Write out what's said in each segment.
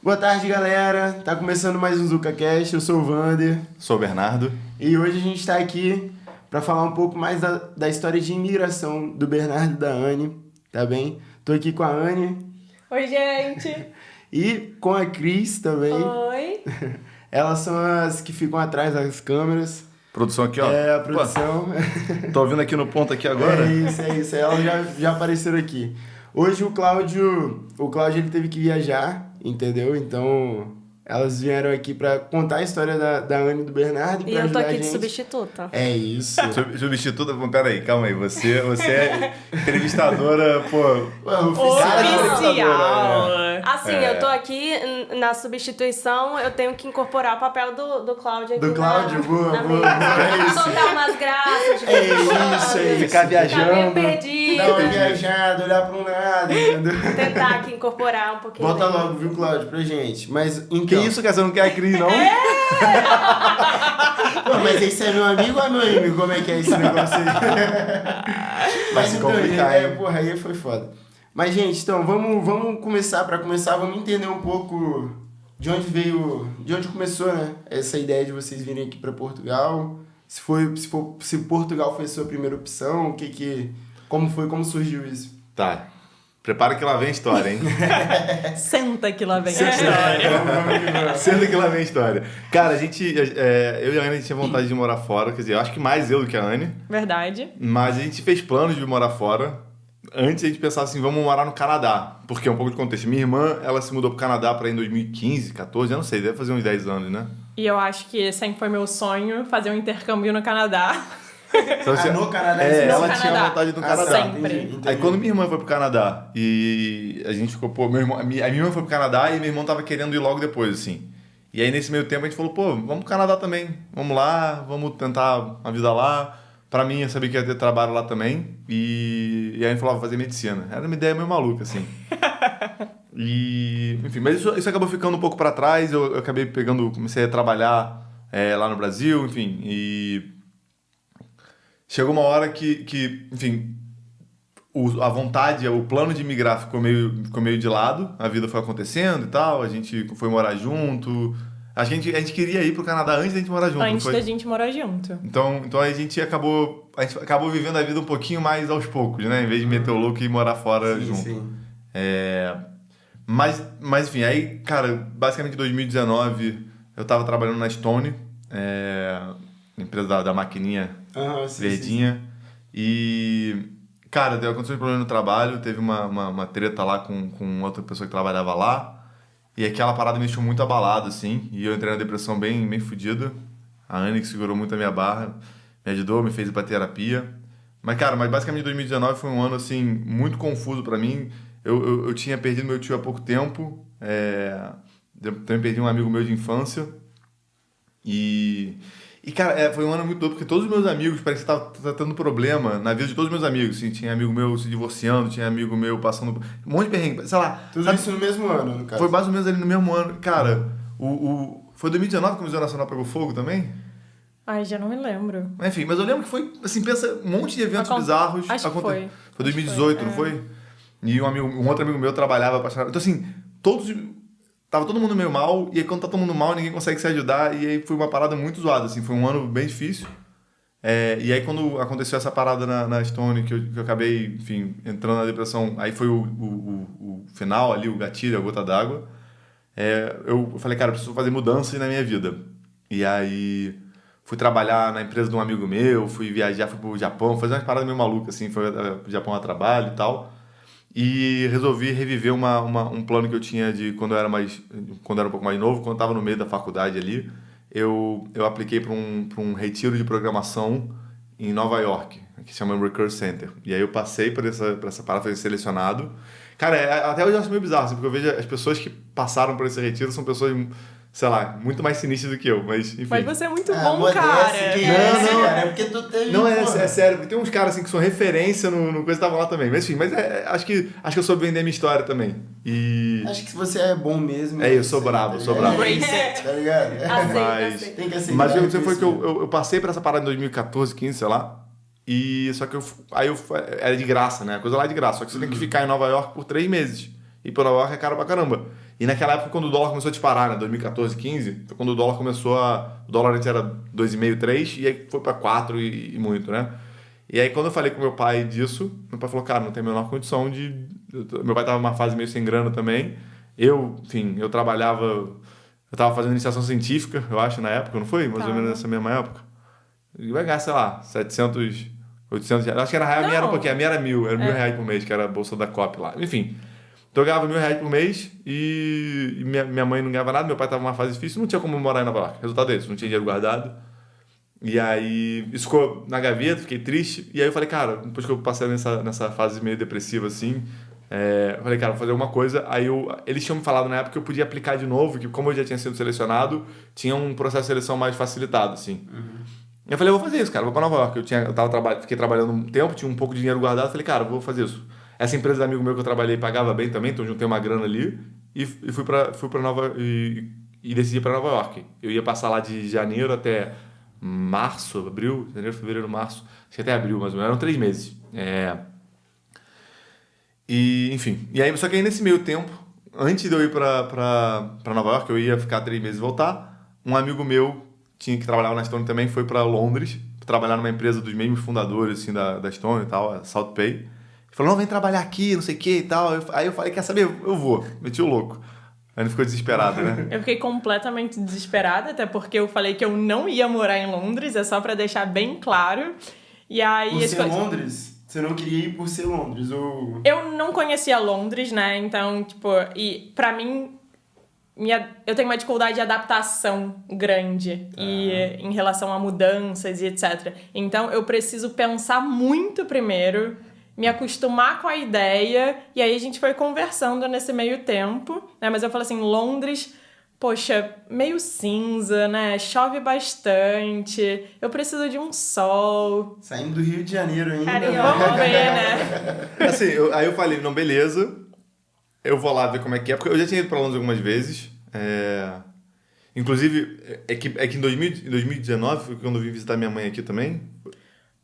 Boa tarde, galera. Tá começando mais um ZucaCast. Eu sou o Vander. Sou o Bernardo. E hoje a gente tá aqui para falar um pouco mais da história de imigração do Bernardo e da Anne, tá bem? Tô aqui com a Anne Oi, gente! e com a Cris também. Oi! Elas são as que ficam atrás das câmeras. Produção aqui, ó. É, a produção. Pô, tô ouvindo aqui no ponto aqui agora. É isso. Elas já apareceram aqui. Hoje o Cláudio ele teve que viajar, entendeu? Então, elas vieram aqui pra contar a história da Anne e do Bernardo e E pra eu tô ajudar a aqui de gente. substituta. É isso. Substituta. Pera aí, calma aí. Você é entrevistadora, pô. Oficial! né? Assim, eu tô aqui na substituição, eu tenho que incorporar o papel do Cláudio aqui. Do Cláudio, boa. É isso. Soltar umas graças. É isso aí. Ficar viajando. Ficar meio perdido. Dar uma viajada, olhar pra um lado, entendeu? Tentar aqui incorporar um pouquinho. Bota dele. logo, viu, Cláudio, pra gente. Mas, então... Que isso, cara? Você não quer a Cris, não? Pô, mas esse é meu amigo ou é meu inimigo? Como é que é esse negócio aí? Mas se então, complicar, hein? porra, aí foi foda. Mas, gente, então, vamos começar. Pra começar, vamos entender um pouco de onde começou, né? Essa ideia de vocês virem aqui pra Portugal. Se Portugal foi a sua primeira opção, como surgiu isso? Tá. Prepara que lá vem a história, hein? Senta que lá vem a história. Sendo que lá vem a história. Cara, eu e a Anne tinha vontade de morar fora. Quer dizer, eu acho que mais eu do que a Anne. Verdade. Mas a gente fez planos de morar fora. Antes a gente pensava assim, vamos morar no Canadá. Porque é um pouco de contexto. Minha irmã, ela se mudou pro Canadá em 2015, 14, eu não sei, deve fazer uns 10 anos, né? E eu acho que sempre foi meu sonho fazer um intercâmbio no Canadá. Então, no Canadá? ela No tinha Canadá. vontade do Ah, Canadá. sempre. Entendi. Aí quando minha irmã foi pro Canadá e a gente ficou, pô, meu irmão, a minha irmã foi pro Canadá e meu irmão tava querendo ir logo depois, assim. E aí nesse meio tempo a gente falou, pô, vamos pro Canadá também. Vamos lá, vamos tentar uma vida lá. Pra mim, eu sabia que ia ter trabalho lá também. E aí a gente falou, vou fazer medicina. Era uma ideia meio maluca, assim. Enfim, mas isso acabou ficando um pouco pra trás. Eu acabei comecei a trabalhar lá no Brasil, enfim. E chegou uma hora que enfim, a vontade, o plano de migrar ficou meio de lado. A vida foi acontecendo e tal. A gente foi morar junto. A gente queria ir pro Canadá antes da gente morar junto. Antes da gente morar junto. Então a gente acabou vivendo a vida um pouquinho mais aos poucos, né? Em vez de meter o louco e morar fora junto. Sim. Mas enfim, aí, cara, basicamente em 2019 eu tava trabalhando na Stone, empresa da maquininha verdinha. E, cara, aconteceu um problema no trabalho, teve uma treta lá com outra pessoa que trabalhava lá. E aquela parada me deixou muito abalado, assim. E eu entrei na depressão bem fodida. A Anne que segurou muito a minha barra, me ajudou, me fez ir pra terapia. Mas, cara, basicamente 2019 foi um ano, assim, muito confuso pra mim. Eu tinha perdido meu tio há pouco tempo. Eu também perdi um amigo meu de infância. E cara, foi um ano muito doido, porque todos os meus amigos, parece que tava tendo problema na vida de todos os meus amigos, assim. Tinha amigo meu se divorciando, tinha amigo meu passando um monte de perrengue, sei lá. Tudo sabe? isso no mesmo ano, no caso. Foi mais ou menos ali no mesmo ano. Cara, foi 2019 que o Museu Nacional pegou fogo também? Ai, já não me lembro. Enfim, mas eu lembro que foi, assim, pensa, um monte de eventos bizarros. Acho que foi. Foi 2018, não foi? E um outro amigo meu trabalhava apaixonado. Então, assim, tava todo mundo meio mal, e aí quando tá todo mundo mal, ninguém consegue se ajudar, e aí foi uma parada muito zoada, assim, foi um ano bem difícil. E aí quando aconteceu essa parada na Stone, que eu acabei, enfim, entrando na depressão, aí foi o final ali, o gatilho, a gota d'água. Eu falei, cara, eu preciso fazer mudanças na minha vida. E aí fui trabalhar na empresa de um amigo meu, fui viajar, fui pro Japão, fazer umas paradas meio malucas, assim, foi pro Japão a trabalho e tal. E resolvi reviver um plano que eu tinha de quando eu era um pouco mais novo, quando eu estava no meio da faculdade ali, eu apliquei para um retiro de programação em Nova York, que se chama Recurse Center. E aí eu passei por essa parada, fui selecionado. Cara, até hoje eu acho meio bizarro, assim, porque eu vejo as pessoas que passaram por esse retiro são pessoas, sei lá, muito mais sinistras do que eu, mas enfim. Mas você é muito bom, modéstia, cara. que Não. cara, é porque tu teve... Não, é porra. sério, porque tem uns caras assim que são referência no coisa que estavam lá também. Mas enfim, acho que eu soube vender minha história também. E. Acho que você é bom mesmo. Eu sou brabo, tá sou ligado? brabo. Embrace it. Tá ligado? Aceita. Tem que aceitar. Mas o que aconteceu foi que eu passei por essa parada em 2014, 15, sei lá. E só que era de graça, né? A coisa lá é de graça. Só que você tem que ficar em Nova York por 3 meses. E pra Nova York é caro pra caramba. E naquela época, quando o dólar começou a disparar, né? 2014, 15, foi quando o dólar começou a... O dólar antes era 2,5, 3, e aí foi para 4 e muito, né? E aí, quando eu falei com meu pai disso, meu pai falou, cara, não tem a menor condição de... Meu pai tava numa fase meio sem grana também. Enfim, eu trabalhava... Eu tava fazendo iniciação científica, eu acho, na época, não foi? Mais ou menos nessa mesma época. E vai ganhar, sei lá, 700, 800 reais. Acho que era real, a minha era um pouquinho, a minha era 1.000, era R$1.000 por mês, que era a bolsa da COP lá. Enfim, então eu ganhava R$1.000 por mês e minha mãe não ganhava nada, meu pai tava numa fase difícil, não tinha como morar em Nova York. Resultado é isso, não tinha dinheiro guardado. E aí, isso ficou na gaveta, fiquei triste. E aí eu falei, cara, depois que eu passei nessa fase meio depressiva assim, eu falei, cara, vou fazer alguma coisa. Aí eles tinham me falado na época que eu podia aplicar de novo, que como eu já tinha sido selecionado, tinha um processo de seleção mais facilitado, assim. Eu falei, eu vou fazer isso, cara, vou pra Nova York. Fiquei trabalhando um tempo, tinha um pouco de dinheiro guardado, falei, cara, vou fazer isso. Essa empresa de amigo meu que eu trabalhei pagava bem também, então juntei uma grana ali e fui pra Nova e decidi ir pra Nova York. Eu ia passar lá de janeiro até março, abril, janeiro, fevereiro, março, acho que até abril mais ou menos, eram 3 meses. E, enfim, e aí, só que aí nesse meio tempo, antes de eu ir pra Nova York, eu ia ficar 3 meses e voltar, um amigo meu que trabalhava na Stone também foi pra Londres, trabalhar numa empresa dos mesmos fundadores assim, da Stone e tal, a SouthPay. Ele falou, não, vem trabalhar aqui, não sei o que e tal. Aí eu falei, quer saber, eu vou, meti o louco. Aí ele ficou desesperado, né? Eu fiquei completamente desesperada, até porque eu falei que eu não ia morar em Londres, é só pra deixar bem claro. E aí... Por ser Londres? Você não queria ir por ser Londres? Ou... Eu não conhecia Londres, né? Então, tipo... E pra mim, eu tenho uma dificuldade de adaptação grande e em relação a mudanças e etc. Então, eu preciso pensar muito primeiro, me acostumar com a ideia, e aí a gente foi conversando nesse meio tempo, né? Mas eu falei assim, Londres, poxa, meio cinza, né? Chove bastante, eu preciso de um sol. Saindo do Rio de Janeiro ainda. Vamos ver, né? Assim, aí eu falei, não, beleza, eu vou lá ver como é que é, porque eu já tinha ido pra Londres algumas vezes, inclusive, é que em 2019, foi quando eu vim visitar minha mãe aqui também.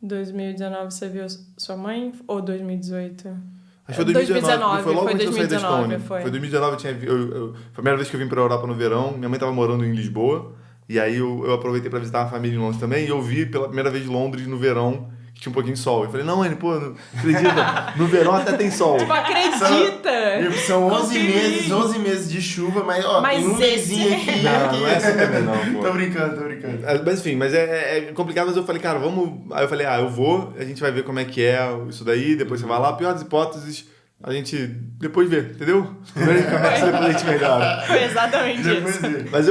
2019 você viu sua mãe ou 2018? Acho que foi 2019. Foi logo antes de eu sair da Stone. Foi 2019, foi a primeira vez que eu vim pra Europa no verão. Minha mãe tava morando em Lisboa. E aí eu aproveitei pra visitar uma família em Londres também. E eu vi pela primeira vez Londres no verão, que tinha um pouquinho de sol. Eu falei, não, Anne, pô, não acredita? No verão até tem sol. Tipo, acredita! São 11 meses de chuva, mas tem um mesinho aqui. Não é assim também não, pô. Tô brincando. Mas enfim, é complicado, mas eu falei, cara, vamos... Aí eu falei, eu vou, a gente vai ver como é que é isso daí, depois você vai lá, pior das hipóteses, a gente depois vê, entendeu? Primeiro a gente começa, depois a gente melhora. Foi exatamente isso. Mas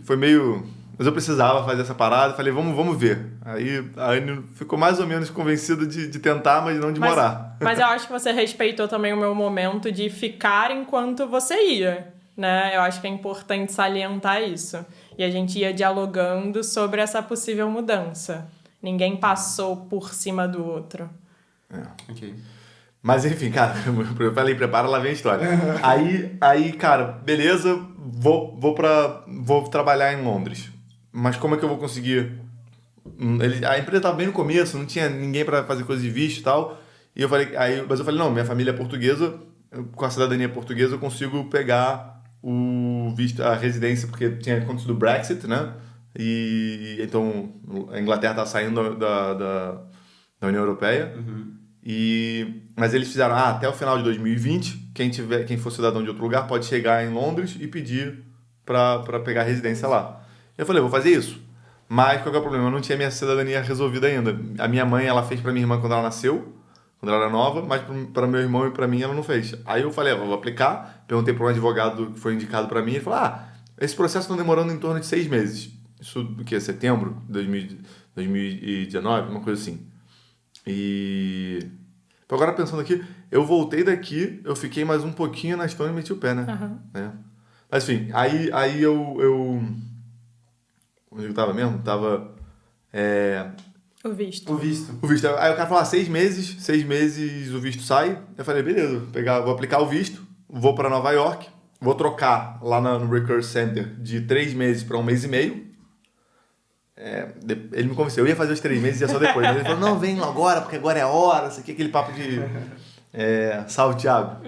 foi meio... Mas eu precisava fazer essa parada, falei, vamos ver. Aí a Anne ficou mais ou menos convencida de tentar, mas não de morar. Mas eu acho que você respeitou também o meu momento de ficar enquanto você ia, né? Eu acho que é importante salientar isso. E a gente ia dialogando sobre essa possível mudança. Ninguém passou por cima do outro. Ok. Mas enfim, cara, eu falei, prepara, lá vem a história. Aí, cara, beleza, vou trabalhar em Londres. Mas como é que eu vou conseguir? A empresa estava bem no começo, não tinha ninguém para fazer coisa de visto e tal. Mas eu falei, não, minha família é portuguesa, com a cidadania portuguesa eu consigo pegar o visto, a residência, porque tinha acontecido o Brexit, né? E então a Inglaterra estava saindo da União Europeia. Mas eles fizeram, até o final de 2020, quem for cidadão de outro lugar pode chegar em Londres e pedir para pegar a residência lá. Eu falei, vou fazer isso. Mas qual que é o problema? Eu não tinha minha cidadania resolvida ainda. A minha mãe, ela fez para minha irmã quando ela nasceu, quando ela era nova, mas para meu irmão e para mim ela não fez. Aí eu falei, vou aplicar. Perguntei para um advogado que foi indicado para mim. Ele falou, esse processo está demorando em torno de 6 meses. Isso do que? Setembro de 2019? Uma coisa assim. E... Agora pensando aqui, eu voltei daqui, eu fiquei mais um pouquinho na Stone e meti o pé, né? Mas enfim, aí eu... Onde eu tava mesmo? O visto. O visto. Aí o cara falou, 6 meses o visto sai. Eu falei, beleza, vou aplicar o visto, vou pra Nova York, vou trocar lá no Recurse Center de 3 meses pra 1 mês e meio. Ele me convenceu, eu ia fazer os 3 meses e ia só depois. Mas ele falou, não, vem agora, porque agora é a hora, isso aqui, aquele papo de... salve, Thiago.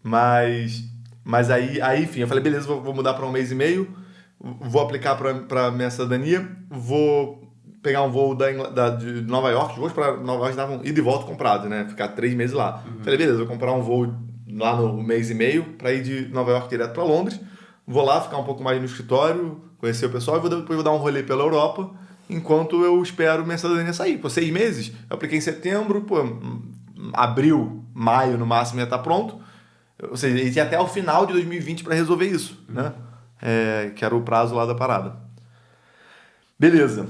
Mas aí, enfim, eu falei, beleza, vou mudar para 1 mês e meio, vou aplicar para minha cidadania, vou pegar um voo de Nova York, os voos para Nova York davam ida e volta comprado, né? Ficar 3 meses lá. Falei, beleza, vou comprar um voo lá no 1 mês e meio para ir de Nova York direto para Londres, vou lá ficar um pouco mais no escritório, conhecer o pessoal e depois vou dar um rolê pela Europa, enquanto eu espero minha cidadania sair. Por 6 meses, eu apliquei em setembro, abril, maio no máximo ia estar pronto. Ou seja, ele tinha até o final de 2020 para resolver isso, né? Que era o prazo lá da parada. Beleza.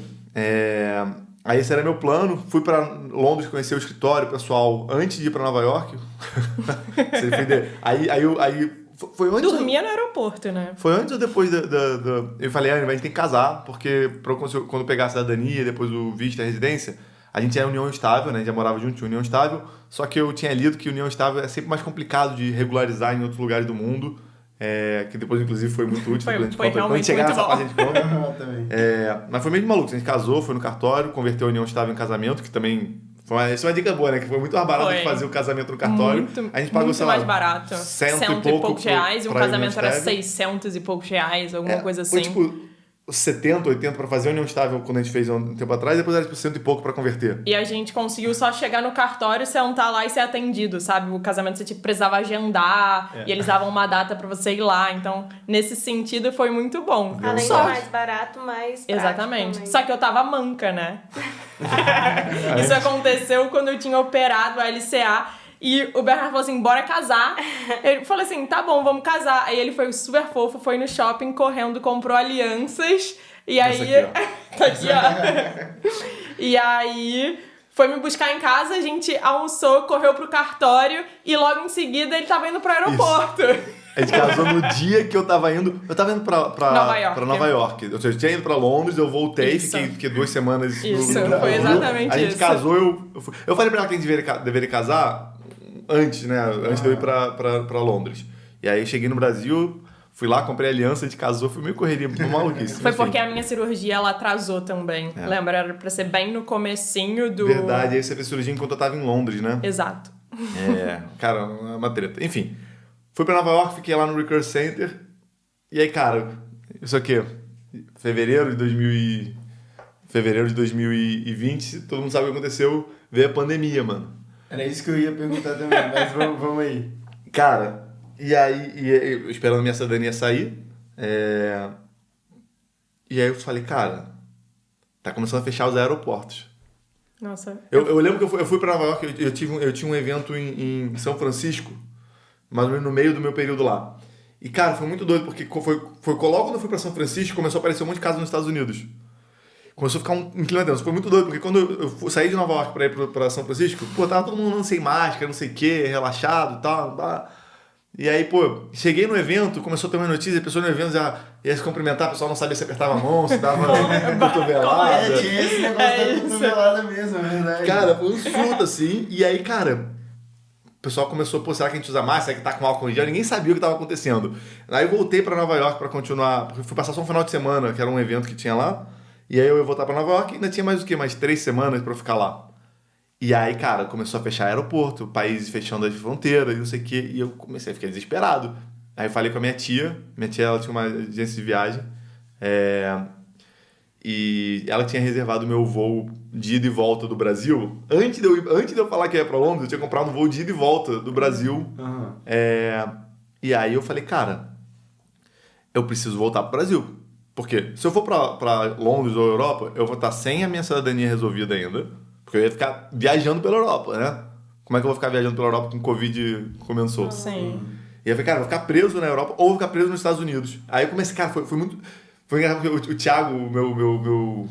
Aí esse era meu plano. Fui para Londres conhecer o escritório, pessoal, antes de ir para Nova York. Aí foi antes. Dormia no aeroporto, né? Foi antes ou depois eu falei, a gente tem que casar, porque quando pegar a cidadania, depois o visto e a residência, a gente é união estável, né? A gente já morava junto, tinha união estável, só que eu tinha lido que união estável é sempre mais complicado de regularizar em outros lugares do mundo, que depois, inclusive, foi muito útil. Foi realmente chegar muito nessa bom. parte, a gente conta. Mas foi meio de maluco. A gente casou, foi no cartório, converteu a união estável em casamento, que também... Essa é uma dica boa, né? Que foi muito mais barato de fazer o casamento no cartório. A gente pagou, muito sei lá, mais barato. 100 e poucos reais. E um pra casamento era união estável. 600 e poucos reais, alguma coisa assim. Foi tipo 70, 80 pra fazer a união estável quando a gente fez há um tempo atrás, e depois era tipo 100 e pouco pra converter. E a gente conseguiu só chegar no cartório, sentar lá e ser atendido, sabe? O casamento você tipo, precisava agendar, e eles davam uma data pra você ir lá. Então, nesse sentido, foi muito bom. Além de Só mais barato, mais prático Exatamente. também. Só que eu tava manca, né? Isso aconteceu quando eu tinha operado a LCA. E o Bernardo falou assim, bora casar. Ele falou assim, tá bom, vamos casar. Aí ele foi super fofo, foi no shopping correndo, comprou alianças. E aí... tá aqui, ó. E aí... foi me buscar em casa, a gente almoçou, correu pro cartório. E logo em seguida ele tava indo pro aeroporto. A gente casou no dia que eu tava indo... Eu tava indo pra Nova York. Ou seja, eu tinha ido pra Londres, eu voltei, fiquei 2 semanas... Isso, foi exatamente isso. A gente casou, eu falei pra ela que a gente deveria casar antes, né? Antes de eu ir pra Londres. E aí eu cheguei no Brasil, fui lá, comprei a aliança, a gente casou, foi meio correria, uma maluquice. Foi porque a minha cirurgia, ela atrasou também. Lembra? Era pra ser bem no comecinho do... Verdade, aí você fez cirurgia enquanto eu tava em Londres, né? Exato. Cara, uma treta. Enfim, fui pra Nova York, fiquei lá no Recurse Center. E aí, cara, isso aqui, fevereiro de 2020, todo mundo sabe o que aconteceu, veio a pandemia, mano. Era isso que eu ia perguntar também, mas vamos aí. Cara, e aí, esperando minha cidadania sair, e aí eu falei, cara, tá começando a fechar os aeroportos. Nossa. Eu lembro que eu fui pra Nova York, eu tinha um evento em São Francisco, mais ou menos no meio do meu período lá. E, cara, foi muito doido, porque foi logo quando eu fui pra São Francisco, começou a aparecer um monte de casos nos Estados Unidos. Começou a ficar um clima denso. Foi muito doido, porque quando eu saí de Nova York pra ir pra São Francisco, tava todo mundo andando sem máscara, não sei o quê, relaxado e tal. E aí, cheguei no evento, começou a ter uma notícia, a pessoa no evento já ia se cumprimentar, o pessoal não sabia se apertava a mão, se dava cotovelada. Tinha esse negócio da cotovelada mesmo, é verdade. Cara, foi um surto assim. E aí, cara, o pessoal começou, será que a gente usa máscara? Será que tá com álcool em gel? Ninguém sabia o que estava acontecendo. Aí eu voltei pra Nova York pra continuar, porque fui passar só um final de semana, que era um evento que tinha lá. E aí eu ia voltar pra Nova York e ainda tinha mais o quê? Mais 3 semanas pra eu ficar lá. E aí, cara, começou a fechar aeroporto, países fechando as fronteiras, não sei o quê, e eu comecei a ficar desesperado. Aí eu falei com a minha tia ela tinha uma agência de viagem, e ela tinha reservado o meu voo de ida e volta do Brasil. Antes de eu falar que ia pra Londres, eu tinha comprado um voo de ida e volta do Brasil. Uhum. E aí eu falei, cara, eu preciso voltar pro Brasil. Porque se eu for pra Londres ou Europa, eu vou estar sem a minha cidadania resolvida ainda. Porque eu ia ficar viajando pela Europa, né? Como é que eu vou ficar viajando pela Europa com o Covid começou? Sim. E eu falei, cara, eu vou ficar preso na Europa ou vou ficar preso nos Estados Unidos. Aí eu comecei, cara, foi muito... Foi engraçado porque o Thiago, meu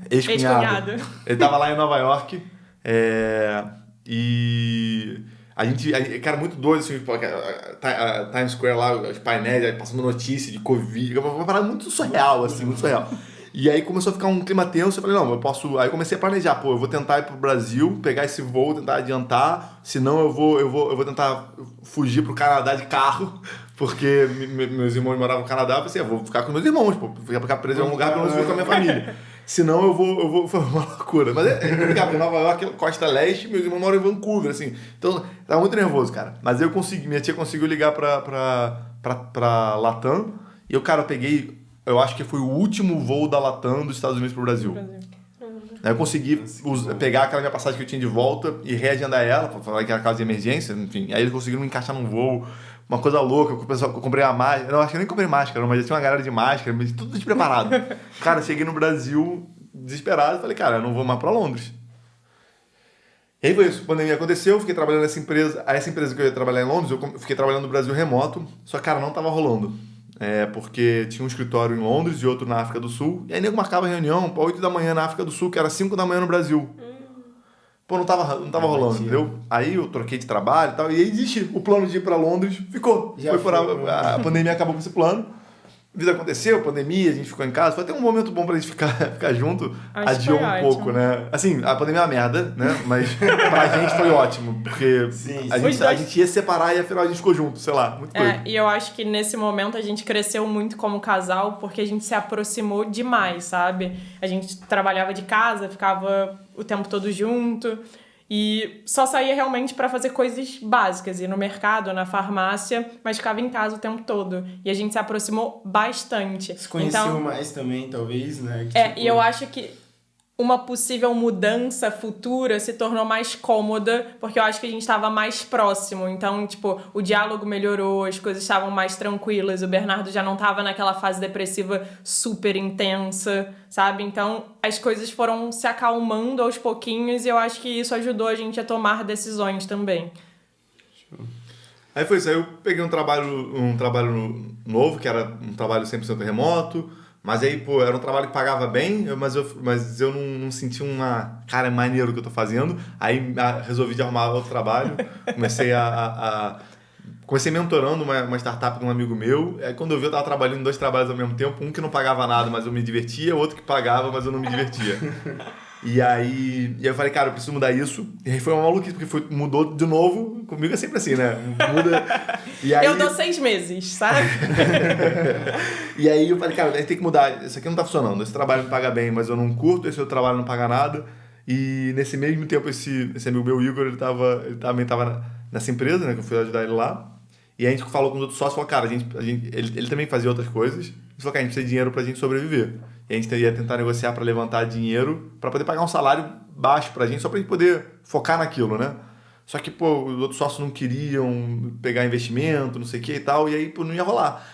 ex-cunhado, ele tava lá em Nova York, e... A gente, cara, muito doido, assim, a Times Square lá, os painéis, passando notícia de Covid, uma parada muito surreal, assim, muito surreal. E aí começou a ficar um clima tenso, eu falei, não, eu posso... Aí eu comecei a planejar, eu vou tentar ir pro Brasil, pegar esse voo, tentar adiantar, senão eu vou tentar fugir pro Canadá de carro, porque meus irmãos moravam no Canadá, eu pensei, vou ficar com meus irmãos, vou ficar preso em um lugar, pelo menos vou com a minha família. Senão eu vou foi uma loucura. Mas é complicado, porque Nova York, costa leste, meu irmão mora em Vancouver, assim. Então, tava muito nervoso, cara. Mas eu consegui, minha tia conseguiu ligar pra Latam. E eu, cara, eu peguei, eu acho que foi o último voo da Latam dos Estados Unidos pro Brasil. Aí eu consegui pegar aquela minha passagem que eu tinha de volta e reagendar ela, pra falar que era caso de emergência, enfim. Aí eles conseguiram me encaixar num voo. Uma coisa louca, eu comprei a máscara. Não, acho que eu nem comprei máscara, mas já tinha uma galera de máscara, mas tudo despreparado. Cara, cheguei no Brasil desesperado e falei, cara, eu não vou mais pra Londres. E aí foi isso, a pandemia aconteceu, fiquei trabalhando nessa empresa. Essa empresa que eu ia trabalhar em Londres, eu fiquei trabalhando no Brasil remoto, só que, cara, não tava rolando. Porque tinha um escritório em Londres e outro na África do Sul. E aí nego marcava reunião para 8 da manhã na África do Sul, que era 5 da manhã no Brasil. Pô, não tava rolando, entendeu? Aí eu troquei de trabalho e tal, e aí desisti. O plano de ir pra Londres ficou. A pandemia acabou com esse plano. A vida aconteceu, pandemia, a gente ficou em casa. Foi até um momento bom pra gente ficar junto. Acho Adiou que foi um ótimo. pouco, né? Assim, a pandemia é uma merda, né? Mas pra gente foi ótimo, porque Sim, a gente ia separar e afinal a gente ficou junto, sei lá, muito doido. E eu acho que nesse momento a gente cresceu muito como casal porque a gente se aproximou demais, sabe? A gente trabalhava de casa, ficava o tempo todo junto e só saía realmente para fazer coisas básicas, ir no mercado, na farmácia, mas ficava em casa o tempo todo. E a gente se aproximou bastante. Se conheceu mais também, talvez, né? E eu acho que uma possível mudança futura se tornou mais cômoda, porque eu acho que a gente estava mais próximo. Então, tipo, o diálogo melhorou, as coisas estavam mais tranquilas, o Bernardo já não estava naquela fase depressiva super intensa, sabe? Então, as coisas foram se acalmando aos pouquinhos e eu acho que isso ajudou a gente a tomar decisões também. Aí foi isso, aí eu peguei um trabalho novo, que era um trabalho 100% remoto, mas aí, pô, era um trabalho que pagava bem, mas eu não senti cara, é maneiro o que eu tô fazendo. Aí resolvi de arrumar outro trabalho, comecei mentorando uma startup de um amigo meu. Aí quando eu vi, eu tava trabalhando em 2 trabalhos ao mesmo tempo, um que não pagava nada, mas eu me divertia, outro que pagava, mas eu não me divertia. E aí eu falei, cara, eu preciso mudar isso. E aí foi uma maluquice, porque mudou de novo. Comigo é sempre assim, né? Muda. E aí... Eu dou 6 meses, sabe? E aí eu falei, cara, a gente tem que mudar. Isso aqui não tá funcionando. Esse trabalho me paga bem, mas eu não curto. Esse outro trabalho não paga nada. E nesse mesmo tempo, esse amigo meu, Igor, ele também tava nessa empresa, né? Que eu fui ajudar ele lá. E a gente falou com os outros sócios, falou, cara, ele também fazia outras coisas. A gente falou, cara, a gente precisa de dinheiro pra gente sobreviver. E a gente ia tentar negociar para levantar dinheiro para poder pagar um salário baixo pra gente, só pra gente poder focar naquilo, né? Só que, pô, os outros sócios não queriam pegar investimento, não sei o que e tal, e aí, pô, não ia rolar.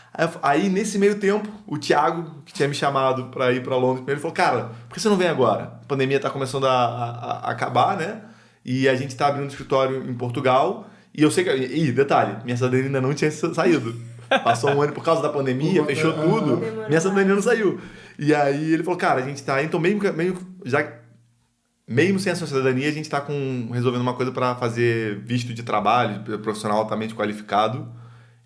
Aí, nesse meio tempo, o Thiago, que tinha me chamado pra ir pra Londres, ele falou, cara, por que você não vem agora? A pandemia tá começando a acabar, né? E a gente tá abrindo um escritório em Portugal, e eu sei que... E, detalhe, minha cidadania ainda não tinha saído. Passou um ano por causa da pandemia, fechou tudo, minha cidadania não saiu. E aí ele falou, cara, a gente tá... Então, mesmo sem a sua cidadania, a gente tá resolvendo uma coisa para fazer visto de trabalho, profissional altamente qualificado. Ele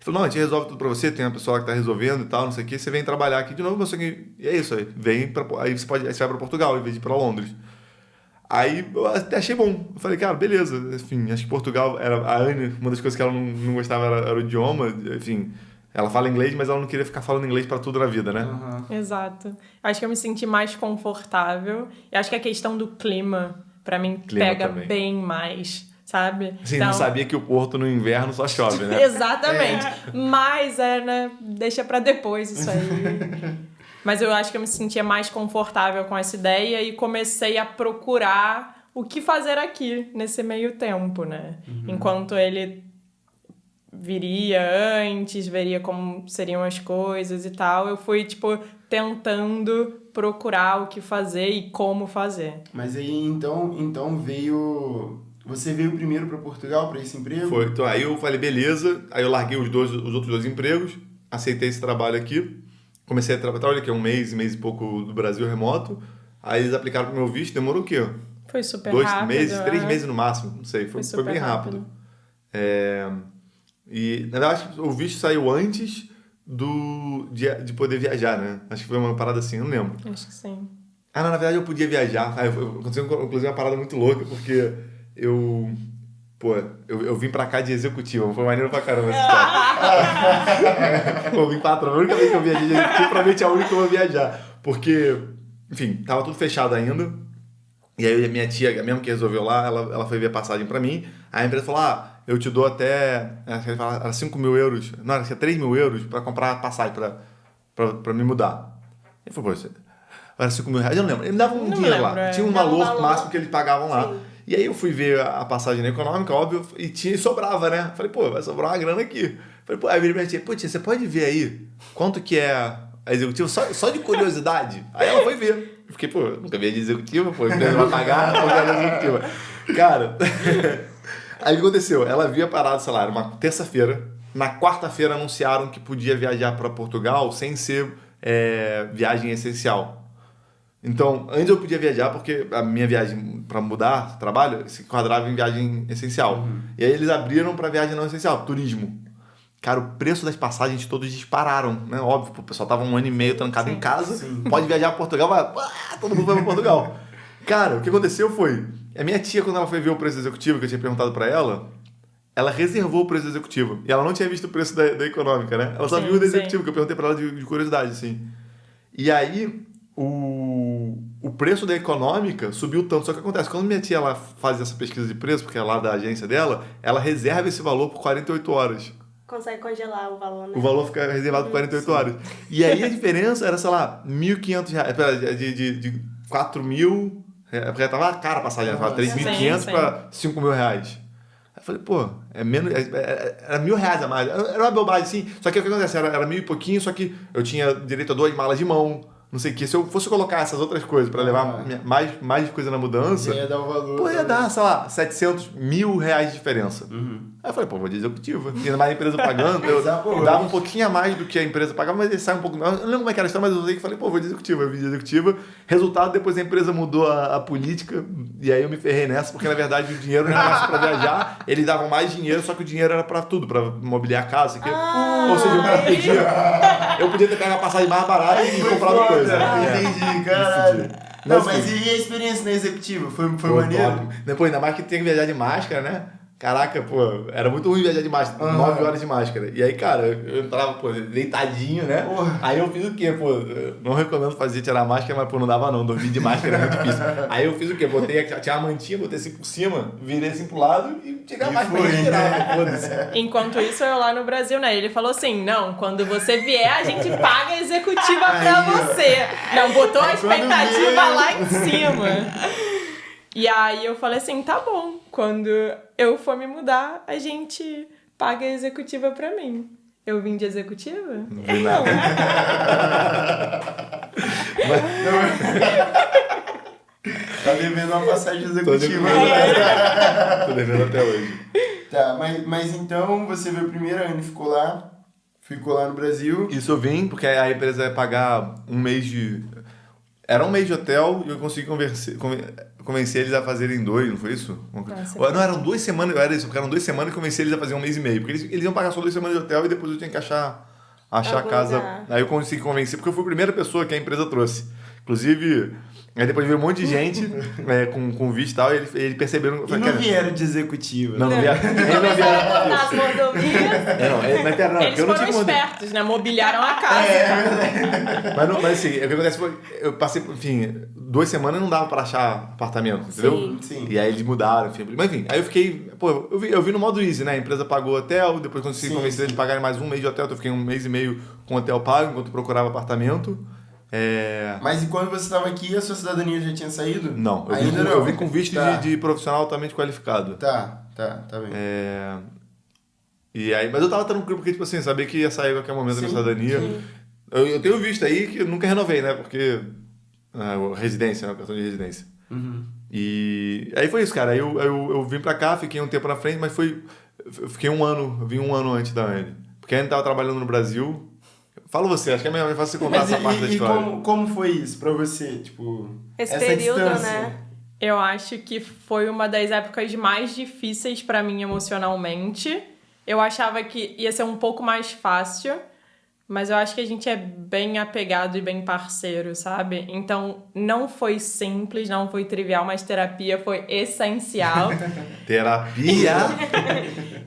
falou, não, a gente resolve tudo para você, tem uma pessoa que tá resolvendo e tal, não sei o que, você vem trabalhar aqui de novo, e é isso aí. Aí você vai para Portugal, em vez de ir para Londres. Aí eu até achei bom. Eu falei, cara, beleza. Enfim, acho que Portugal era... A Anne, uma das coisas que ela não gostava era o idioma, enfim... Ela fala inglês, mas ela não queria ficar falando inglês pra tudo na vida, né? Uhum. Exato. Acho que eu me senti mais confortável. E acho que a questão do clima, pra mim, pega também. bem mais, sabe? Assim, não sabia que o Porto no inverno só chove, né? Exatamente. Mas, né? Deixa pra depois isso aí. Mas eu acho que eu me sentia mais confortável com essa ideia e comecei a procurar o que fazer aqui nesse meio tempo, né? Enquanto ele... viria antes, veria como seriam as coisas e tal. Eu fui, tentando procurar o que fazer e como fazer. Mas aí, então veio... Você veio primeiro para Portugal, para esse emprego? Foi. Então, aí eu falei, beleza. Aí eu larguei os outros 2 empregos, aceitei esse trabalho aqui. Comecei a trabalhar aqui um mês e pouco do Brasil remoto. Aí eles aplicaram pro meu visto, demorou o quê? Foi super 2 rápido. meses, 3 meses no máximo, não sei. Foi bem rápido. E, na verdade, o visto saiu antes de poder viajar, né? Acho que foi uma parada assim, eu não lembro. Acho que sim. Na verdade, eu podia viajar. Aconteceu, inclusive, uma parada muito louca, porque eu vim pra cá de executiva. Foi maneiro pra caramba essa história. Eu vim patrão. A única vez que eu viajei de executiva, provavelmente é a única que eu vou viajar. Porque enfim, tava tudo fechado ainda. E aí a minha tia, mesmo que resolveu lá, ela foi ver a passagem pra mim. Aí a empresa falou, eu te dou até, era 5 mil euros, não, era 3 mil euros pra comprar a passagem, pra me mudar. Ele falou, pô, era 5 mil reais, eu não lembro. Ele me dava um dinheiro lá, tinha um valor máximo que eles pagavam lá. Sim. E aí eu fui ver a passagem econômica, óbvio, e sobrava, né? Falei, pô, vai sobrar uma grana aqui. Falei, pô, aí eu virei pra tia, pô, tia, você pode ver aí quanto que é a executiva, só de curiosidade? Aí ela foi ver. Eu fiquei, pô, nunca vi de executiva, pô, a empresa vai pagar, não quero de executiva. Cara, aí o que aconteceu? Ela havia parado, sei lá, era uma terça-feira. Na quarta-feira anunciaram que podia viajar para Portugal sem ser viagem essencial. Então, antes eu podia viajar porque a minha viagem para mudar trabalho se enquadrava em viagem essencial. E aí eles abriram para viagem não essencial, turismo. Cara, o preço das passagens todos dispararam, né? Óbvio, o pessoal tava 1 ano e meio trancado em casa, pode viajar para Portugal, todo mundo vai para Portugal. Cara, o que aconteceu foi, a minha tia, quando ela foi ver o preço executivo, que eu tinha perguntado para ela reservou o preço da executiva. E ela não tinha visto o preço da econômica, né? Ela só viu o da executiva, que eu perguntei para ela de curiosidade, assim. E aí, o preço da econômica subiu tanto. Só que acontece, quando minha tia ela faz essa pesquisa de preço, porque é lá da agência dela, ela reserva esse valor por 48 horas. Consegue congelar o valor, né? O valor fica reservado por 48 horas. E aí a diferença era, sei lá, R$1.500, de 4 mil... Porque tava cara a passagem, tava 3.500 para 5 mil reais. Aí eu falei, pô, é menos... Era R$1.000 a mais. Era uma bobagem, assim. Só que o que acontece? Era 1.000 e pouquinho, só que eu tinha direito a 2 malas de mão. Não sei o que. Se eu fosse colocar essas outras coisas pra levar mais coisa na mudança... Ia dar o valor. Pô, ia dar, sei lá, 700 mil reais de diferença. Aí eu falei, pô, vou de executiva. Ainda mais a empresa pagando. Eu dava um pouquinho a mais do que a empresa pagava, mas ele sai um pouco... Eu não lembro como é que era a história, mas eu usei que falei, pô, vou de executiva. Eu vim de executiva. Resultado, depois a empresa mudou a política. E aí eu me ferrei nessa, porque na verdade o dinheiro não era só pra viajar. Eles davam mais dinheiro, só que o dinheiro era pra tudo. Pra mobiliar a casa. Ou seja, eu podia ter pegado a passagem mais barata e comprado coisa. Entendi, caralho. Não, mas e a experiência na executiva? Foi maneiro? Depois, ainda mais que tem que viajar de máscara, né? Caraca, pô, era muito ruim viajar de máscara, 9 horas de máscara. E aí, cara, eu entrava, pô, deitadinho, né? Aí eu fiz o quê, pô? Não recomendo fazer tirar a máscara, mas, pô, não dava não, dormir de máscara é muito difícil. Aí eu fiz o quê? Tinha uma mantinha, botei assim por cima, virei assim pro lado e tirei a máscara e tirava, foda-se. Enquanto isso, eu lá no Brasil, né? Ele falou assim, não, quando você vier, a gente paga a executiva pra você. Não, botou a expectativa lá em cima. E aí eu falei assim, tá bom, quando eu for me mudar, a gente paga a executiva pra mim. Eu vim de executiva? Não vi nada. Tá devendo uma passagem executiva. Tô devendo até hoje. Tá, mas então você veio primeiro, a Anne ficou lá no Brasil. Isso eu vim, porque a empresa ia pagar um mês de... Era um mês de hotel e eu consegui convencer eles a fazerem 2, não foi isso? Não, eram 2 semanas, era isso, porque eram 2 semanas e convenci eles a fazer 1 mês e meio. Porque eles iam pagar só 2 semanas de hotel e depois eu tinha que achar a casa. Aí eu consegui convencer, porque eu fui a primeira pessoa que a empresa trouxe. Inclusive, aí depois veio um monte de gente com visto e tal, e eles perceberam... E não vieram de executiva. Não vieram. Começaram nas rodovias. Eles foram espertos, né? Mobiliaram a casa. Mas assim, o que acontece foi... Eu passei, enfim, 2 semanas não dava pra achar apartamento, entendeu? Sim. E aí eles mudaram, enfim. Mas enfim, aí eu fiquei... Pô, eu vi no modo easy, né? A empresa pagou hotel, depois consegui convencer eles a pagarem mais 1 mês de hotel, então eu fiquei 1 mês e meio com hotel pago, enquanto eu procurava apartamento. Mas e quando você estava aqui, a sua cidadania já tinha saído? Não, Ainda não. Eu vim com visto de profissional altamente qualificado. Tá bem. E aí, mas eu tava tranquilo, porque, tipo assim, sabia que ia sair a qualquer momento da minha cidadania. Eu tenho visto aí que eu nunca renovei, né? Porque... residência, né? Cartão de residência. E aí foi isso, cara. Aí eu vim pra cá, fiquei um tempo na frente, mas eu fiquei 1 ano, eu vim 1 ano antes da Anne. Porque a Anne tava trabalhando no Brasil. Fala você, acho que é melhor você contar essa parte da história. E como foi isso pra você? Tipo, esse essa período, distância? né? Eu acho que foi uma das épocas mais difíceis pra mim emocionalmente. Eu achava que ia ser um pouco mais fácil, mas eu acho que a gente é bem apegado e bem parceiro, sabe? Então, não foi simples, não foi trivial, mas terapia foi essencial. Terapia?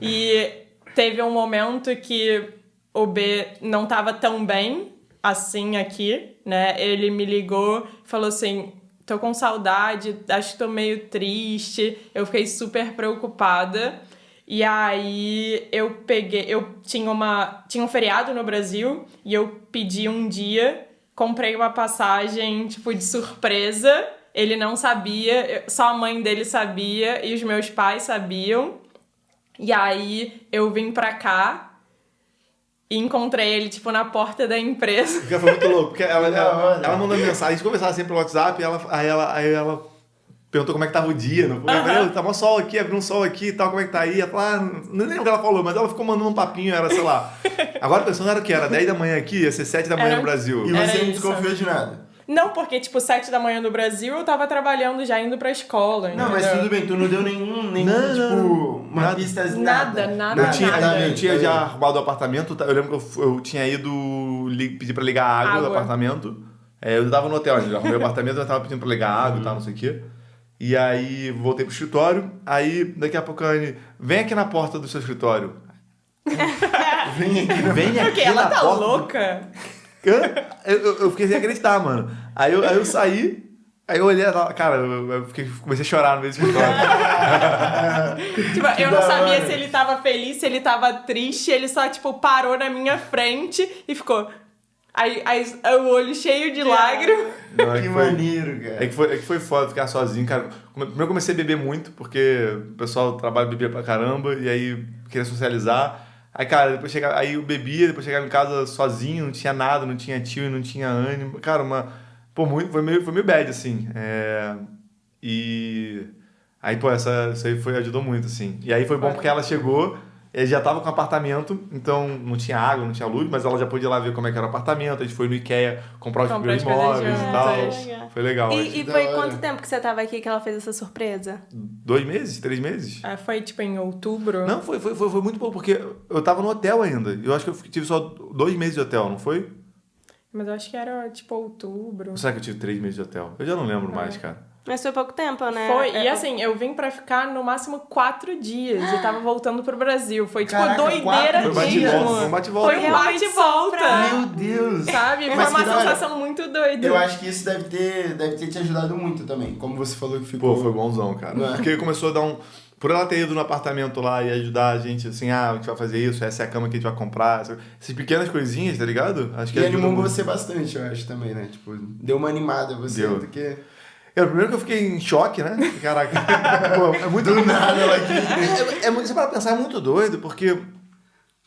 E teve um momento que o B não tava tão bem assim aqui, né? Ele me ligou e falou assim, tô com saudade, acho que tô meio triste. Eu fiquei super preocupada. E aí eu tinha um feriado no Brasil e eu pedi um dia, comprei uma passagem, tipo, de surpresa. Ele não sabia, só a mãe dele sabia e os meus pais sabiam. E aí eu vim pra cá e encontrei ele, tipo, na porta da empresa. Porque foi muito louco, porque ela mandou mensagem, a gente conversava sempre pelo WhatsApp, e aí ela perguntou como é que tava o dia, não foi? Eu falei, tá mó sol aqui, abriu um sol aqui e tal, como é que tá aí? Ela falou, não lembro o que ela falou, mas ela ficou mandando um papinho, era, sei lá. Agora pensando, era o quê? Era 10 da manhã aqui, ia ser 7 da manhã no Brasil. E você Era não isso. desconfiou de nada? Não, porque, tipo, 7 da manhã no Brasil, eu tava trabalhando já, indo pra escola, Não, mas entendeu? tudo bem, tu não deu nenhum Não, tipo, uma nada. pista, Nada. Eu tinha já arrumado o apartamento, eu lembro que eu tinha ido pedir pra ligar a água do apartamento. Eu tava no hotel, já arrumei o apartamento, eu tava pedindo pra ligar a água e tal, não sei o quê. E aí voltei pro escritório, aí daqui a pouco a Anne, vem aqui na porta do seu escritório. Vem aqui Porque ela na tá porta louca. Eu fiquei sem acreditar, mano. Aí eu saí, aí eu olhei, cara, comecei a chorar no meio do escritório. Tipo, eu não sabia se ele tava feliz, se ele tava triste, ele só, tipo, parou na minha frente e ficou... Aí o olho cheio de lágrimas. Não, Que maneiro, cara. É que foi foda ficar sozinho, cara. Primeiro eu comecei a beber muito, porque o pessoal trabalha bebia pra caramba, e aí queria socializar. Aí, cara, aí eu bebia, depois chegava em casa sozinho, não tinha nada, não tinha tio, não tinha ânimo. Cara, foi meio bad, assim. E aí, pô, isso aí ajudou muito, assim. E aí foi bom porque ela chegou, ele já tava com apartamento, então não tinha água, não tinha luz, mas ela já pôde ir lá ver como é que era o apartamento. A gente foi no IKEA comprar os primeiros móveis e tal. Legal. Foi legal. E foi quanto tempo que você tava aqui que ela fez essa surpresa? 2 meses? 3 meses? Foi, tipo, em outubro. Não, foi muito pouco, porque eu tava no hotel ainda. Eu acho que eu tive só 2 meses de hotel, não foi? Mas eu acho que era, tipo, outubro. Ou será que eu tive 3 meses de hotel? Eu já não lembro mais, cara. Mas foi pouco tempo, né? Foi, e assim, eu vim pra ficar no máximo 4 dias e tava voltando pro Brasil. Foi, tipo, Caraca, doideira 4 dias? mesmo. Foi um bate-volta. Foi um Realmente bate-volta. Meu Deus! Sabe? Foi Mas uma que da hora. sensação muito doida. Eu acho que isso deve ter te ajudado muito também, como você falou que ficou... Pô, foi bonzão, cara. Não é? Porque começou a dar Por ela ter ido no apartamento lá e ajudar a gente, assim, a gente vai fazer isso, essa é a cama que a gente vai comprar. Essas pequenas coisinhas, tá ligado? Acho que E ajuda animou muito. você bastante, eu acho, também, né? Tipo, deu uma animada você, Deu. porque... Primeiro que eu fiquei em choque, né? Caraca. Pô, é muito... Do nada ela aqui. Você para pensar, é muito doido, porque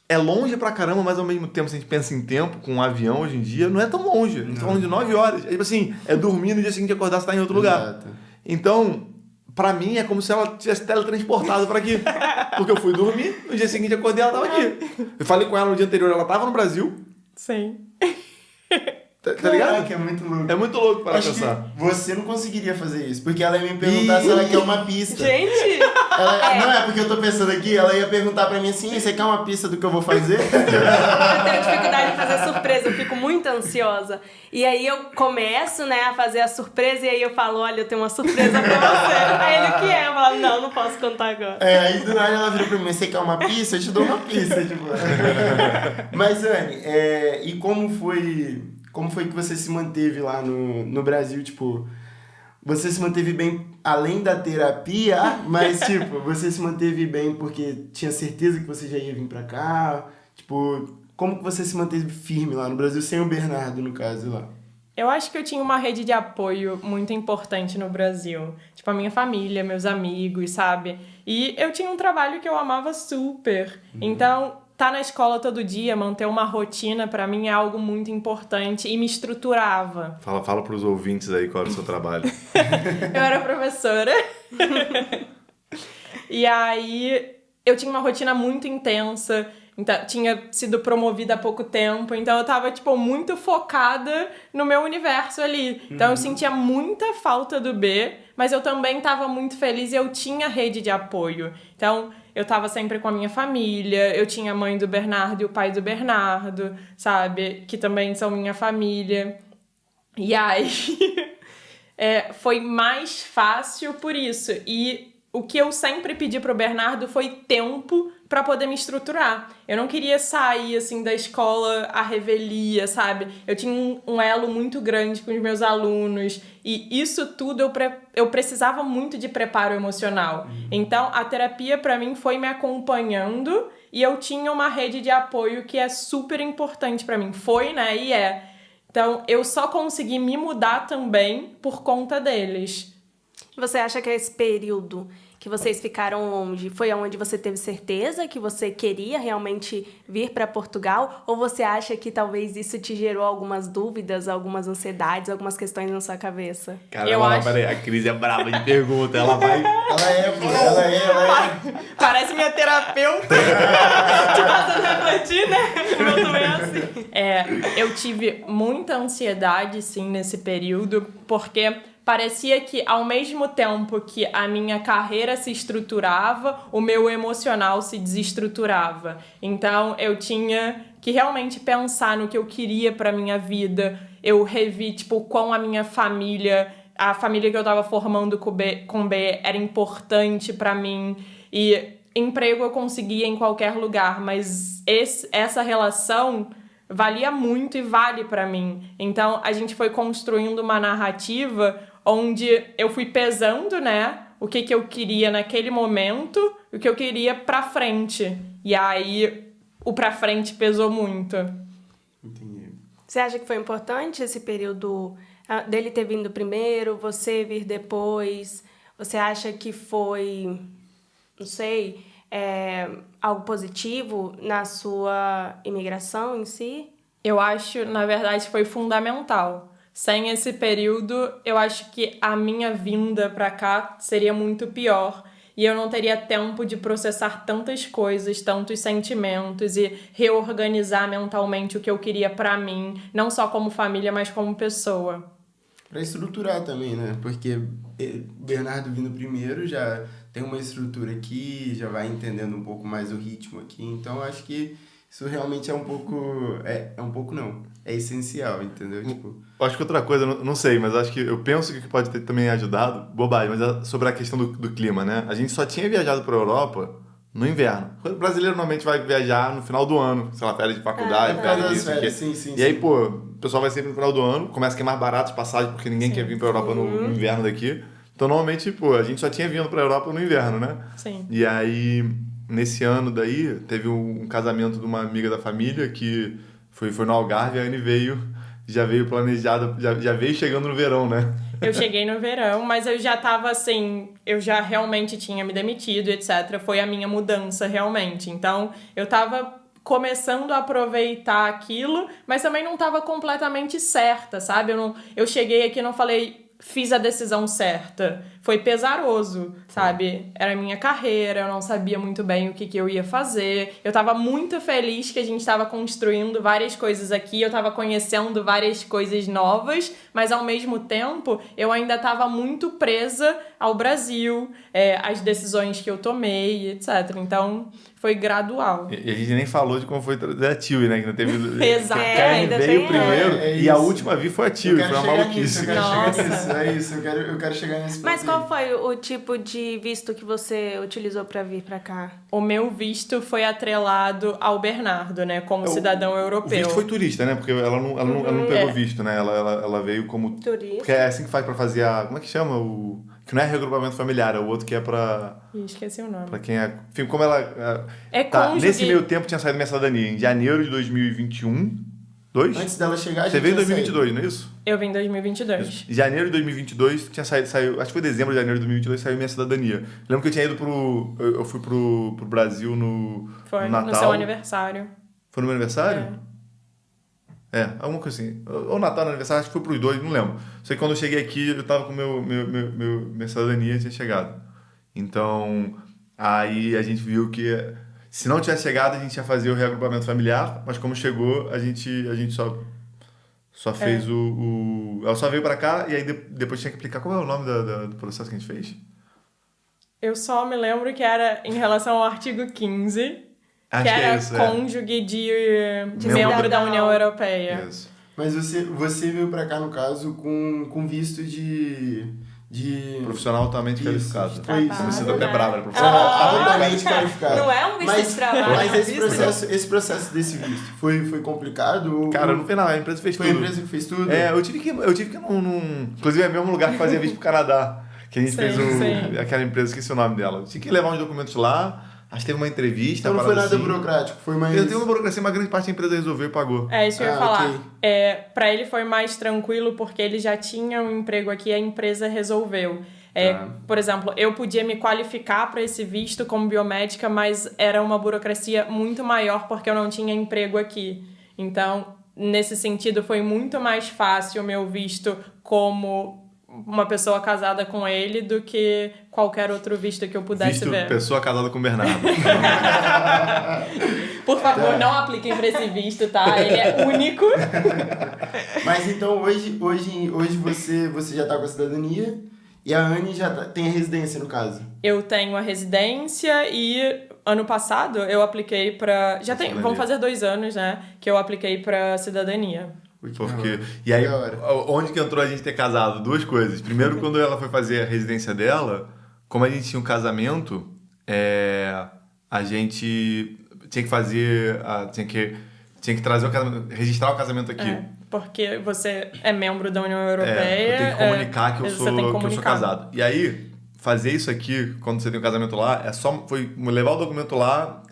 é longe pra caramba, mas ao mesmo tempo, se a gente pensa em tempo, com um avião hoje em dia, não é tão longe. A gente tá falando de 9 horas. É tipo assim, é dormir no dia seguinte acordar, você tá em outro lugar. Exato. Então, pra mim, é como se ela tivesse teletransportado pra aqui. Porque eu fui dormir, no dia seguinte acordei, ela tava aqui. Eu falei com ela no dia anterior, ela tava no Brasil. Sim. Tá ligado? Caraca, é muito louco. É muito louco para Acho pensar. que você não conseguiria fazer isso, porque ela ia me perguntar se ela quer uma pista. Gente! Não é porque eu tô pensando aqui, ela ia perguntar pra mim assim, você quer uma pista do que eu vou fazer? Eu tenho dificuldade de fazer surpresa, eu fico muito ansiosa. E aí eu começo, né, a fazer a surpresa e aí eu falo, olha, eu tenho uma surpresa pra você. Aí ele, o que é? Eu falo, não posso contar agora. Aí do nada ela vira pra mim, você quer uma pista? Eu te dou uma pista, tipo. Mas, Anne, e como foi que você se manteve lá no Brasil, tipo... Você se manteve bem além da terapia, mas, tipo, você se manteve bem porque tinha certeza que você já ia vir pra cá? Tipo, como que você se manteve firme lá no Brasil, sem o Bernardo, no caso, lá? Eu acho que eu tinha uma rede de apoio muito importante no Brasil. Tipo, a minha família, meus amigos, sabe? E eu tinha um trabalho que eu amava super. Então, tá na escola todo dia, manter uma rotina, pra mim é algo muito importante e me estruturava. Fala pros ouvintes aí qual era o seu trabalho. Eu era professora. E aí, eu tinha uma rotina muito intensa. Então, tinha sido promovida há pouco tempo, então eu tava, tipo, muito focada no meu universo ali. Então eu sentia muita falta do B, mas eu também tava muito feliz e eu tinha rede de apoio. Então, eu tava sempre com a minha família, eu tinha a mãe do Bernardo e o pai do Bernardo, sabe? Que também são minha família. E aí, foi mais fácil por isso. E o que eu sempre pedi pro Bernardo foi tempo pra poder me estruturar. Eu não queria sair, assim, da escola à revelia, sabe? Eu tinha um elo muito grande com os meus alunos e isso tudo eu precisava muito de preparo emocional. Então, a terapia pra mim foi me acompanhando e eu tinha uma rede de apoio que é super importante pra mim. Foi, né? E é. Então, eu só consegui me mudar também por conta deles. Você acha que esse período que vocês ficaram longe foi onde você teve certeza que você queria realmente vir para Portugal? Ou você acha que talvez isso te gerou algumas dúvidas, algumas ansiedades, algumas questões na sua cabeça? Caramba, peraí, a Cris é brava de pergunta, ela vai... Ela é. Parece minha terapeuta. Te fazendo refletir, né? O meu também é assim. Eu tive muita ansiedade, sim, nesse período, porque parecia que, ao mesmo tempo que a minha carreira se estruturava, o meu emocional se desestruturava. Então, eu tinha que realmente pensar no que eu queria pra minha vida. Eu revi, tipo, quão a minha família, a família que eu tava formando com B era importante pra mim. E emprego eu conseguia em qualquer lugar, mas essa relação valia muito e vale pra mim. Então, a gente foi construindo uma narrativa onde eu fui pesando, né, o que eu queria naquele momento, o que eu queria pra frente. E aí, o pra frente pesou muito. Entendi. Você acha que foi importante esse período dele ter vindo primeiro, você vir depois? Você acha que foi, não sei, algo positivo na sua imigração em si? Eu acho, na verdade, foi fundamental. Sem esse período, eu acho que a minha vinda pra cá seria muito pior. E eu não teria tempo de processar tantas coisas, tantos sentimentos e reorganizar mentalmente o que eu queria pra mim, não só como família, mas como pessoa. Pra estruturar também, né? Porque o Bernardo vindo primeiro já tem uma estrutura aqui, já vai entendendo um pouco mais o ritmo aqui. Então, acho que isso realmente é um pouco... É um pouco não. É essencial, entendeu? Tipo... Acho que outra coisa, não sei, mas acho que eu penso que pode ter também ajudado, bobagem, mas é sobre a questão do clima, né? A gente só tinha viajado pra Europa no inverno. O brasileiro normalmente vai viajar no final do ano, sei lá, férias de faculdade, férias disso, férias, aqui. sim. E aí, pô, o pessoal vai sempre no final do ano, começa a queimar barato de passagem, porque ninguém quer vir pra Europa no inverno daqui. Então, normalmente, pô, a gente só tinha vindo pra Europa no inverno, né? Sim. E aí, nesse ano daí, teve um casamento de uma amiga da família que foi no Algarve, a Anne já veio planejada, já veio chegando no verão, né? Eu cheguei no verão, mas eu já tava assim, eu já realmente tinha me demitido, etc. Foi a minha mudança, realmente. Então, eu tava começando a aproveitar aquilo, mas também não tava completamente certa, sabe? Eu cheguei aqui e não falei, fiz a decisão certa. Foi pesaroso, sabe? Era a minha carreira, eu não sabia muito bem o que eu ia fazer. Eu tava muito feliz que a gente tava construindo várias coisas aqui, eu tava conhecendo várias coisas novas, mas ao mesmo tempo eu ainda tava muito presa ao Brasil, às decisões que eu tomei, etc. Então, foi gradual. E a gente nem falou de como foi trazer a Tilly, né? Que não teve... Exato. Que a Anne ainda veio tem primeiro é e a isso. última a vir foi a Tilly, foi uma maluquice. Eu quero chegar Nossa. nisso, é isso. Eu quero chegar nesse ponto. Mas aí. qual foi o tipo de visto que você utilizou pra vir pra cá? O meu visto foi atrelado ao Bernardo, né? Como cidadão O europeu. visto foi turista, né? Porque ela não pegou visto, né? Ela veio como... Turista. Porque é assim que faz pra fazer a... Como é que chama? Que não é reagrupamento familiar, é o outro que é pra... Ih, esqueci o nome. Pra quem é... Enfim, como ela... Cônjuge. Nesse meio tempo tinha saído minha cidadania em janeiro de 2021. Antes dela chegar, a gente Você veio em já 2022, não é isso? Eu vim em 2022. Em janeiro de 2022 saiu, acho que foi dezembro de janeiro de 2022, saiu minha cidadania. Lembro que eu tinha ido eu fui pro Brasil no Natal. No seu aniversário. Foi no meu aniversário? Alguma coisa assim. Ou Natal, no aniversário, acho que foi pros dois, não lembro. Só que quando eu cheguei aqui, eu tava com minha cidadania, tinha chegado. Então, aí a gente viu que se não tivesse chegado, a gente ia fazer o reagrupamento familiar, mas como chegou, a gente só fez ela só veio pra cá e aí depois tinha que aplicar. Qual é o nome do processo que a gente fez? Eu só me lembro que era em relação ao artigo 15, Acho que que era é isso, cônjuge de membro cidadão. da União Europeia. Isso. Mas você veio pra cá, no caso, com visto de Profissional altamente qualificado. Foi isso. Eu me sinto até bravo, né? Profissional Altamente qualificado. Não é um visto de trabalho. Mas é um visto. esse processo desse visto foi complicado? Cara, não fez nada, a empresa fez Foi tudo. a empresa que fez tudo? Eu tive que ir num... Inclusive é o mesmo lugar que fazia visto pro Canadá. Que a gente fez aquela empresa, esqueci o nome dela. Tinha que levar uns documentos lá, acho que teve uma entrevista. Então não foi nada assim. burocrático, foi mais... Eu tenho uma burocracia, uma grande parte da empresa resolveu e pagou. É isso que eu ia falar. Ok. Pra ele foi mais tranquilo porque ele já tinha um emprego aqui e a empresa resolveu. Por exemplo, eu podia me qualificar para esse visto como biomédica, mas era uma burocracia muito maior porque eu não tinha emprego aqui. Então, nesse sentido, foi muito mais fácil o meu visto como uma pessoa casada com ele do que qualquer outro visto que eu pudesse ver. Pessoa casada com o Bernardo. Por favor, não apliquem para esse visto, tá? Ele é único. Mas então hoje você já tá com a cidadania e a Anne tem a residência, no caso. Eu tenho a residência e ano passado eu apliquei para... Vão fazer 2 anos, né? Que eu apliquei para cidadania. Porque... E aí, onde que entrou a gente ter casado? 2 coisas. Primeiro, quando ela foi fazer a residência dela, como a gente tinha um casamento, a gente tinha que fazer... Tinha que trazer o casamento, registrar o casamento aqui. Porque você é membro da União Europeia. Eu tenho que comunicar que eu sou casado. E aí, fazer isso aqui, quando você tem um casamento lá, foi levar o documento lá,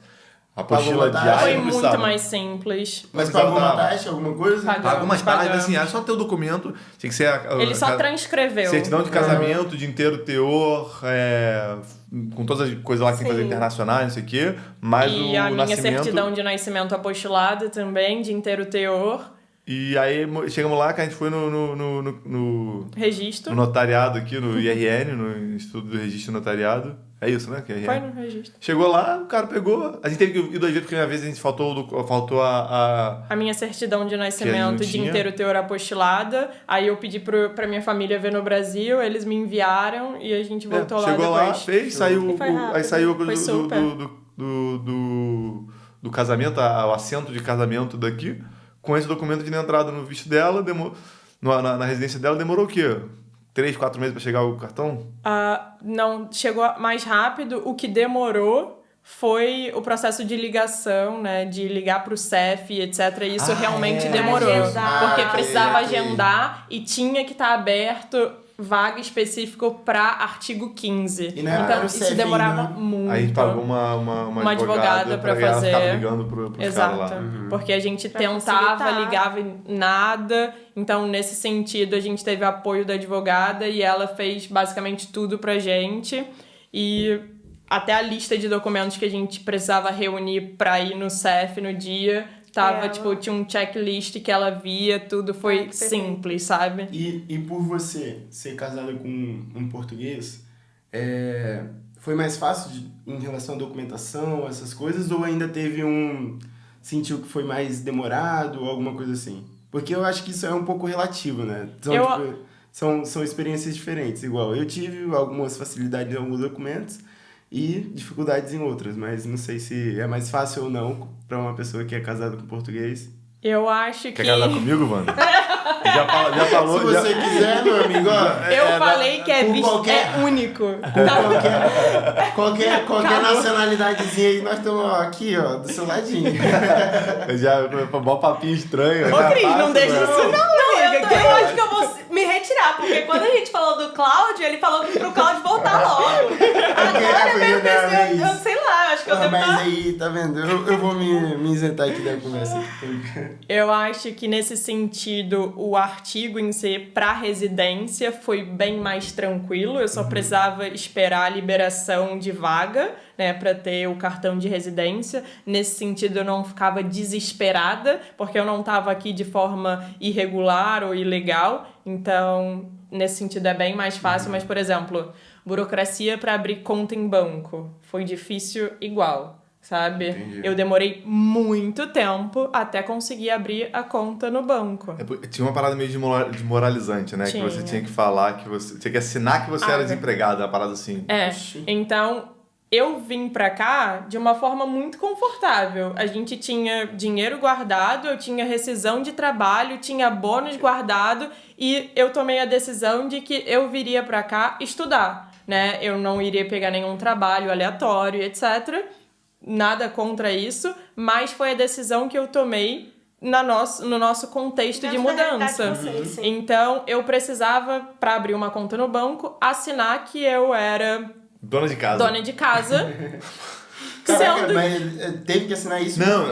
apostila diária. Foi muito mais simples. Mas pagou uma taxa, alguma coisa? Pagou umas taxas, assim, só ter o documento, tinha que ser... Ele só transcreveu. Certidão de casamento, de inteiro teor, com todas as coisas lá que tem que fazer internacionais, não sei o quê, mas e a minha certidão de nascimento apostilada também, de inteiro teor. E aí chegamos lá, que a gente foi no registro. No notariado aqui, no IRN, no Instituto do Registro Notariado. É isso, né? Que é IRN. Foi no registro. Chegou lá, o cara pegou. A gente teve que ir 2 vezes, porque uma vez a gente faltou a minha certidão de nascimento de inteiro teor apostilada. Aí eu pedi pra minha família ver no Brasil, eles me enviaram e a gente voltou lá depois. Chegou lá, fez, saiu. Aí saiu a coisa do casamento, o assento de casamento daqui. Com esse documento de entrada no visto dela, na residência dela, demorou o quê? 3, 4 meses para chegar o cartão? Não, chegou mais rápido. O que demorou foi o processo de ligação, né? De ligar pro CEF, etc. Isso realmente demorou. Porque precisava agendar e tinha que estar aberto vaga específico para artigo 15. Então, isso demorava muito. Aí a gente pagou uma advogada para fazer. Ela ficava ligando pros Exato. caras lá. Porque a gente tentava, ligava e nada. Então, nesse sentido, a gente teve apoio da advogada e ela fez basicamente tudo pra gente. E até a lista de documentos que a gente precisava reunir para ir no CEF no dia... tinha um checklist que ela via, tudo foi simples, sabe? E por você ser casada com um português, foi mais fácil em relação à documentação, essas coisas, ou ainda sentiu que foi mais demorado ou alguma coisa assim? Porque eu acho que isso é um pouco relativo, né? São experiências diferentes, igual. Eu tive algumas facilidades em alguns documentos, e dificuldades em outras, mas não sei se é mais fácil ou não para uma pessoa que é casada com português. Eu acho que... Quer casar comigo, Wanda? Já falou. Se você quiser, meu amigo, ó. Eu falei que é único. Qualquer nacionalidadezinha aí, nós estamos aqui, ó, do seu ladinho. Mó papinho estranho. Ô, Cris, não deixa isso não, eu acho que eu vou me retirar, porque quando a gente falou do Cláudio, ele falou pro Cláudio voltar logo. Agora eu sei lá, acho que eu devo Mas aí, tá vendo? Eu vou me isentar aqui da conversa. Eu acho que nesse sentido, o artigo em si pra residência foi bem mais tranquilo. Eu só precisava esperar a liberação de vaga, né, pra ter o cartão de residência. Nesse sentido, eu não ficava desesperada, porque eu não estava aqui de forma irregular ou ilegal. Então, nesse sentido, é bem mais fácil. Mas, por exemplo, burocracia para abrir conta em banco foi difícil igual, sabe? Entendi. Eu demorei muito tempo até conseguir abrir a conta no banco. Tinha uma parada meio desmoralizante, né? Tinha. Que você tinha que falar, que você tinha que assinar que você era desempregado, uma parada assim. Então... eu vim pra cá de uma forma muito confortável. A gente tinha dinheiro guardado, eu tinha rescisão de trabalho, tinha bônus guardado e eu tomei a decisão de que eu viria pra cá estudar, né? Eu não iria pegar nenhum trabalho aleatório, etc. Nada contra isso, mas foi a decisão que eu tomei no nosso contexto de mudança. Então, eu precisava, pra abrir uma conta no banco, assinar que eu era Dona de casa. dona de casa. Caraca, sendo... mas teve que assinar isso? Não,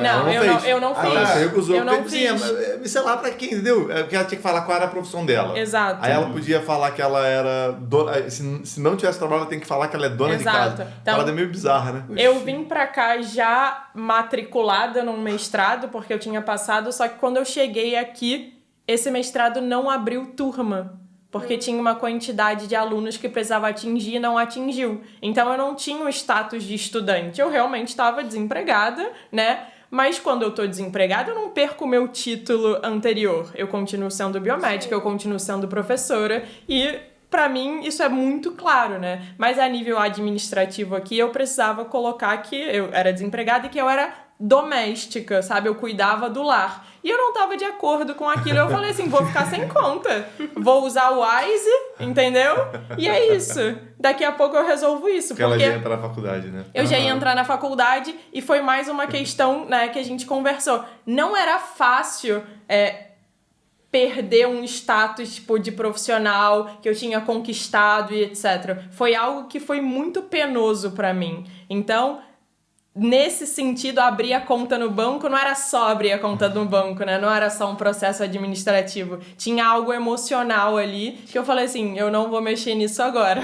eu não fiz. Ela se recusou. Eu não porque, assim, fiz. sei lá pra quem, entendeu? Porque ela tinha que falar qual era a profissão dela. Exato. Aí ela podia falar que ela era dona... Se não tivesse trabalho, ela tem que falar que ela é dona de casa. Então, ela é meio bizarra, né? Eu vim pra cá já matriculada num mestrado, porque eu tinha passado, só que quando eu cheguei aqui, esse mestrado não abriu turma. Porque tinha uma quantidade de alunos que precisava atingir e não atingiu. Então, eu não tinha o status de estudante. Eu realmente estava desempregada, né? Mas quando eu tô desempregada, eu não perco o meu título anterior. Eu continuo sendo biomédica, eu continuo sendo professora e... Pra mim, isso é muito claro, né? Mas a nível administrativo aqui, eu precisava colocar que eu era desempregada e que eu era doméstica, sabe? Eu cuidava do lar. E eu não tava de acordo com aquilo. Eu falei assim, vou ficar sem conta. Vou usar o Wise, entendeu? E é isso. Daqui a pouco eu resolvo isso. Porque ela já ia entrar na faculdade, né? Eu já ia entrar na faculdade e foi mais uma questão, né, que a gente conversou. Não era fácil... perder um status, tipo, de profissional que eu tinha conquistado e etc. Foi algo que foi muito penoso pra mim. Então, nesse sentido, abrir a conta no banco não era só abrir a conta no banco, né? Não era só um processo administrativo. Tinha algo emocional ali que eu falei assim, eu não vou mexer nisso agora.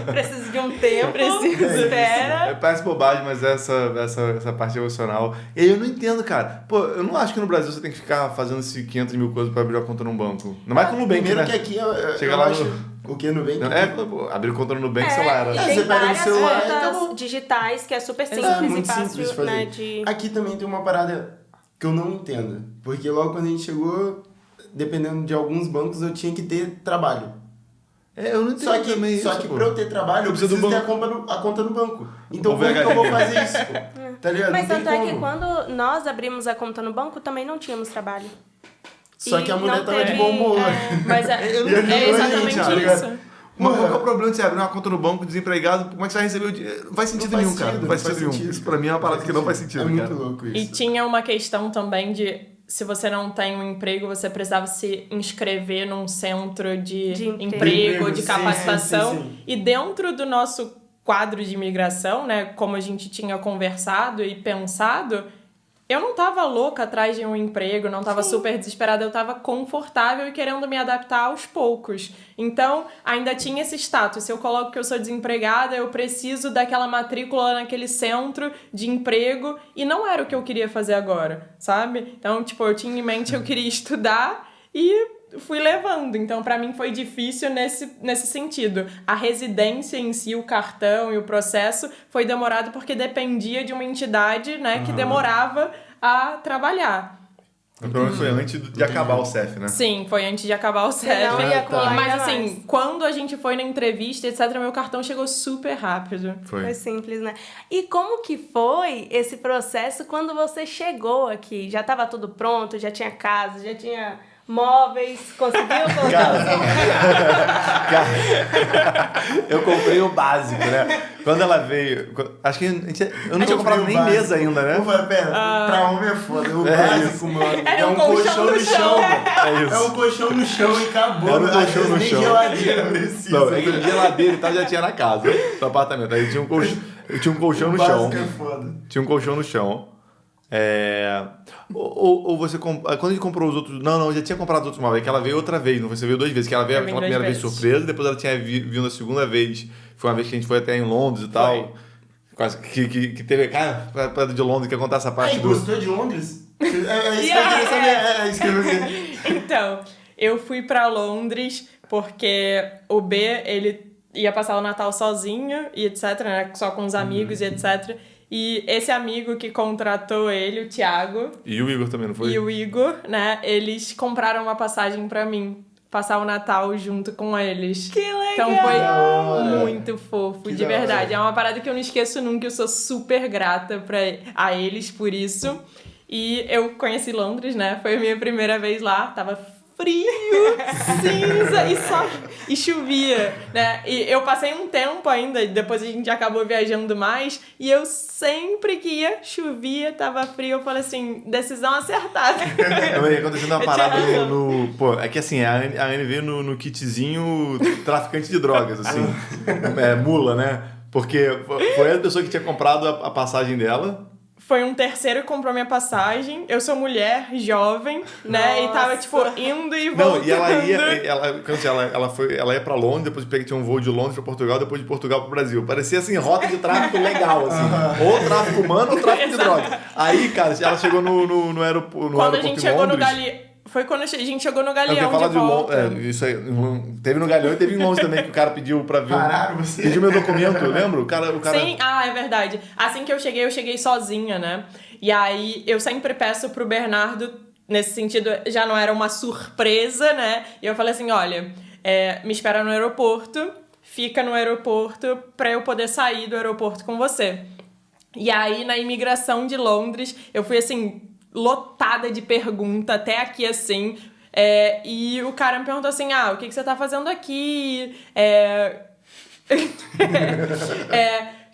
Preciso de um tempo. Espera. Parece bobagem, mas essa parte emocional. E aí eu não entendo, cara. Pô, eu não acho que no Brasil você tem que ficar fazendo esses 500 mil coisas pra abrir uma conta num banco. Não vai com o Nubank, Primeiro né? que aqui Chega eu lá acho... no... O que, Nubank? Pô, abrir conta no Nubank, sei lá, era... E você tem pega no várias celular e contas acabou. digitais que é super simples É e muito fácil, simples de fazer. né? De... Aqui também tem uma parada que eu não entendo. Porque logo quando a gente chegou, dependendo de alguns bancos, eu tinha que ter trabalho. Eu não entendo Só que, também só isso, que pô. pra eu ter trabalho, eu preciso do preciso ter a conta no banco. Então O como que eu vou fazer isso, pô? Tá ligado? Mas Não tem tanto é que como. quando nós abrimos a conta no banco, também não tínhamos trabalho. Só E que a mulher não tava teve- de bom humor. Mas é exatamente isso. Qual que é o problema de você abrir uma conta no banco desempregado? Como é que você vai receber o dinheiro? Não faz sentido nenhum, cara. Não faz sentido nenhum. Isso pra mim é uma parada que não faz sentido, É cara. muito louco isso. E tinha uma questão também de se você não tem um emprego, você precisava se inscrever num centro de emprego, de Sim, capacitação. sim. E dentro do nosso quadro de imigração, né, como a gente tinha conversado e pensado, eu não tava louca atrás de um emprego, não tava super desesperada, eu tava confortável e querendo me adaptar aos poucos. Então, ainda tinha esse status. Se eu coloco que eu sou desempregada, eu preciso daquela matrícula naquele centro de emprego e não era o que eu queria fazer agora, sabe? Então, tipo, eu tinha em mente que eu queria estudar e fui levando. Então, pra mim foi difícil nesse sentido. A residência em si, o cartão e o processo foi demorado porque dependia de uma entidade, né, que demorava a trabalhar. O problema foi antes de acabar o CEF, né? Sim, foi antes de acabar o CEF. Senão ia acumular Mas ainda assim, mais. quando a gente foi na entrevista, etc., meu cartão chegou super rápido. Foi simples, né? E como que foi esse processo quando você chegou aqui? Já estava tudo pronto, já tinha casa, já tinha móveis, conseguiu colocar... Cara, eu comprei o básico, né? Quando ela veio... Acho que eu não tinha comprado nem mesa ainda, né? Pera, pra homem é foda. O básico, mano. É um colchão no chão. É isso. É um colchão no chão e acabou. Era um colchão Às vezes no nem chão. geladeira precisa. Não, é que geladeira e tal já tinha na casa, no apartamento. Aí tinha um colchão, eu tinha um colchão no chão. básico é foda. Tinha um colchão no chão. Ou você quando a gente comprou os outros... Não, já tinha comprado os outros móveis. Que ela veio outra vez, não foi? Você veio 2 vezes. Que ela veio aquela primeira vez surpresa, depois ela tinha vindo a segunda vez. Foi uma vez que a gente foi até em Londres e tal. Quase que teve... Cara, pra de Londres, que contar essa parte Aí, do... gostou de Londres? É isso que eu queria saber. É isso que eu queria. Então, eu fui pra Londres porque o B, ele ia passar o Natal sozinho e etc, né? Só com os amigos e etc. E esse amigo que contratou ele, o Thiago... E o Igor também, não foi? E o Igor, né? Eles compraram uma passagem pra mim. passar o Natal junto com eles. Que legal! Então foi muito fofo, Que de da hora. verdade. É uma parada que eu não esqueço nunca, eu sou super grata a eles por isso. E eu conheci Londres, né? Foi a minha primeira vez lá, tava frio, cinza e chovia, né? E eu passei um tempo ainda, depois a gente acabou viajando mais, e eu sempre que ia, chovia, tava frio, eu falei assim, decisão acertada. Não, ia acontecendo uma Eu parada tinha razão. no. Pô, é que assim, a Anne veio no kitzinho traficante de drogas, assim. Mula, né? Porque foi a pessoa que tinha comprado a passagem dela. Foi um terceiro que comprou minha passagem. Eu sou mulher, jovem, né? E tava, tipo, indo e voltando. Não, e ela ia pra Londres, depois tinha um voo de Londres pra Portugal, depois de Portugal pro Brasil. Parecia, assim, rota de tráfico legal, assim. Ou tráfico humano ou tráfico de drogas. Aí, cara, ela chegou no aeroporto Quando a gente em chegou Londres. no Galeão. Foi quando a gente chegou no Eu Galeão queria falar de volta. isso aí. Teve no Galeão e teve em Londres também, que o cara pediu pra ver. Pararam você? Pediu meu documento, lembra? O cara... Sim, é verdade. Assim que eu cheguei sozinha, né? E aí eu sempre peço pro Bernardo, nesse sentido, já não era uma surpresa, né? E eu falei assim, olha, me espera no aeroporto, fica no aeroporto pra eu poder sair do aeroporto com você. E aí, na imigração de Londres, eu fui assim, lotada de pergunta, até aqui assim. E o cara me perguntou assim, o que você tá fazendo aqui?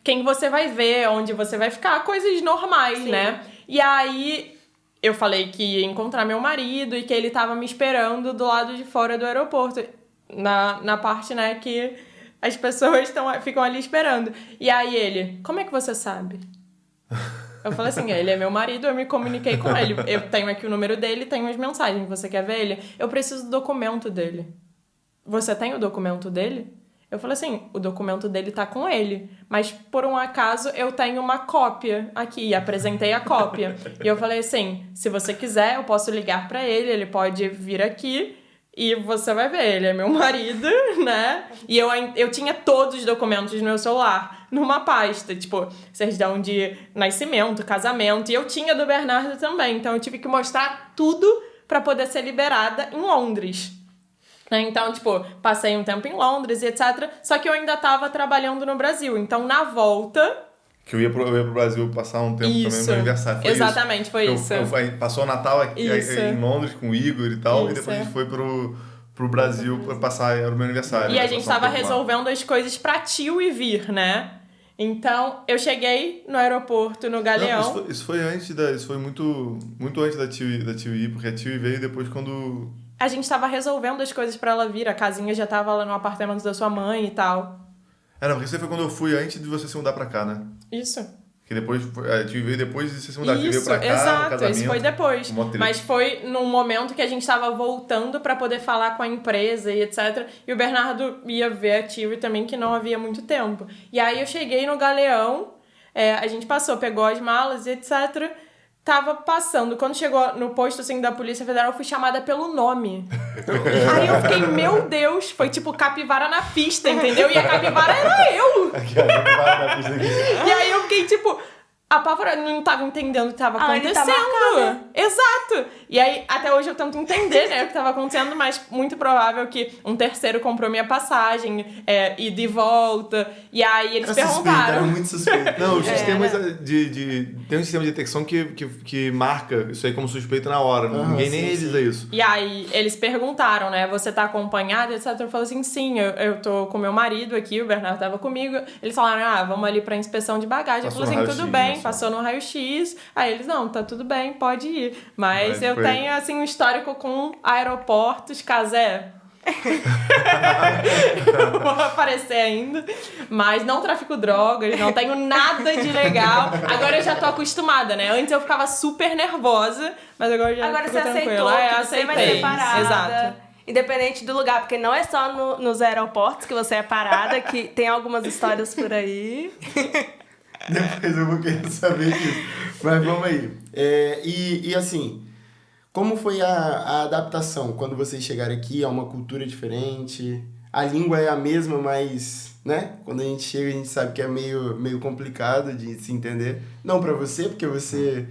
Quem você vai ver, onde você vai ficar, coisas normais, Sim. né? E aí eu falei que ia encontrar meu marido e que ele tava me esperando do lado de fora do aeroporto, na parte, né, que as pessoas ficam ali esperando. E aí ele, como é que você sabe? Eu falei assim, ele é meu marido, eu me comuniquei com ele. Eu tenho aqui o número dele, tenho as mensagens, você quer ver ele? Eu preciso do documento dele. Você tem o documento dele? Eu falei assim, o documento dele tá com ele, mas por um acaso eu tenho uma cópia aqui, e apresentei a cópia. E eu falei assim, se você quiser, eu posso ligar pra ele, ele pode vir aqui e você vai ver, ele é meu marido, né? E eu tinha todos os documentos no meu celular, numa pasta, tipo, certidão de nascimento, casamento, e eu tinha do Bernardo também, então eu tive que mostrar tudo pra poder ser liberada em Londres. Então, tipo, passei um tempo em Londres e etc. Só que eu ainda tava trabalhando no Brasil. Então, na volta... Que eu ia pro Brasil passar um tempo também no meu aniversário. Foi Exatamente, isso. foi isso. Passou o Natal aqui, em Londres com o Igor e tal. Isso. E depois a gente foi pro Brasil pra passar, era o meu aniversário. E a gente tava resolvendo as coisas pra tio e vir, né? Então, eu cheguei no aeroporto, no Galeão. Não, isso foi muito antes da tio ir, porque a tio veio depois quando... A gente tava resolvendo as coisas pra ela vir. A casinha já tava lá no apartamento da sua mãe e tal. Não, porque isso foi quando eu fui antes de você se mudar pra cá, né? Isso. Que depois, a tio veio depois de você se mudar. Você veio Isso, pra cá, exato, casamento, isso foi depois. um motel. Mas foi num momento que a gente tava voltando pra poder falar com a empresa e etc. E o Bernardo ia ver a Tilly também, que não havia muito tempo. E aí eu cheguei no Galeão, a gente passou, pegou as malas e etc. Tava passando. Quando chegou no posto assim, da Polícia Federal, eu fui chamada pelo nome. Aí eu fiquei, meu Deus, foi tipo capivara na pista, entendeu? E a capivara era eu! E aí eu fiquei tipo, apavorada, não tava entendendo o que tava Ah, ele tá acontecendo. marcada. Exato! E aí, até hoje eu tento entender, né, o que tava acontecendo, mas muito provável que um terceiro comprou minha passagem, ida e volta. E aí eles Era suspeito, era perguntaram. muito suspeito. Não, os sistemas tem um sistema de detecção que marca isso aí como suspeito na hora. Ninguém nem realiza isso. E aí, eles perguntaram, né? Você tá acompanhada, etc. Eu falei assim, sim, eu tô com meu marido aqui, o Bernardo tava comigo. Eles falaram, vamos ali pra inspeção de bagagem. Passou Eu falei no assim, tudo raio-x, bem, né, passou no raio-x. Aí eles, não, tá tudo bem, pode ir. Mas eu foi- tenho, assim, um histórico com aeroportos, Casé. Eu vou aparecer ainda, mas não trafico drogas, não tenho nada de legal. Agora eu já tô acostumada, né? Antes eu ficava super nervosa, mas agora já Agora fico você aceitou tranquila. que você vai aceitei. ser parada. Exato. Independente do lugar, porque não é só nos aeroportos que você é parada, que tem algumas histórias por aí. Depois eu vou querer saber disso. Mas vamos aí. E assim, como foi a adaptação quando vocês chegaram aqui? É uma cultura diferente? A língua é a mesma, mas, né? Quando a gente chega, a gente sabe que é meio complicado de se entender. Não pra você, porque você...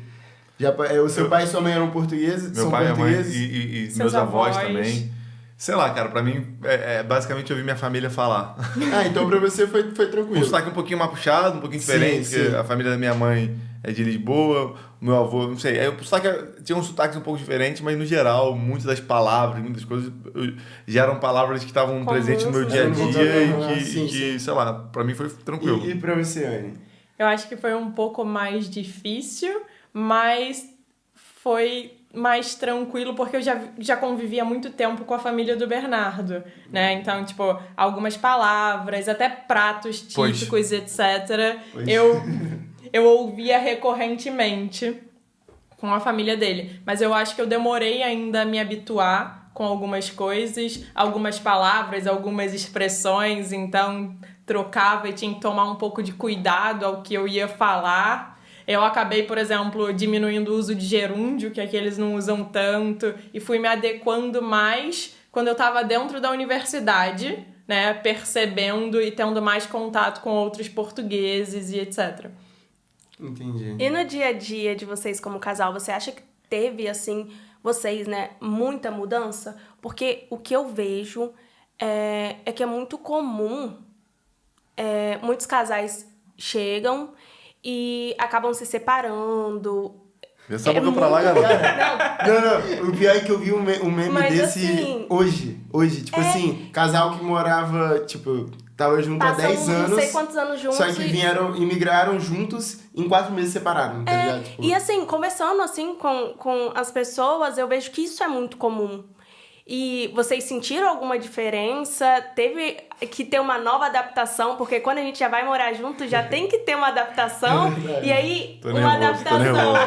O seu pai e sua mãe eram portugueses, Meu são pai e a mãe portugueses. e Seus meus avós avós. também. Sei lá, cara, pra mim, basicamente ouvir minha família falar. Ah, então pra você foi Um tranquilo. sotaque um pouquinho mais puxado, um pouquinho diferente, Sim, porque sim. a família da minha mãe é de Lisboa, o meu avô, não sei. Aí, o sotaque tinha um sotaque um pouco diferente, mas no geral, muitas das palavras, muitas coisas já eram palavras que estavam Comuns, presentes no meu né? dia a dia e que, Sim, que sim. sei lá, pra mim foi tranquilo. E pra você, Anne? Eu acho que foi um pouco mais difícil, mas foi mais tranquilo porque eu já convivia há muito tempo com a família do Bernardo, né? Então, tipo, algumas palavras, até pratos Pois. típicos, etc. Pois. Eu ouvia recorrentemente com a família dele. Mas eu acho que eu demorei ainda a me habituar com algumas coisas, algumas palavras, algumas expressões, então trocava e tinha que tomar um pouco de cuidado ao que eu ia falar. Eu acabei, por exemplo, diminuindo o uso de gerúndio, que aqui eles não usam tanto, e fui me adequando mais quando eu estava dentro da universidade, né, percebendo e tendo mais contato com outros portugueses e etc. Entendi. E no dia a dia de vocês como casal, você acha que teve, assim, vocês, né, muita mudança? Porque o que eu vejo é que é muito comum, muitos casais chegam e acabam se separando. Essa boca pra lá, garoto. Não, o pior é que eu vi um meme Mas, desse assim, hoje. Tipo assim, casal que morava, tipo, tava junto há Passam 10 anos. não sei quantos anos juntos. Só que imigraram juntos, em 4 meses separaram, tá ligado? Tipo, E assim, conversando assim com as pessoas, eu vejo que isso é muito comum. E vocês sentiram alguma diferença? Teve que ter uma nova adaptação? Porque quando a gente já vai morar junto, já tem que ter uma adaptação. E aí, Tô uma nervoso, tô adaptação nervoso.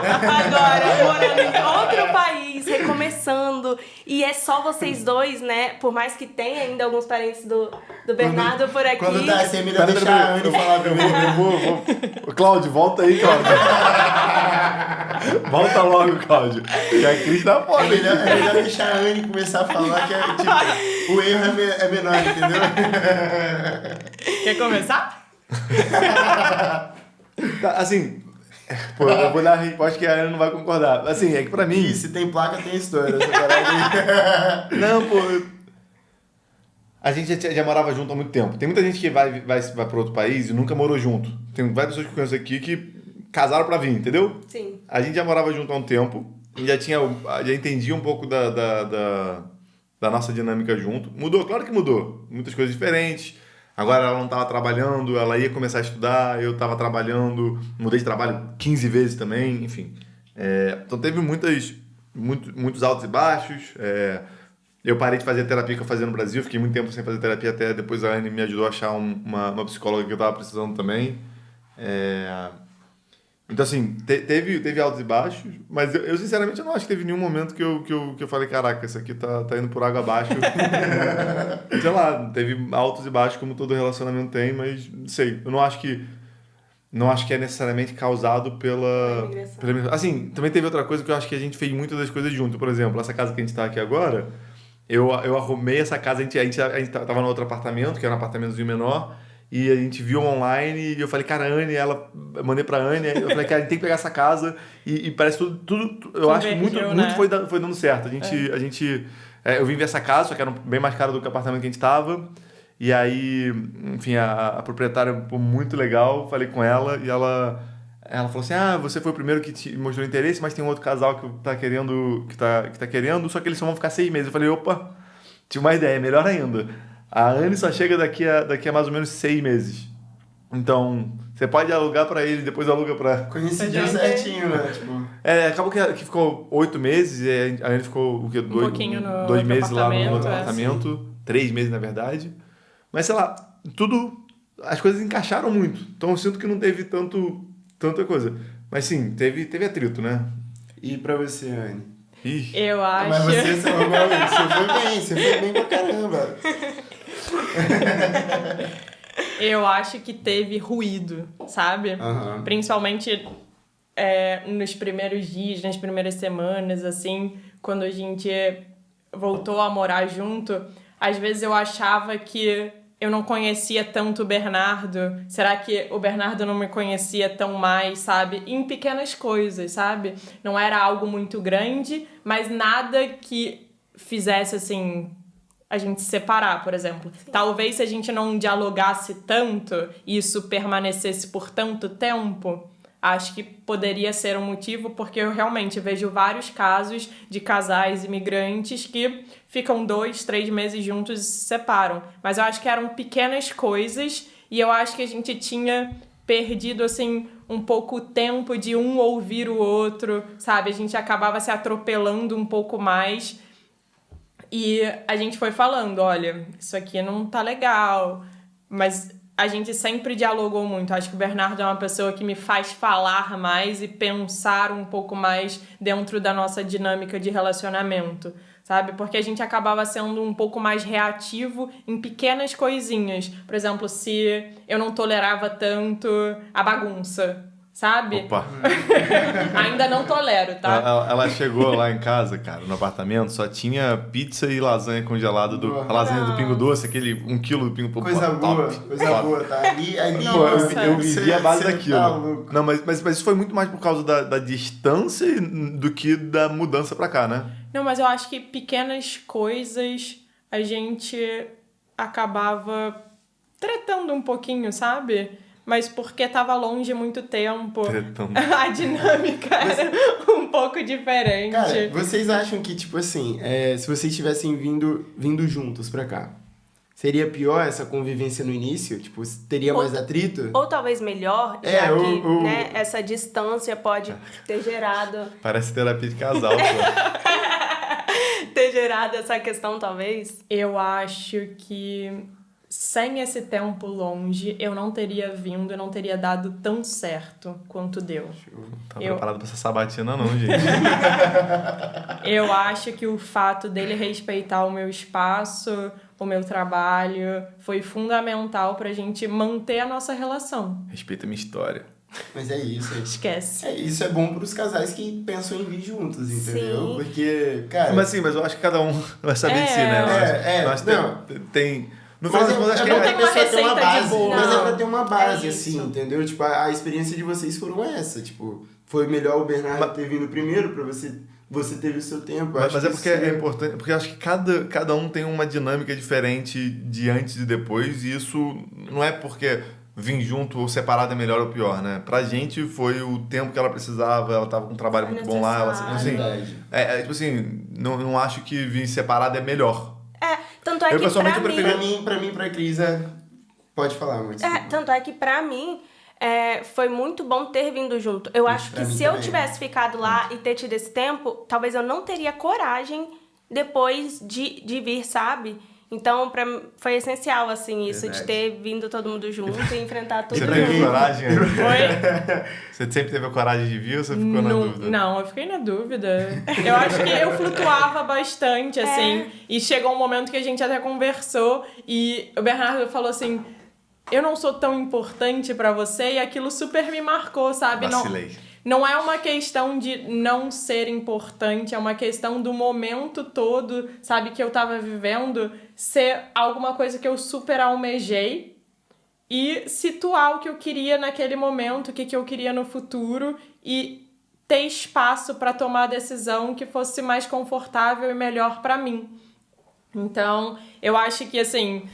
agora, morando em outro país, recomeçando. E é só vocês dois, né? Por mais que tenha ainda alguns parentes do Bernardo por aqui. Quando tá assim, é melhor Pera, deixar a pera, Anne falar primeiro. Eu vou. Ô, Cláudio, volta aí, Cláudio. Volta logo, Cláudio. Que a Cris dá É foda. melhor deixar a Anne começar a falar, que é, tipo, o erro é menor, entendeu? Quer começar? Tá, assim, pô, eu vou dar a resposta que a Ana não vai concordar. Assim, é que pra mim... E se tem placa, tem história. Essa parada aí. Não, pô... A gente já morava junto há muito tempo. Tem muita gente que vai pra outro país e nunca morou junto. Tem várias pessoas que eu conheço aqui que casaram pra vir, entendeu? Sim. A gente já morava junto há um tempo e já entendia um pouco da nossa dinâmica junto. Mudou, claro que mudou. Muitas coisas diferentes. Agora ela não estava trabalhando, ela ia começar a estudar, eu estava trabalhando, mudei de trabalho 15 vezes também, enfim. Então teve muitos altos e baixos. Eu parei de fazer a terapia que eu fazia no Brasil, fiquei muito tempo sem fazer terapia, até depois a Anne me ajudou a achar uma psicóloga que eu estava precisando também. Então, assim, teve altos e baixos, mas eu sinceramente eu não acho que teve nenhum momento que eu falei, caraca, isso aqui tá indo por água abaixo. Sei lá, teve altos e baixos como todo relacionamento tem, mas não sei, eu não acho que é necessariamente causado pela imigração. Assim, também teve outra coisa que eu acho que a gente fez muitas das coisas junto. Por exemplo, essa casa que a gente tá aqui agora, eu arrumei essa casa, a gente tava no outro apartamento, que era um apartamentozinho menor, e a gente viu online e eu falei, cara, Anne, eu mandei pra Anne, eu falei, cara, a gente tem que pegar essa casa e parece tudo eu acho que muito né? foi dando certo. Eu vim ver essa casa, só que era bem mais caro do que o apartamento que a gente tava, e aí, enfim, a proprietária muito legal, falei com ela e ela falou assim, você foi o primeiro que te mostrou interesse, mas tem um outro casal que tá querendo, só que eles só vão ficar 6 meses. Eu falei, opa, tive uma ideia, melhor ainda. A Anne só chega daqui a mais ou menos 6 meses. Então, você pode alugar pra ele, depois aluga pra... Coincidiu certinho, né? Tipo... acabou que ficou 8 meses, e a Anne ficou, o quê? pouquinho no 2 meses lá no apartamento, outro apartamento, 3 meses na verdade. Mas, sei lá, as coisas encaixaram muito. Então, eu sinto que não teve tanta coisa. Mas, sim, teve atrito, né? E pra você, Anne? Ih. Eu acho... Mas você foi bem pra caramba. Eu acho que teve ruído, sabe? Uhum. Principalmente nos primeiros dias, nas primeiras semanas, assim, quando a gente voltou a morar junto, às vezes eu achava que eu não conhecia tanto o Bernardo. Será que o Bernardo não me conhecia tão mais, sabe? Em pequenas coisas, sabe? Não era algo muito grande, mas nada que fizesse, assim, a gente se separar, por exemplo. Talvez se a gente não dialogasse tanto e isso permanecesse por tanto tempo, acho que poderia ser um motivo, porque eu realmente vejo vários casos de casais imigrantes que ficam 2, 3 meses juntos e se separam. Mas eu acho que eram pequenas coisas e eu acho que a gente tinha perdido, assim, um pouco o tempo de um ouvir o outro, sabe? A gente acabava se atropelando um pouco mais e a gente foi falando, olha, isso aqui não tá legal, mas a gente sempre dialogou muito. Acho que o Bernardo é uma pessoa que me faz falar mais e pensar um pouco mais dentro da nossa dinâmica de relacionamento, sabe? Porque a gente acabava sendo um pouco mais reativo em pequenas coisinhas. Por exemplo, se eu não tolerava tanto a bagunça, sabe? Opa! Ainda não tolero, tá? Ela chegou lá em casa, cara, no apartamento, só tinha pizza e lasanha congelada, a lasanha do Pingo Doce, aquele 1 quilo do Pingo Doce. Coisa boa, coisa boa, tá? Ali Pô, Nossa. eu vivi a base Você daquilo. tá louco. Não, mas isso foi muito mais por causa da distância do que da mudança pra cá, né? Não, mas eu acho que pequenas coisas a gente acabava tretando um pouquinho, sabe? Mas porque tava longe muito tempo, Tretando. a dinâmica era um pouco diferente. Cara, vocês acham que, tipo assim, se vocês tivessem vindo juntos pra cá, seria pior essa convivência no início? Tipo, teria mais atrito? Ou talvez melhor, já que né, essa distância pode ter gerado... Parece terapia de casal, pô. ter gerado essa questão, talvez. Eu acho que sem esse tempo longe, eu não teria vindo, eu não teria dado tão certo quanto deu. Não tá preparado pra essa sabatina não, gente. Eu acho que o fato dele respeitar o meu espaço, o meu trabalho, foi fundamental pra gente manter a nossa relação. Respeita a minha história. Mas é isso. Esquece. Isso é bom pros casais que pensam em vir juntos, entendeu? Sim. Porque, cara... Mas eu acho que cada um vai saber de si, né? Eu acho que não. tem... No final das contas, acho que não tenho uma pessoa ter receita de base, bolo. mas é Não. pra ter uma base, É assim, isso. entendeu? Tipo, a experiência de vocês foram essa, tipo... Foi melhor o Bernardo ter vindo primeiro pra você teve o seu tempo. Mas é porque é importante, porque eu acho que cada um tem uma dinâmica diferente de antes e depois, e isso não é porque vir junto ou separado é melhor ou pior, né? Pra gente foi o tempo que ela precisava, ela tava com um trabalho muito bom lá, ela, assim, tipo assim, não acho que vir separado é melhor. Tanto é Eu, que pessoalmente, pra eu mim... Pra mim, pra Cris, pode falar, mas... tanto é que pra mim... foi muito bom ter vindo junto. Eu acho que se eu tivesse ficado lá e ter tido esse tempo, talvez eu não teria coragem depois de vir, sabe? Então, pra mim, foi essencial, assim, isso de ter vindo todo mundo junto e enfrentar tudo Você junto. teve coragem? Foi? Você sempre teve a coragem de vir ou você ficou na dúvida? Não, eu fiquei na dúvida. Eu acho que eu flutuava bastante, assim. E chegou um momento que a gente até conversou e o Bernardo falou assim... Eu não sou tão importante pra você, e aquilo super me marcou, sabe? Vacilei. Não é uma questão de não ser importante, é uma questão do momento todo, sabe, que eu tava vivendo, ser alguma coisa que eu super almejei e situar o que eu queria naquele momento, o que eu queria no futuro e ter espaço pra tomar a decisão que fosse mais confortável e melhor pra mim. Então, eu acho que, assim...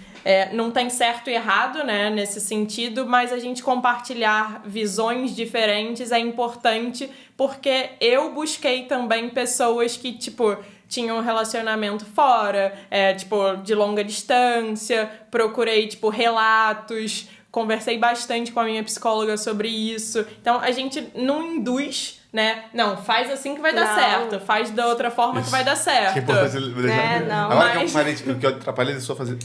não tem certo e errado, né, nesse sentido, mas a gente compartilhar visões diferentes é importante porque eu busquei também pessoas que, tipo, tinham um relacionamento fora, tipo, de longa distância, procurei, tipo, relatos, conversei bastante com a minha psicóloga sobre isso. Então, a gente não induz... né? Não, faz assim que vai dar certo. Faz da outra forma que vai dar certo. Que importante deixar. não. Agora Mas- que eu falei, que eu atrapalhei, é só fazer...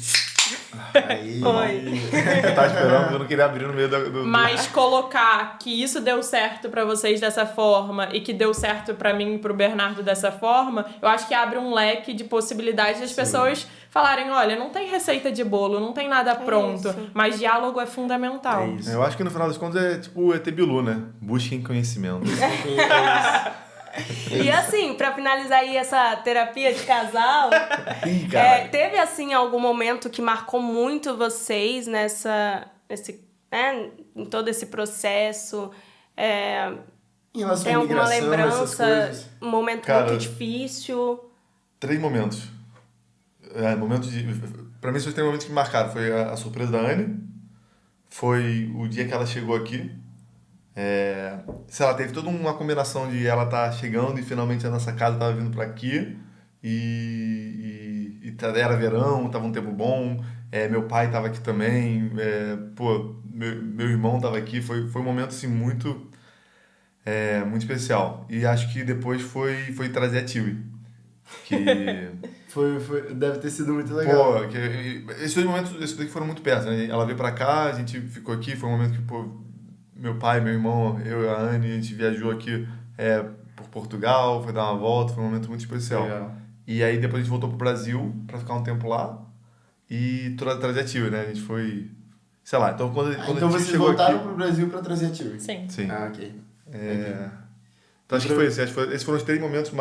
Aí, Foi. Eu tava esperando, eu não queria abrir no meio do... Mas colocar que isso deu certo pra vocês dessa forma e que deu certo pra mim e pro Bernardo dessa forma, eu acho que abre um leque de possibilidades das pessoas falarem, olha, não tem receita de bolo, não tem nada pronto, isso. mas diálogo é fundamental. É isso. Eu acho que no final das contas é tipo ET Bilu, né? Busquem conhecimento. E assim, pra finalizar aí essa terapia de casal, Ih, caralho. teve assim algum momento que marcou muito vocês em todo esse processo? Em relação Tem à alguma migração, essas lembrança, coisas. um momento Cara, muito difícil? 3 momentos. momentos de... Pra mim, são os três momentos que me marcaram. Foi a surpresa da Anne, foi o dia que ela chegou aqui. Sei lá, teve toda uma combinação de ela tá chegando e finalmente a nossa casa tava vindo pra aqui. Era verão, tava um tempo bom. Meu pai tava aqui também. Meu irmão tava aqui. Foi um momento, assim, muito especial. E acho que depois foi trazer a Tiwi. Que... deve ter sido muito legal. Esses dois momentos, esses daqui foram muito perto, né? Ela veio pra cá, a gente ficou aqui, foi um momento que, meu pai, meu irmão, eu e a Anne, a gente viajou aqui por Portugal, foi dar uma volta, foi um momento muito especial. Legal. E aí depois a gente voltou pro Brasil pra ficar um tempo lá e trazer a Tiwi, né? A gente foi, sei lá, então quando Então a Tiwi vocês chegou voltaram aqui... pro Brasil pra trazer a Tiwi? Sim. Sim. Ah, ok. Então acho que foi isso, esses foram os três momentos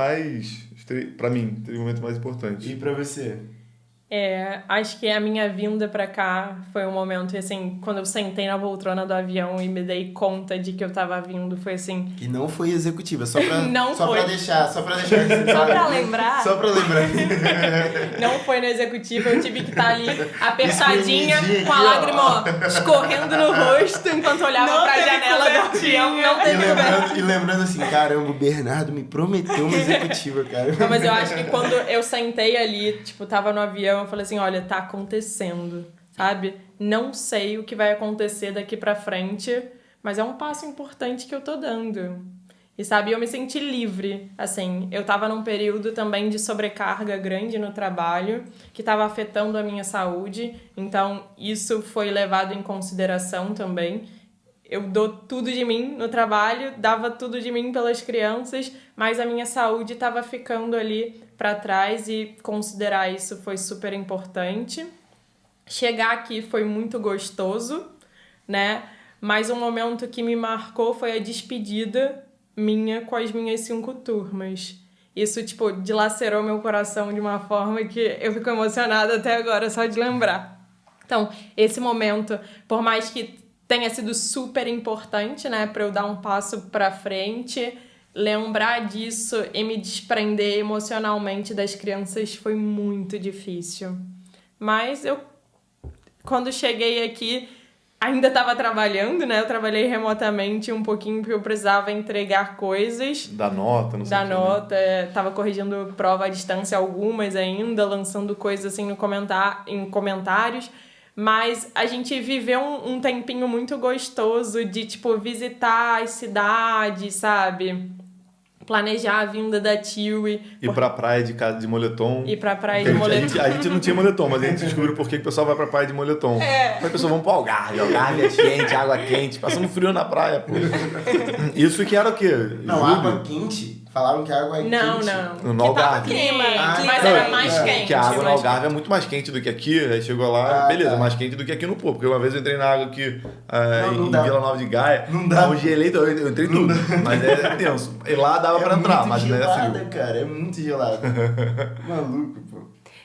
pra mim, três momentos mais importantes. E pra você? Acho que a minha vinda pra cá foi um momento, assim, quando eu sentei na poltrona do avião e me dei conta de que eu tava vindo, foi assim... Que não foi executiva, só pra deixar... Só pra lembrar. Só pra lembrar. Não foi no executivo, eu tive que estar ali apertadinha, Espremidinha com a aqui, lágrima, ó, escorrendo no rosto, enquanto eu olhava pra janela do avião. Não teve cobertinha. E lembrando assim, caramba, o Bernardo me prometeu uma executiva, cara. Não, mas eu acho que quando eu sentei ali, tipo, tava no avião, eu falei assim, olha, tá acontecendo, sabe? Não sei o que vai acontecer daqui pra frente, mas é um passo importante que eu tô dando. E, sabe, eu me senti livre, assim. Eu tava num período também de sobrecarga grande no trabalho, que tava afetando a minha saúde, então isso foi levado em consideração também. Eu dou tudo de mim no trabalho, dava tudo de mim pelas crianças, mas a minha saúde estava ficando ali para trás e considerar isso foi super importante. Chegar aqui foi muito gostoso, né? Mas um momento que me marcou foi a despedida minha com as minhas 5 turmas. Isso, tipo, dilacerou meu coração de uma forma que eu fico emocionada até agora só de lembrar. Então, esse momento, por mais que tenha sido super importante, né, para eu dar um passo para frente, lembrar disso e me desprender emocionalmente das crianças foi muito difícil. Mas eu, quando cheguei aqui, ainda estava trabalhando, né, eu trabalhei remotamente um pouquinho porque eu precisava entregar coisas. Da nota, não sei o que, né? Tava corrigindo prova à distância algumas ainda, lançando coisas assim em comentários. Mas a gente viveu um tempinho muito gostoso de, tipo, visitar as cidades, sabe? Planejar a vinda da Tiwi. Ir pra praia de moletom. Ir pra praia de moletom. A gente não tinha moletom, mas a gente descobriu por que o pessoal vai pra praia de moletom. As pessoas vão pro Algarve é quente, água quente, passando frio na praia, pô. Isso que era o quê? Não, Julho? água quente? Falaram que a água é quente. No Que Algarve. tava clima, Ah, mas não, era mais quente. Que a água no mais Algarve é muito mais quente do que aqui. Aí chegou lá, beleza, tá. mais quente do que aqui no Pô. Porque uma vez eu entrei na água aqui Não em dá. Vila Nova de Gaia. Não dá. Eu gelei, eu entrei tudo. Mas é tenso. E lá dava pra entrar, mas não era frio. Cara, é muito gelado. Maluco, pô.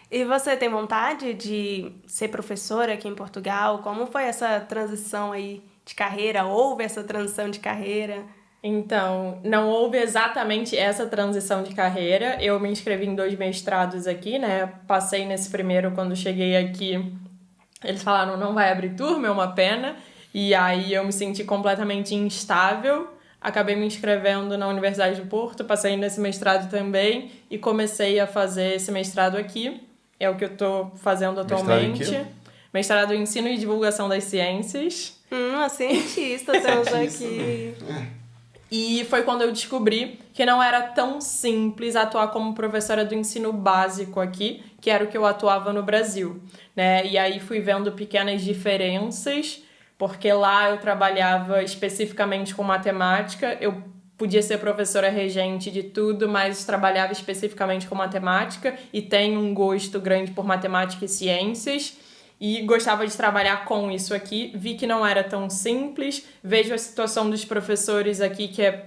E você tem vontade de ser professora aqui em Portugal? Como foi essa transição aí de carreira? Houve essa transição de carreira? Então, não houve exatamente essa transição de carreira. Eu me inscrevi em 2 mestrados aqui, né? Passei nesse primeiro quando cheguei aqui. Eles falaram, não vai abrir turma, é uma pena. E aí eu me senti completamente instável. Acabei me inscrevendo na Universidade do Porto, passei nesse mestrado também e comecei a fazer esse mestrado aqui. É o que eu tô fazendo atualmente. Mestrado em Ensino e Divulgação das Ciências. A cientista, estamos aqui. E foi quando eu descobri que não era tão simples atuar como professora do ensino básico aqui, que era o que eu atuava no Brasil, né? E aí fui vendo pequenas diferenças, porque lá eu trabalhava especificamente com matemática, eu podia ser professora regente de tudo, mas trabalhava especificamente com matemática e tenho um gosto grande por matemática e ciências. E gostava de trabalhar com isso aqui. Vi que não era tão simples. Vejo a situação dos professores aqui, que é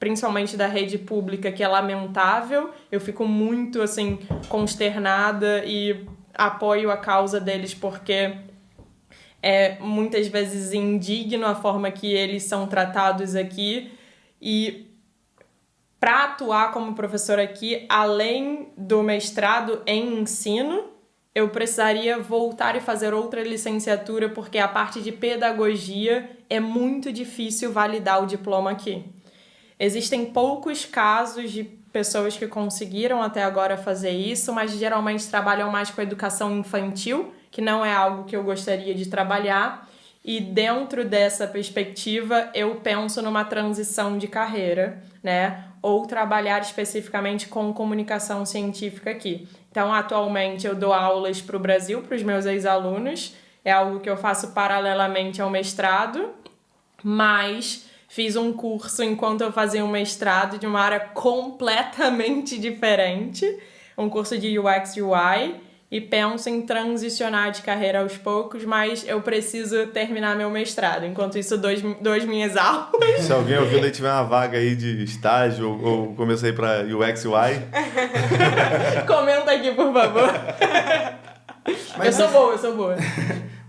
principalmente da rede pública, que é lamentável. Eu fico muito, assim, consternada e apoio a causa deles porque é muitas vezes indigno a forma que eles são tratados aqui. E para atuar como professora aqui, além do mestrado em ensino, eu precisaria voltar e fazer outra licenciatura, porque a parte de pedagogia é muito difícil validar o diploma aqui. Existem poucos casos de pessoas que conseguiram até agora fazer isso, mas geralmente trabalham mais com a educação infantil, que não é algo que eu gostaria de trabalhar. E dentro dessa perspectiva, eu penso numa transição de carreira, né? Ou trabalhar especificamente com comunicação científica aqui. Então, atualmente, eu dou aulas para o Brasil, para os meus ex-alunos. É algo que eu faço paralelamente ao mestrado, mas fiz um curso enquanto eu fazia um mestrado de uma área completamente diferente, um curso de UX UI, e penso em transicionar de carreira aos poucos, mas eu preciso terminar meu mestrado. Enquanto isso, dois minhas aulas. Se alguém ouvindo aí tiver uma vaga aí de estágio ou começo aí para UX UI, comenta aqui, por favor. Mas eu sou boa.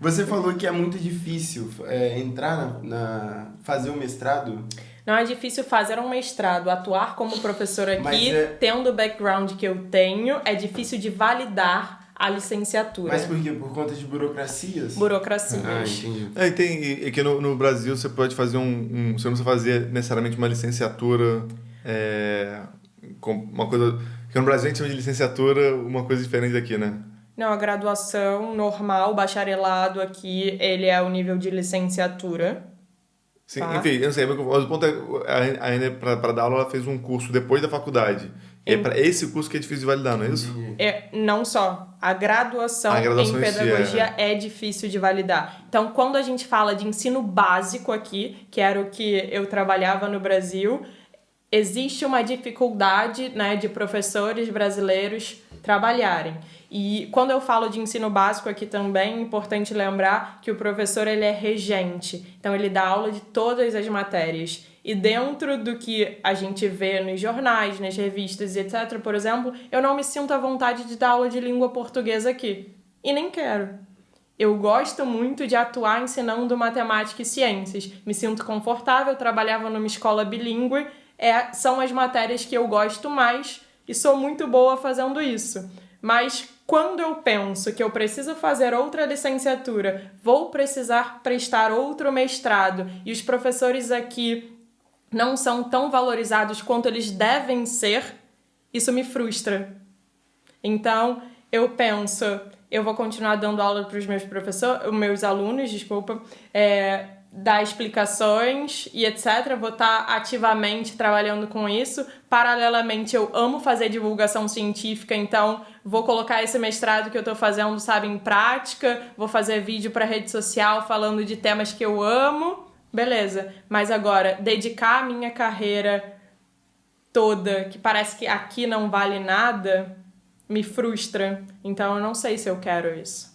Você falou que é muito difícil entrar fazer o mestrado. Não é difícil fazer um mestrado, atuar como professor aqui, tendo o background que eu tenho, é difícil de validar a licenciatura. Mas por quê? Por conta de burocracias? Burocracias. Ah, entendi. Tem aqui no Brasil você pode fazer você não precisa fazer necessariamente uma licenciatura, com uma coisa que no Brasil a gente chama de licenciatura, uma coisa diferente daqui, né? Não, a graduação normal, bacharelado aqui, ele é o nível de licenciatura. Sim, tá. Enfim, eu não sei, mas o ponto é, a Anne, para dar aula, ela fez um curso depois da faculdade. E é para esse curso que é difícil de validar, não é isso? Não só. A graduação em pedagogia é difícil de validar. Então, quando a gente fala de ensino básico aqui, que era o que eu trabalhava no Brasil, existe uma dificuldade, né, de professores brasileiros trabalharem. E quando eu falo de ensino básico aqui também, é importante lembrar que o professor ele é regente. Então, ele dá aula de todas as matérias. E dentro do que a gente vê nos jornais, nas revistas, etc., por exemplo, eu não me sinto à vontade de dar aula de língua portuguesa aqui. E nem quero. Eu gosto muito de atuar ensinando matemática e ciências. Me sinto confortável, trabalhava numa escola bilíngue. São as matérias que eu gosto mais e sou muito boa fazendo isso. Mas quando eu penso que eu preciso fazer outra licenciatura, vou precisar prestar outro mestrado e os professores aqui não são tão valorizados quanto eles devem ser, isso me frustra. Então, eu penso, eu vou continuar dando aula para os meus alunos, dar explicações e etc. Vou estar ativamente trabalhando com isso. Paralelamente, eu amo fazer divulgação científica, então vou colocar esse mestrado que eu estou fazendo, em prática. Vou fazer vídeo para rede social falando de temas que eu amo. Beleza. Mas agora, dedicar a minha carreira toda, que parece que aqui não vale nada, me frustra. Então, eu não sei se eu quero isso.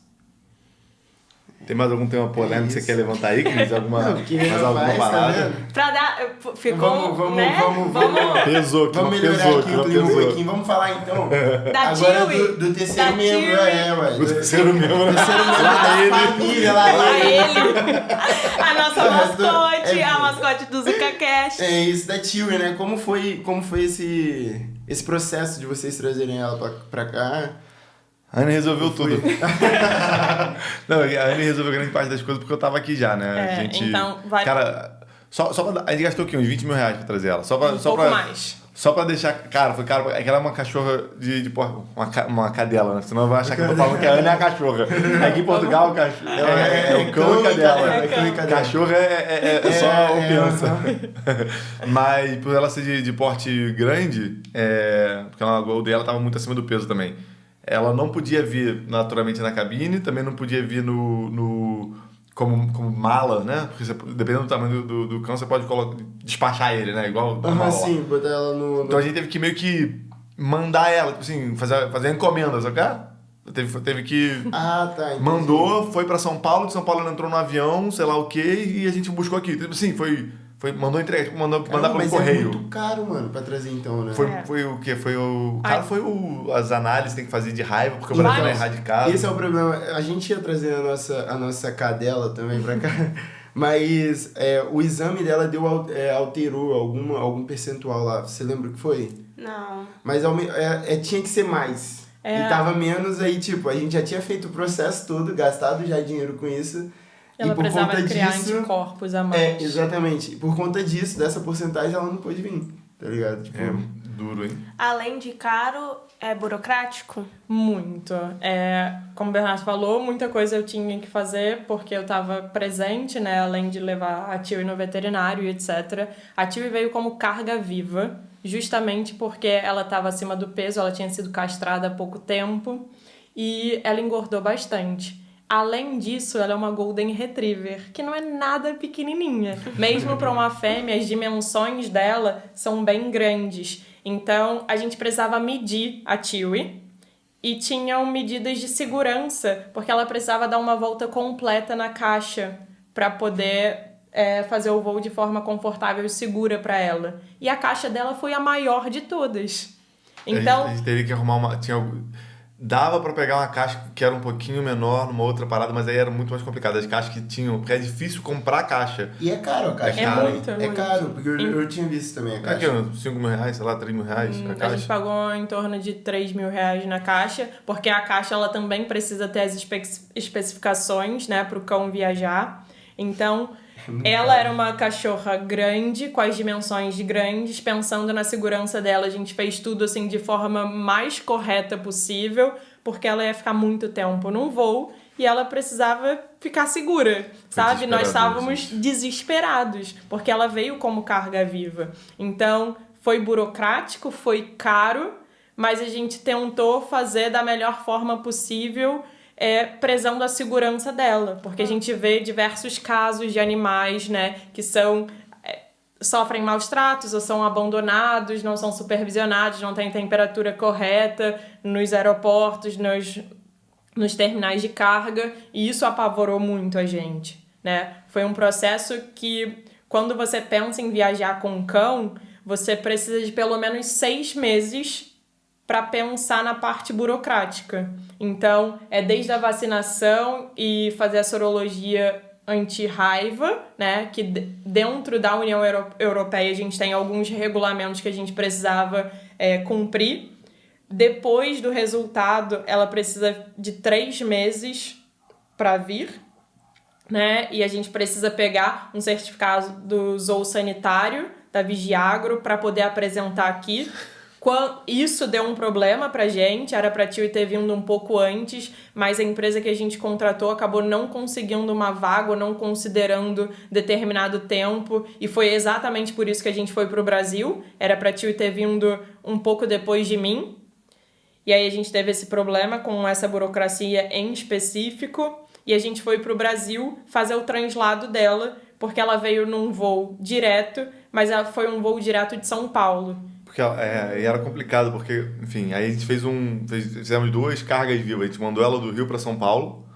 Tem mais algum tema polêmico que você quer levantar aí, Cris? Alguma parada? Pra dar... Ficou, vamos, né? Pesou aqui, vamos melhorar aqui o clima um pouquinho. Vamos falar, então, agora do terceiro membro. O terceiro membro. O terceiro membro da família. Lá ele. A nossa mascote, a mascote do ZucaCast. É isso, da Tiwi, né? Como foi esse processo de vocês trazerem ela pra cá? A Anne resolveu tudo. Não, a Anne resolveu grande parte das coisas porque eu tava aqui já, né? A gente, então vai... Cara, a gente gastou aqui uns 20 mil reais pra trazer ela. Mais. Só pra deixar... Cara, foi caro. É que ela é uma cachorra uma cadela, né? Senão vai achar que eu tô falando que a Anne é a cachorra. Aqui em Portugal, é o cão e cadela. Cachorra é só ofensa. Mas por ela ser de porte grande, porque a Gold dela tava muito acima do peso também. Ela não podia vir naturalmente na cabine, também não podia vir como mala, né? Porque dependendo do tamanho do cão, você pode despachar ele, né? Igual uma mala. Sim, botar ela no... Então a gente teve que meio que mandar ela, tipo assim, fazer a encomenda, sabe? Teve que... Ah, tá. Entendi. Mandou, foi pra São Paulo, de São Paulo ela entrou no avião, sei lá o quê, e a gente buscou aqui. Tipo assim, mandou entrega, mandar pelo correio. É muito caro, mano, pra trazer então, né? Foi o quê? Foi as análises que tem que fazer de raiva, porque o Brasil é erradicado. Esse é o problema. A gente ia trazer a nossa cadela também pra cá, mas o exame dela alterou algum percentual lá. Você lembra o que foi? Não. Mas tinha que ser mais. E tava menos aí, tipo, a gente já tinha feito o processo todo, gastado já dinheiro com isso. Ela e por precisava conta criar disso, anticorpos a mais. Exatamente. E por conta disso, dessa porcentagem, ela não pôde vir, tá ligado? Tipo, É duro, hein? Além de caro, é burocrático? Muito. Como o Bernardo falou, muita coisa eu tinha que fazer porque eu estava presente, né? Além de levar a Tilly no veterinário e etc. A Tilly veio como carga viva, justamente porque ela estava acima do peso, ela tinha sido castrada há pouco tempo e ela engordou bastante. Além disso, ela é uma Golden Retriever, que não é nada pequenininha. Mesmo para uma fêmea, as dimensões dela são bem grandes. Então, a gente precisava medir a Tilly e tinham medidas de segurança, porque ela precisava dar uma volta completa na caixa para poder fazer o voo de forma confortável e segura para ela. E a caixa dela foi a maior de todas. Então, A gente teria que arrumar uma... Dava pra pegar uma caixa que era um pouquinho menor numa outra parada, mas aí era muito mais complicado. As caixas que tinham... Porque é difícil comprar a caixa. E é caro a caixa. É cara. muito, É muito. caro, porque eu tinha visto também a É caixa. que uns 5 mil reais, sei lá, 3 mil reais a a caixa. gente pagou em torno de 3 mil reais na caixa, porque a caixa ela também precisa ter as especificações, né, para o cão viajar. Então, ela era uma cachorra grande, com as dimensões grandes, pensando na segurança dela. A gente fez tudo assim de forma mais correta possível, porque ela ia ficar muito tempo num voo e ela precisava ficar segura, sabe? Nós estávamos desesperados, porque ela veio como carga viva. Então, foi burocrático, foi caro, mas a gente tentou fazer da melhor forma possível, prezando a segurança dela, porque a gente vê diversos casos de animais, né, que sofrem maus tratos ou são abandonados, não são supervisionados, não têm temperatura correta nos aeroportos, nos terminais de carga, e isso apavorou muito a gente, né? Foi um processo que, quando você pensa em viajar com um cão, você precisa de pelo menos 6 meses para pensar na parte burocrática. Então, desde a vacinação e fazer a sorologia anti-raiva, né, que dentro da União Europeia a gente tem alguns regulamentos que a gente precisava cumprir. Depois do resultado, ela precisa de 3 meses para vir, né, e a gente precisa pegar um certificado do zoossanitário, da Vigiagro, para poder apresentar aqui. Isso deu um problema pra gente, era pra Tilly ter vindo um pouco antes, mas a empresa que a gente contratou acabou não conseguindo uma vaga ou não considerando determinado tempo, e foi exatamente por isso que a gente foi pro Brasil. Era pra Tilly ter vindo um pouco depois de mim, e aí a gente teve esse problema com essa burocracia em específico, e a gente foi pro Brasil fazer o translado dela, porque ela veio num voo direto, mas ela foi um voo direto de São Paulo. Porque e era complicado, porque, enfim, aí a gente fizemos 2 cargas vivas. A gente mandou ela do Rio para São Paulo.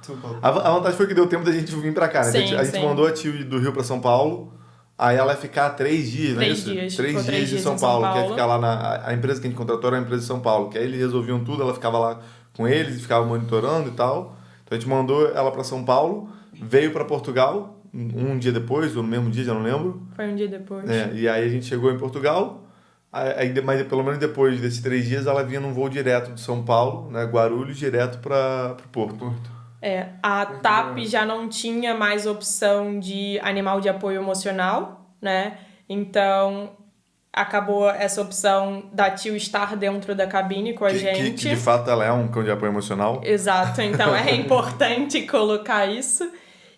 A vantagem foi que deu tempo da gente vir para cá, né? Sim, a gente mandou a Tilly do Rio para São Paulo, aí ela ia ficar 3 dias, não é isso? 3 dias em São Paulo, que ia ficar lá a empresa que a gente contratou era a empresa de São Paulo, que aí eles resolviam tudo, ela ficava lá com eles e ficava monitorando e tal. Então a gente mandou ela para São Paulo, veio para Portugal, um dia depois, ou no mesmo dia, já não lembro. Foi um dia depois. E aí a gente chegou em Portugal. Mas pelo menos depois desses 3 dias ela vinha num voo direto de São Paulo, né, Guarulhos, direto para o Porto. A TAP já não tinha mais opção de animal de apoio emocional, né? Então acabou essa opção da Tilly estar dentro da cabine com a gente. Que de fato ela é um cão de apoio emocional. Exato, então é importante colocar isso.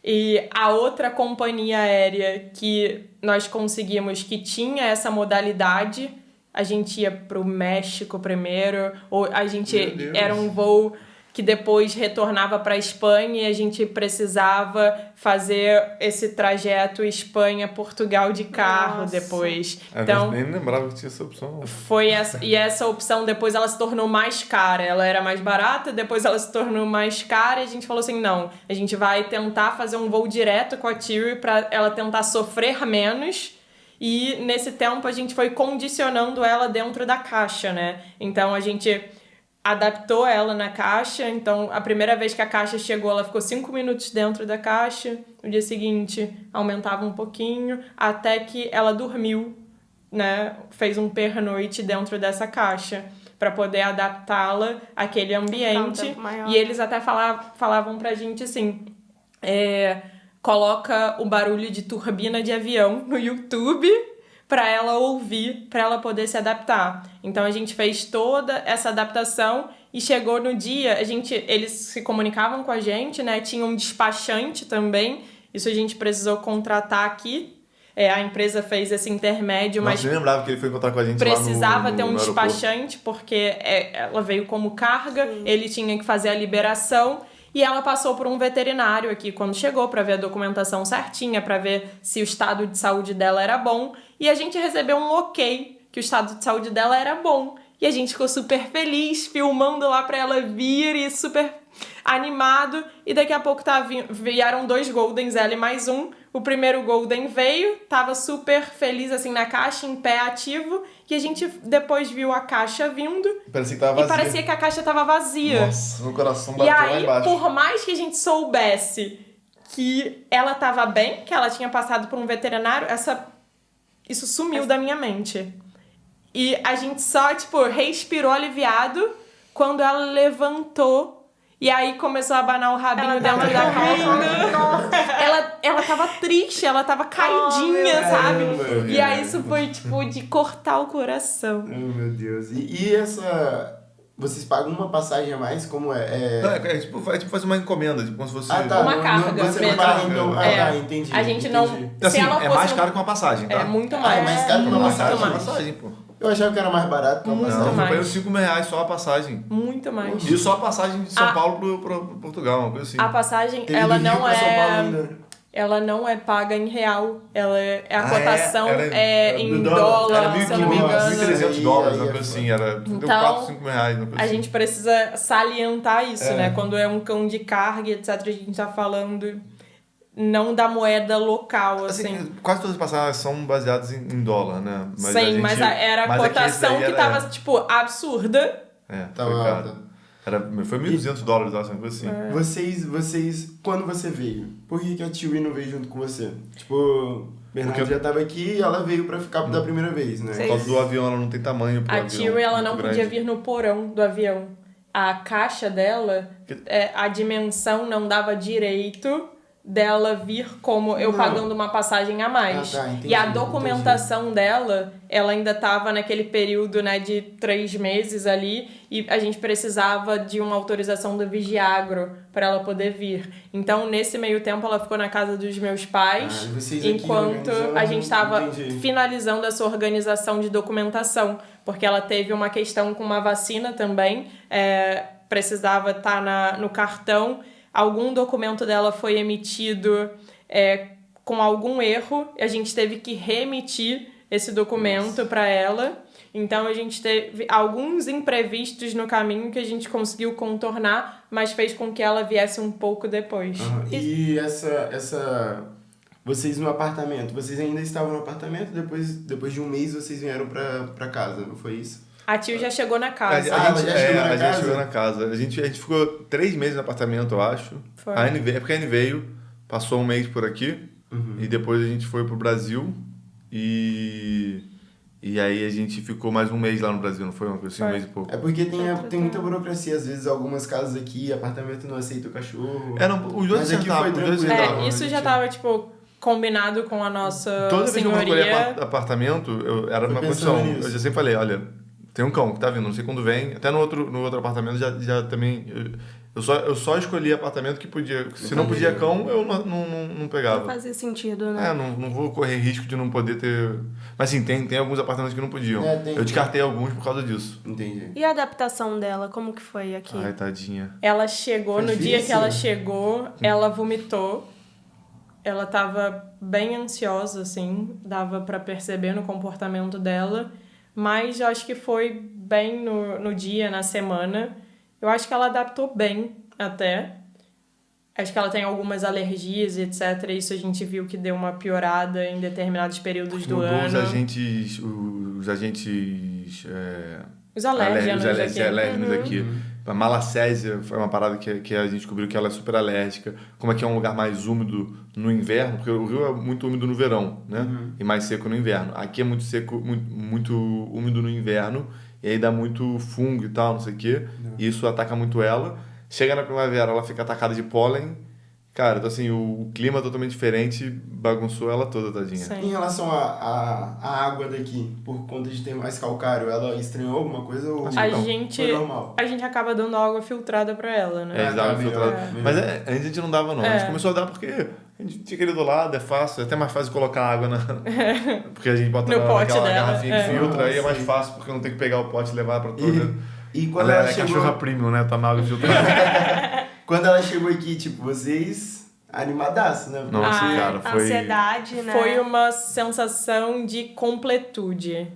E a outra companhia aérea que nós conseguimos que tinha essa modalidade, a gente ia pro México primeiro, ou a gente era um voo que depois retornava para a Espanha e a gente precisava fazer esse trajeto Espanha-Portugal de carro. Nossa. Depois. Então, nem lembrava que tinha essa opção. E essa opção depois ela se tornou mais cara. Ela era mais barata, depois ela se tornou mais cara e a gente falou assim, não, a gente vai tentar fazer um voo direto com a Tilly para ela tentar sofrer menos. E nesse tempo a gente foi condicionando ela dentro da caixa, né? Então a gente adaptou ela na caixa, então a primeira vez que a caixa chegou ela ficou 5 minutos dentro da caixa, no dia seguinte aumentava um pouquinho, até que ela dormiu, né, fez um pernoite dentro dessa caixa, para poder adaptá-la àquele ambiente. tempo maior. E eles até falavam pra gente assim, coloca o barulho de turbina de avião no YouTube para ela ouvir, para ela poder se adaptar. Então a gente fez toda essa adaptação e chegou no dia, eles se comunicavam com a gente, né? Tinha um despachante também, isso a gente precisou contratar aqui. A empresa fez esse intermédio, Nossa, mas eu nem lembrava que ele foi encontrar com a gente precisava lá no ter um aeroporto. despachante, porque ela veio como carga, ele tinha que fazer a liberação. E ela passou por um veterinário aqui quando chegou para ver a documentação certinha, para ver se o estado de saúde dela era bom. E a gente recebeu um ok, que o estado de saúde dela era bom. E a gente ficou super feliz, filmando lá para ela vir e super animado. E daqui a pouco vieram 2 Goldens, ela e mais um. O primeiro Golden veio, tava super feliz assim na caixa, em pé ativo. E a gente depois viu a caixa vindo. Parecia que tava E vazio. parecia que a caixa tava vazia. Nossa, meu coração E bateu lá aí, embaixo. por mais que a gente soubesse que ela tava bem, que ela tinha passado por um veterinário, isso sumiu da minha mente. E a gente só, respirou aliviado quando ela levantou. E aí começou a abanar o rabinho Ela dentro tava da caixa. Ela tava triste, ela tava caidinha, sabe? Deus. E aí isso foi, de cortar o coração. Oh, meu Deus. E essa... Vocês pagam uma passagem a mais? Como é? Não, tipo fazer uma encomenda, tipo, como se fosse... Ah, tá. Uma carga Você não mesmo. paga, então... Ah, É. tá, entendi. A gente entendi. não... Assim, se ela é fosse mais no- caro que uma passagem, tá? É muito Ah, mais. é mais caro que uma Muito passagem? mais. mais. Passagem, pô. Eu achava que era mais barato que uma Muito Não, passagem. foi mais. pra uns R$5 só a passagem. Muito mais. E só a passagem de São Ah. Paulo pro Portugal, uma coisa assim. A passagem, Teve ela do Rio não pra São Paulo é... ainda. Ela não é paga em real. A Ah, cotação era em do dólar. dólar, Era se eu não me 1.500, engano. 1.300 dólares, Aí uma é coisa assim. Era deu Então, 4, 5 reais, uma coisa A assim. gente precisa salientar isso, né? Quando é um cão de carga, etc., a gente tá falando não da moeda local, assim. Assim, quase todas as passagens são baseadas em dólar, né? Sim, mas era a mas é que esse cotação daí que tava, absurda. Tava foi alta. caro. Foi $1.200, acho, uma coisa assim. Vocês, quando você veio, por que a Tiwi não veio junto com você? Tipo, Bernardo Porque- já tava aqui e ela veio pra ficar da primeira vez, né? Por causa do avião, ela não tem tamanho pro A avião. Tio, ela não muito podia grande. vir no porão do avião. A caixa dela, a dimensão não dava direito dela vir como eu Não. pagando uma passagem a mais. Ah, tá, entendi, E a documentação dela, ela ainda estava naquele período, né, de 3 meses ali, e a gente precisava de uma autorização do Vigiagro para ela poder vir. Então, nesse meio tempo, ela ficou na casa dos meus pais, Ah, vocês aqui enquanto organizando, a gente estava entendi. finalizando essa organização de documentação, porque ela teve uma questão com uma vacina também, precisava estar no cartão, algum documento dela foi emitido com algum erro, a gente teve que reemitir esse documento para ela. Então a gente teve alguns imprevistos no caminho que a gente conseguiu contornar, mas fez com que ela viesse um pouco depois. E vocês no apartamento, vocês ainda estavam no apartamento, depois de um mês vocês vieram pra casa, não foi isso? A Tio já chegou na A casa. gente, ela já chegou na a gente casa? chegou na casa. A gente ficou 3 meses no apartamento, eu acho. Foi. A Anne veio, é porque a Anne veio, passou um mês por aqui, e depois a gente foi pro Brasil, e aí a gente ficou mais um mês lá no Brasil, não foi uma coisa assim, um mês e pouco. É porque tem muita burocracia, às vezes algumas casas aqui, apartamento não aceita o cachorro. Os dois Mas aqui sentavam, foi os dois tranquilo. sentavam. Isso a já gente- tava, combinado com a nossa Toda vez que eu procurei senhoria. apartamento, era Foi uma pensando condição. nisso. Eu já sempre falei, olha, tem um cão que tá vindo, não sei quando vem. Até no outro apartamento já também... Eu só escolhi apartamento que podia... Se não podia cão, eu não pegava. Não fazia sentido, né? Não vou correr risco de não poder ter... Mas sim, tem alguns apartamentos que não podiam. Tem. Eu descartei alguns por causa disso. Entendi. E a adaptação dela, como que foi aqui? Ai, tadinha. Ela chegou, Foi no dia que difícil? ela chegou, ela vomitou. Ela tava bem ansiosa, assim, dava pra perceber no comportamento dela. Mas eu acho que foi bem no dia, na semana. Eu acho que ela adaptou bem, até. Acho que ela tem algumas alergias e etc. Isso a gente viu que deu uma piorada em determinados períodos do Mudou ano. os agentes Os alérgenos aqui. Os alérgenos aqui. A malacésia foi uma parada que a gente descobriu que ela é super alérgica. Como é que é um lugar mais úmido no inverno, porque o Rio é muito úmido no verão, né? E mais seco no inverno. Aqui é muito seco, muito úmido no inverno e aí dá muito fungo e tal, não sei o quê, e isso ataca muito ela. Chega na primavera, ela fica atacada de pólen. Cara, então assim, o clima é totalmente diferente, bagunçou ela toda, tadinha. Sim. Em relação à água daqui, por conta de ter mais calcário, ela estranhou alguma coisa ou A não? gente, Foi normal? a gente acaba dando água filtrada pra ela, né? É, eles davam melhor, filtrado. melhor. Mas antes a gente não dava, não. A gente começou a dar porque a gente tinha aquele do lado, é fácil, é até mais fácil colocar água na. Porque a gente bota No pote naquela dela, garrafinha que filtra, aí é mais sim. fácil porque não tem que pegar o pote e levar pra toda. E quando Ela ela é chegou... cachorra premium, né? Toma água filtrada. Quando ela chegou aqui, tipo, vocês animadaço, né? Nossa, cara, foi. Ansiedade, né? Foi uma sensação de completude.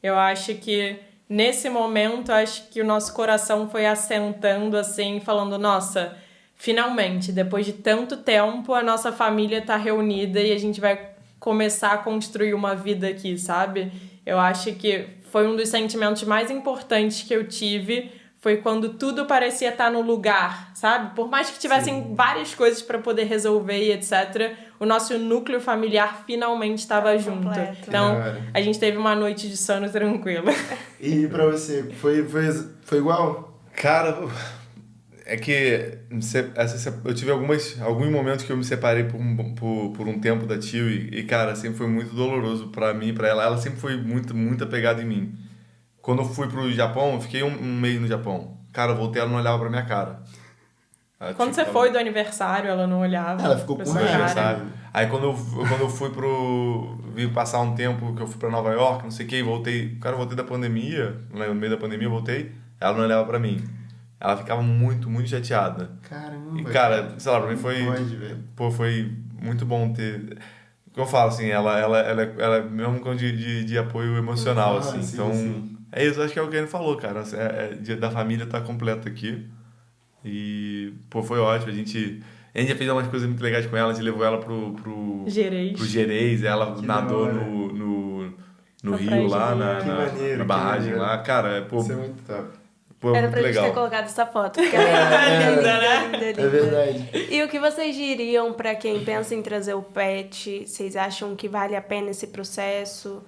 Eu acho que nesse momento, acho que o nosso coração foi assentando assim, falando, nossa, finalmente, depois de tanto tempo, a nossa família tá reunida e a gente vai começar a construir uma vida aqui, sabe? Eu acho que foi um dos sentimentos mais importantes que eu tive, foi quando tudo parecia estar no lugar, sabe? Por mais que tivessem várias coisas para poder resolver e etc., o nosso núcleo familiar finalmente estava junto. completo. Então, Da hora. a gente teve uma noite de sono tranquila. E pra você, foi igual? Cara, é que eu tive alguns momentos que eu me separei por um tempo da Tio e, cara, sempre foi muito doloroso pra mim e pra ela. Ela sempre foi muito apegada em mim. Quando eu fui pro Japão, eu fiquei um mês no Japão. Cara, eu voltei, ela não olhava pra minha cara. Ela, Quando tipo, você foi do aniversário, ela não olhava. Ela ficou pra com sua raiva, cara. sabe? Aí quando eu fui vim passar um tempo que eu fui pra Nova York, não sei o que, e voltei. Cara, eu voltei da pandemia, no meio da pandemia eu voltei, ela não olhava pra mim. Ela ficava muito chateada. Caramba. E, cara, sei lá, pra mim foi. Pode, velho. Pô, foi muito bom ter. O que eu falo, assim, ela é mesmo com de apoio emocional, Ah, assim. sim, Então, sim. é isso, acho que é o que ele falou, cara. Dia da família tá completo aqui. E, pô, foi ótimo. A gente já fez umas coisas muito legais com ela, a gente levou ela pro Gerês. Gerês, ela Que nadou da hora. no Na Rio lá, praia Que maneiro, na que barragem maneiro. lá. Cara, pô, Isso é muito top. pô, Era muito pra gente ter legal. colocado essa foto, porque é linda, linda, linda. É verdade. E o que vocês diriam pra quem pensa em trazer o pet? Vocês acham que vale a pena esse processo?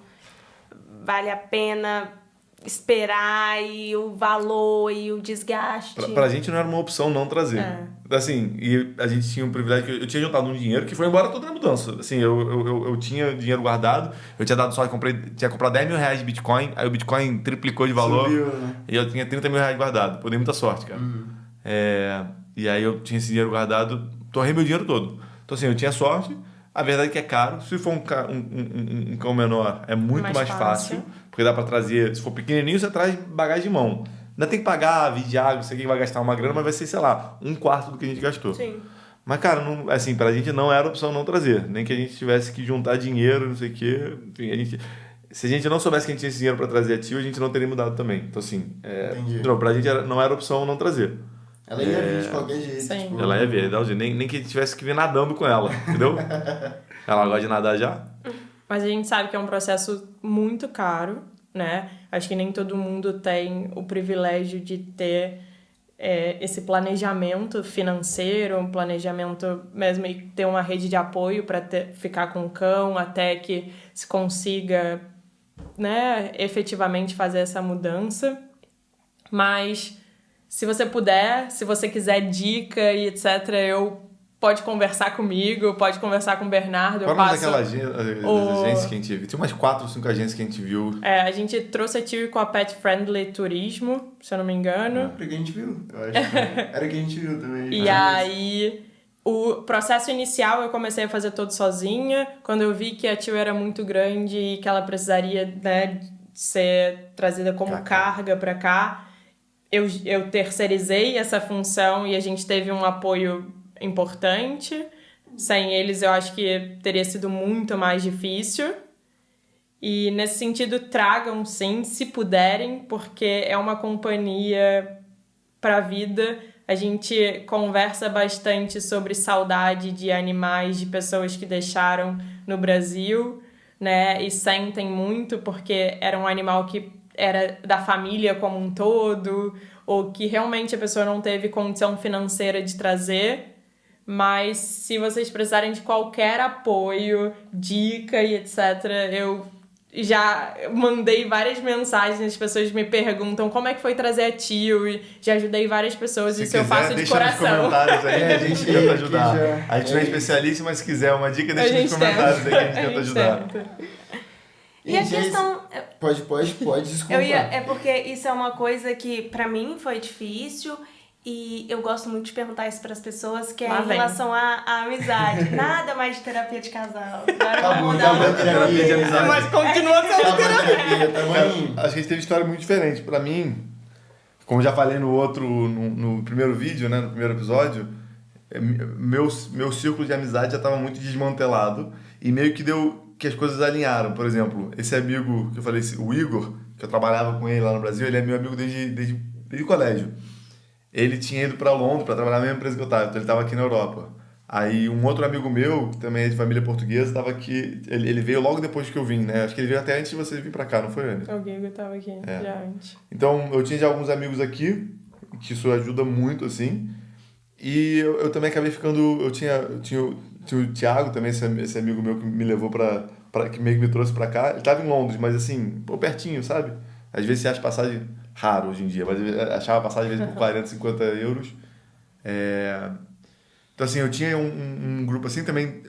Vale a pena esperar e o valor e o desgaste? Pra gente não era uma opção não trazer. É. Assim, e a gente tinha um privilégio que eu tinha juntado um dinheiro que foi embora toda na mudança. Assim, eu tinha dinheiro guardado, eu tinha dado sorte, tinha comprado 10 mil reais de Bitcoin, aí o Bitcoin triplicou de valor. Subiu, né? E eu tinha 30 mil reais guardado. Pô, dei muita sorte, cara. E aí eu tinha esse dinheiro guardado, torrei meu dinheiro todo. Então assim, eu tinha sorte, a verdade é que é caro. Se for um cão menor, é muito Mais mais fácil. fácil. Porque dá pra trazer, se for pequenininho, você traz bagagem de mão. Ainda tem que pagar vidiário, você que vai gastar uma grana, mas vai ser, sei lá, 1/4 do que a gente gastou. Sim. Mas, cara, não, assim, pra gente não era opção não trazer. Nem que a gente tivesse que juntar dinheiro, não sei o quê. Enfim, se a gente não soubesse que a gente tinha esse dinheiro pra trazer a Tio, a gente não teria mudado também. Então, assim, Entendi. não, pra gente não era opção não trazer. Ela ia vir de qualquer jeito. Sim. Tipo, Ela ia ver, nem que a gente tivesse que vir nadando com ela, entendeu? Ela gosta de nadar já? Mas a gente sabe que é um processo muito caro, né? Acho que nem todo mundo tem o privilégio de ter esse planejamento financeiro, um planejamento mesmo e ter uma rede de apoio para ficar com o cão até que se consiga, né, efetivamente fazer essa mudança. Mas se você puder, se você quiser dica e etc., pode conversar comigo, pode conversar com o Bernardo. Qual eu era passo daquela agência que a gente viu? Tinha umas 4 ou 5 agências que a gente viu. a gente trouxe a Tio com a Pet Friendly Turismo, se eu não me engano. Era o que a gente viu, eu acho. Era o que a gente viu também. E aí, o processo inicial eu comecei a fazer todo sozinha. Quando eu vi que a Tio era muito grande e que ela precisaria, né, ser trazida como Pra cá. carga pra cá, eu terceirizei essa função e a gente teve um apoio importante. Sem eles, eu acho que teria sido muito mais difícil. E, nesse sentido, tragam, sim, se puderem, porque é uma companhia para a vida. A gente conversa bastante sobre saudade de animais, de pessoas que deixaram no Brasil, né? E sentem muito porque era um animal que era da família como um todo, ou que realmente a pessoa não teve condição financeira de trazer. Mas se vocês precisarem de qualquer apoio, dica e etc., eu já mandei várias mensagens, as pessoas me perguntam como é que foi trazer a Tio, e já ajudei várias pessoas, Se isso eu quiser, faço de deixa nos coração. comentários aí, a gente tenta ajudar. já- A gente não é especialista, mas se quiser uma dica, A deixa nos gente comentários aí que a gente tenta. tenta ajudar. E a Gente, questão... Pode, desculpa. É porque isso é uma coisa que pra mim foi difícil e eu gosto muito de perguntar isso pras pessoas, que é Lá em vem. relação à amizade. Nada mais de terapia de casal. Agora Acabou, vamos acabou mudar a terapia de amizade. Mas continua sendo Acabou a terapia, tá Cara, bom? acho que a gente teve história muito diferente. Pra mim, como eu já falei no primeiro vídeo, né, no primeiro episódio, meu círculo de amizade já estava muito desmantelado e meio que deu que as coisas alinharam. Por exemplo, esse amigo que eu falei, o Igor, que eu trabalhava com ele lá no Brasil, ele é meu amigo desde o colégio. Ele tinha ido para Londres para trabalhar na mesma empresa que eu estava, então ele estava aqui na Europa. Aí um outro amigo meu, que também é de família portuguesa, estava aqui, ele veio logo depois que eu vim, né? Acho que ele veio até antes de você vir para cá, não foi, Ana? O Guigo tava aqui já antes. Então, eu tinha já alguns amigos aqui, que isso ajuda muito, assim. E eu também acabei ficando... Eu tinha o Thiago também, esse amigo meu que me levou que meio que me trouxe pra cá. Ele tava em Londres, mas assim, pô, pertinho, sabe? Às vezes você acha passagem raro hoje em dia, mas eu achava passagem às vezes por 40, 50 euros. Então, assim, eu tinha um grupo assim também.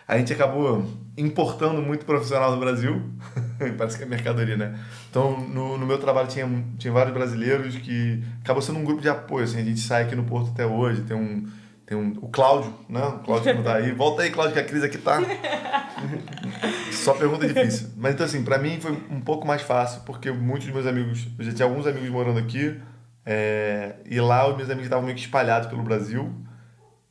A gente acabou importando muito profissional do Brasil. Parece que é mercadoria, né? Então, no meu trabalho tinha vários brasileiros que acabou sendo um grupo de apoio. Assim, a gente sai aqui no Porto até hoje. Tem o Cláudio, né? O Cláudio que não tá aí. Volta aí, Cláudio, que a crise aqui tá. Só pergunta difícil. Mas então, assim, pra mim foi um pouco mais fácil, porque muitos dos meus amigos, eu já tinha alguns amigos morando aqui, e lá os meus amigos estavam meio que espalhados pelo Brasil.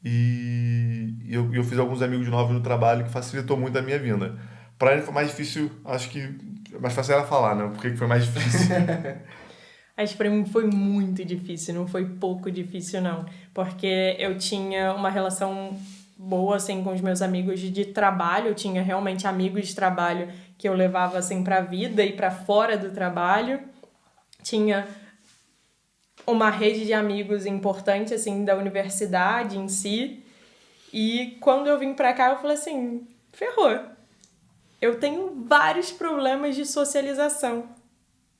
E eu fiz alguns amigos novos no trabalho que facilitou muito a minha vinda. Pra ele foi mais difícil, acho que é mais fácil ela falar, né? Por que foi mais difícil? Acho que pra mim foi muito difícil, não foi pouco difícil, não. Porque eu tinha uma relação boa, assim, com os meus amigos de trabalho. Eu tinha realmente amigos de trabalho que eu levava, assim, pra vida e pra fora do trabalho. Tinha uma rede de amigos importante, assim, da universidade em si. E quando eu vim pra cá, eu falei assim, ferrou. Eu tenho vários problemas de socialização.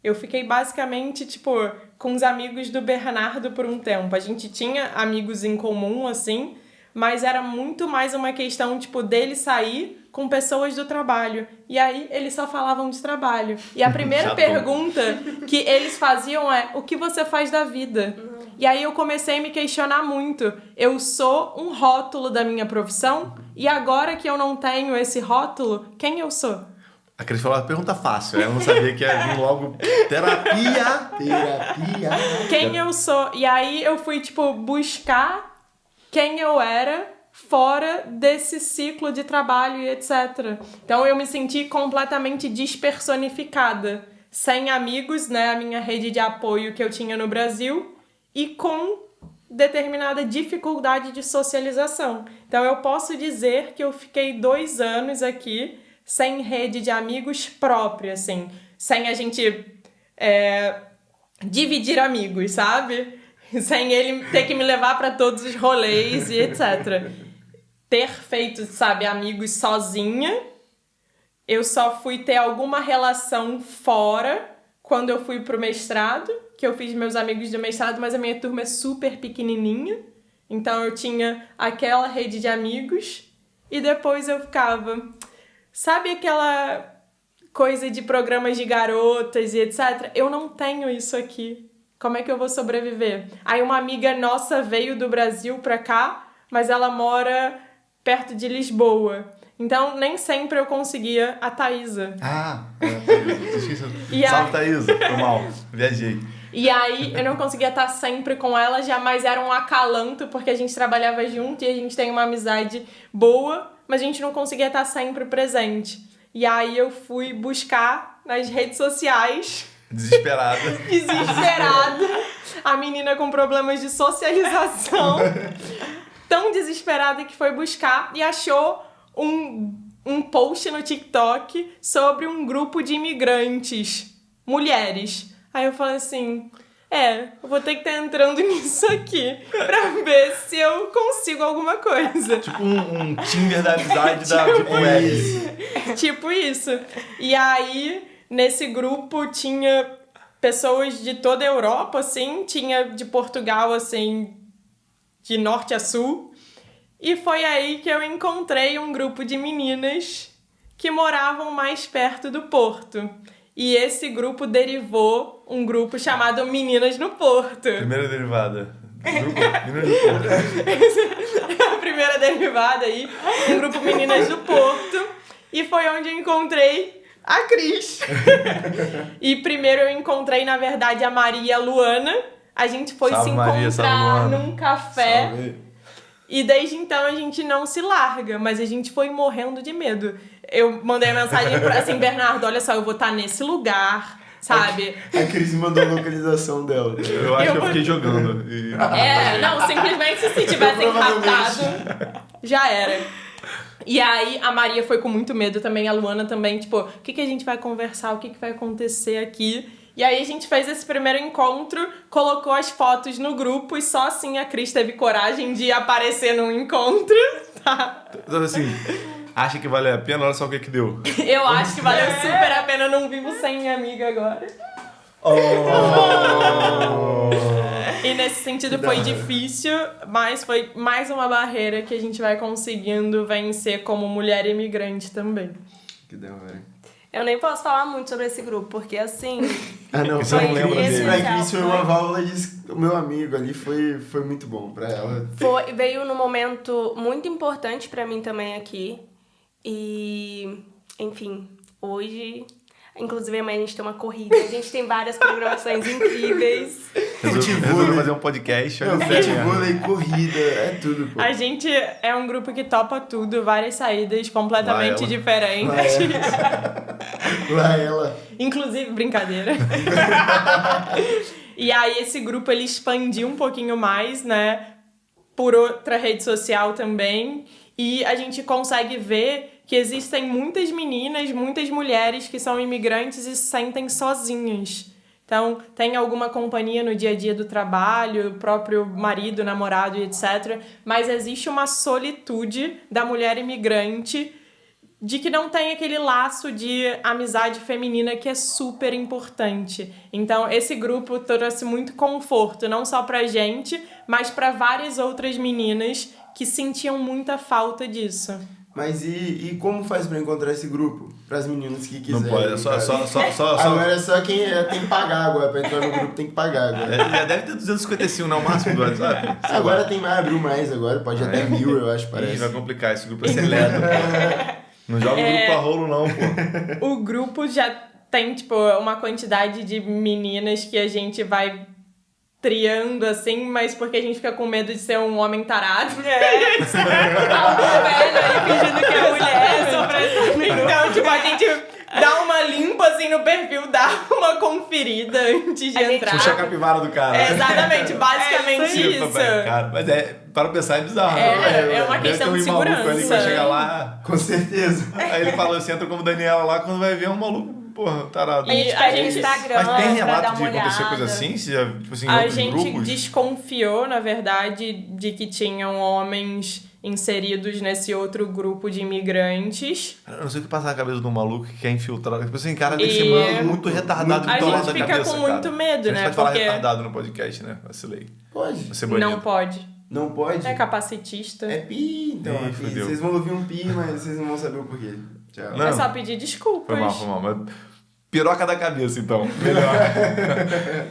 Eu fiquei basicamente, tipo, com os amigos do Bernardo por um tempo. A gente tinha amigos em comum, assim, mas era muito mais uma questão, tipo, dele sair com pessoas do trabalho. E aí, eles só falavam de trabalho. E a primeira pergunta que eles faziam é, o que você faz da vida? E aí eu comecei a me questionar muito. Eu sou um rótulo da minha profissão? E agora que eu não tenho esse rótulo, quem eu sou? A Cris falou, pergunta fácil, ela não sabia que ia vir logo terapia. Quem eu sou? E aí eu fui, tipo, buscar quem eu era fora desse ciclo de trabalho e etc. Então eu me senti completamente despersonificada, sem amigos, né, a minha rede de apoio que eu tinha no Brasil, e com determinada dificuldade de socialização. Então eu posso dizer que eu fiquei 2 anos aqui sem rede de amigos própria, assim, sem a gente dividir amigos, sabe? Sem ele ter que me levar para todos os rolês e etc. Ter feito, sabe, amigos sozinha. Eu só fui ter alguma relação fora quando eu fui pro mestrado, que eu fiz meus amigos do mestrado, mas a minha turma é super pequenininha. Então eu tinha aquela rede de amigos e depois eu ficava... Sabe aquela coisa de programas de garotas e etc? Eu não tenho isso aqui. Como é que eu vou sobreviver? Aí uma amiga nossa veio do Brasil pra cá, mas ela mora perto de Lisboa. Então, nem sempre eu conseguia a Thaísa. Salve, Thaísa. Foi mal. Viajei. E aí, eu não conseguia estar sempre com ela, jamais era um acalanto, porque a gente trabalhava junto e a gente tem uma amizade boa, mas a gente não conseguia estar sempre presente. E aí, eu fui buscar nas redes sociais... Desesperada. A menina com problemas de socialização. Tão desesperada que foi buscar e achou um post no TikTok sobre um grupo de imigrantes, mulheres. Aí eu falei assim, eu vou ter que estar entrando nisso aqui pra ver se eu consigo alguma coisa. Tipo um Tinder da amizade da Deep Web. Tipo isso. E aí, nesse grupo, tinha pessoas de toda a Europa, assim, tinha de Portugal, assim, de norte a sul. E foi aí que eu encontrei um grupo de meninas que moravam mais perto do Porto. E esse grupo derivou um grupo chamado Meninas no Porto. Primeira derivada. Grupo Meninas do Porto. A primeira derivada aí, um grupo Meninas do Porto. E foi onde eu encontrei a Cris. E primeiro eu encontrei, na verdade, a Maria e a Luana. A gente foi Salve, se Maria, salve, encontrar Luana. num café. Salve. E desde então a gente não se larga, mas a gente foi morrendo de medo. Eu mandei a mensagem pra assim, Bernardo, olha só, eu vou estar nesse lugar, sabe? A Cris mandou a localização dela. Eu acho que eu fiquei jogando. E... Não, simplesmente se tivessem raptado, já era. E aí a Maria foi com muito medo também, a Luana também, tipo, o que a gente vai conversar, o que vai acontecer aqui? E aí a gente fez esse primeiro encontro, colocou as fotos no grupo e só assim a Cris teve coragem de aparecer num encontro, tá? Então, assim, acha que valeu a pena? Olha só o que deu. Eu acho que valeu super a pena, eu não vivo sem minha amiga agora. E nesse sentido foi difícil, mas foi mais uma barreira que a gente vai conseguindo vencer como mulher imigrante também. Que da hora. Eu nem posso falar muito sobre esse grupo, porque assim... Ah, não, Você não lembra Cris, dele. pra Cris foi uma válvula de... O meu amigo ali foi muito bom pra ela. Veio num momento muito importante pra mim também aqui. E, enfim, hoje... Inclusive, amanhã a gente tem uma corrida. A gente tem várias programações incríveis. Resolveu fazer um podcast. Olha o Futebol e corrida, é tudo, pô. A gente é um grupo que topa tudo, várias saídas completamente Lá ela. diferentes. Lá ela. Inclusive, brincadeira. E aí esse grupo ele expandiu um pouquinho mais, né? Por outra rede social também. E a gente consegue ver que existem muitas meninas, muitas mulheres que são imigrantes e se sentem sozinhas. Então, tem alguma companhia no dia a dia do trabalho, o próprio marido, namorado e etc. Mas existe uma solitude da mulher imigrante de que não tem aquele laço de amizade feminina que é super importante. Então, esse grupo trouxe muito conforto, não só pra gente, mas pra várias outras meninas que sentiam muita falta disso. Mas e como faz pra encontrar esse grupo? Pras meninas que quiserem. Não pode, é só. Agora é só quem tem que pagar agora. Pra entrar no grupo tem que pagar agora. Já deve ter 255, não? O máximo do WhatsApp. Agora tem mais, abriu mais agora. Pode até 1000, eu acho, Ih, parece. vai complicar, esse grupo é seleto, pô. Não joga o grupo a rolo, não, pô. O grupo já tem, tipo, uma quantidade de meninas que a gente vai triando, assim, mas porque a gente fica com medo de ser um homem tarado. Algum velho aí fingindo que é mulher. Então, tipo, a gente dá uma limpa, assim, no perfil, dá uma conferida antes de entrar. Puxa a capivara do cara. Exatamente, basicamente isso. Cara, mas para pensar é bizarro. É uma Deve questão ter um de maluco ali que vai segurança. chegar lá. Com certeza. Aí ele fala assim, entra como Daniela lá, quando vai ver é um maluco, porra, tarado. E A gente Instagram Mas tem pra dar relato de uma acontecer olhada. coisa assim? Se já, tipo assim, em A outros gente grupos? desconfiou, na verdade, de que tinham homens inseridos nesse outro grupo de imigrantes. Eu não sei o que passa na cabeça de um maluco que quer infiltrar. Tipo assim, cara, deve ser E muito retardado a de tolar gente da fica cabeça, com cara. muito medo, A gente né? pode falar Porque retardado no podcast, né? Vacilei. Pode. Você banido. não pode. Não pode? É capacitista. É pi, então. Ih, É pi. fudeu. Vocês vão ouvir um pi, mas vocês não vão saber o porquê. Tchau. Não. É só pedir desculpas. Foi mal. Mas piroca da cabeça, então. Melhor.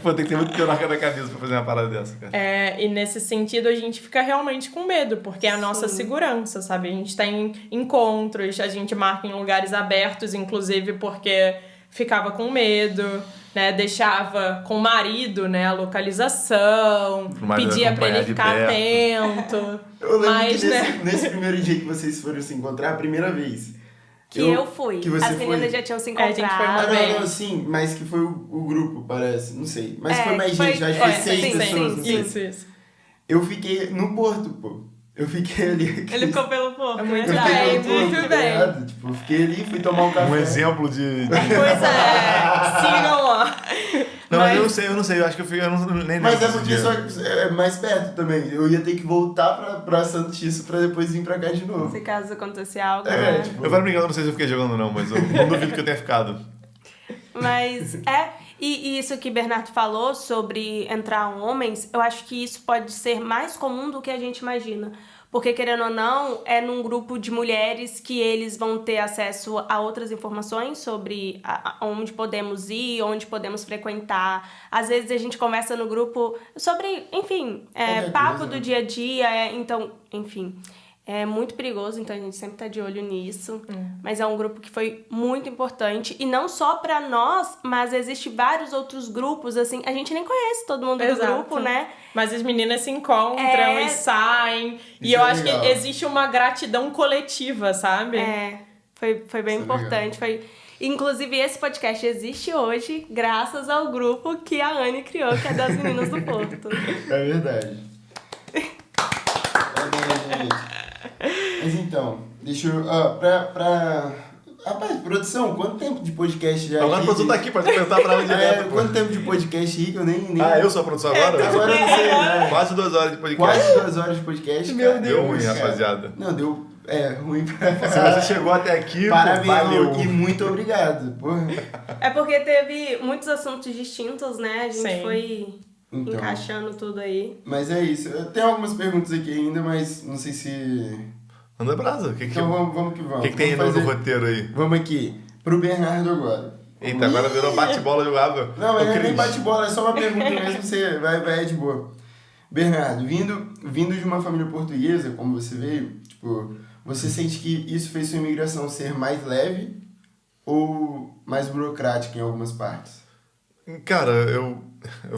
Pô, tem que ter muito piroca da cabeça pra fazer uma parada dessa, cara. E nesse sentido a gente fica realmente com medo, porque é a nossa segurança, sabe? A gente tem encontros, a gente marca em lugares abertos, inclusive porque ficava com medo, né? Deixava com o marido, né, a localização, Pro marido pedia pra ele acompanhar de ficar perto. atento. Eu lembro Mas, que né? nesse primeiro dia que vocês foram se encontrar, a primeira vez. Que eu fui. Que você As meninas foi. já tinham se A gente foi uma encontrado. vez. Não, sim, mas que foi o grupo, parece. Não sei. Mas É, foi mais foi- gente, acho que foi é, 6 sim, pessoas, sim, não sei. Isso. Eu fiquei no Porto, pô. Eu fiquei ali. Ele ficou pelo porco. É muito Eu né? fiquei bem, no Porto, muito tá bem. ligado? Tipo, eu fiquei ali, fui tomar um café. Um exemplo de... Pois é, sigam lá. Não, mas eu não sei, eu acho que eu não nem lembro. Mas é desse porque dia. só é mais perto também. Eu ia ter que voltar pra Santíssimo pra depois vir pra cá de novo. Se caso acontecer algo, É, né? tipo- Eu falei brincando, não sei se eu fiquei jogando não, mas eu não duvido que eu tenha ficado. Mas e isso que Bernardo falou sobre entrar homens, eu acho que isso pode ser mais comum do que a gente imagina. Porque, querendo ou não, é num grupo de mulheres que eles vão ter acesso a outras informações sobre onde podemos ir, onde podemos frequentar. Às vezes a gente conversa no grupo sobre, enfim, Qualquer papo coisa, do né? dia a dia. Então, enfim, é muito perigoso, então a gente sempre tá de olho nisso. Mas é um grupo que foi muito importante. E não só pra nós, mas existe vários outros grupos, assim. A gente nem conhece todo mundo Exato. do grupo, né? Mas as meninas se encontram e saem. E Isso eu é acho legal. que existe uma gratidão coletiva, sabe? Foi bem Isso é importante. Inclusive, esse podcast existe hoje graças ao grupo que a Anne criou, que é das Meninas do Porto. É verdade. gente. Mas então, deixa eu... Rapaz, produção, quanto tempo de podcast já? Agora a produção tá aqui, pode perguntar pra ela direto. pô. Quanto tempo de podcast aí que eu nem... Ah, eu sou a produção agora? Agora eu não sei, né? Quase 2 horas de podcast. Quase 2 horas de podcast. Meu cara. Deus, ruim, Cara. rapaziada. Não, deu... ruim pra... Se você chegou até aqui, Parabéns, valeu. e muito obrigado. Porra. É porque teve muitos assuntos distintos, né? A gente Sim. foi Então. encaixando tudo aí. Mas é isso. Eu tenho algumas perguntas aqui ainda, mas não sei se... Manda brasa. O que, Então vamos que vamos. que tem aí Vamos no fazer- roteiro aí? Vamos aqui. Pro Bernardo agora. Eita, agora virou bate-bola jogável. Não, mas Ô, não é nem Cris, bate-bola, é só uma pergunta mesmo, você vai de boa. Bernardo, vindo de uma família portuguesa, como você veio, tipo, você sente que isso fez sua imigração ser mais leve ou mais burocrática em algumas partes? Cara, eu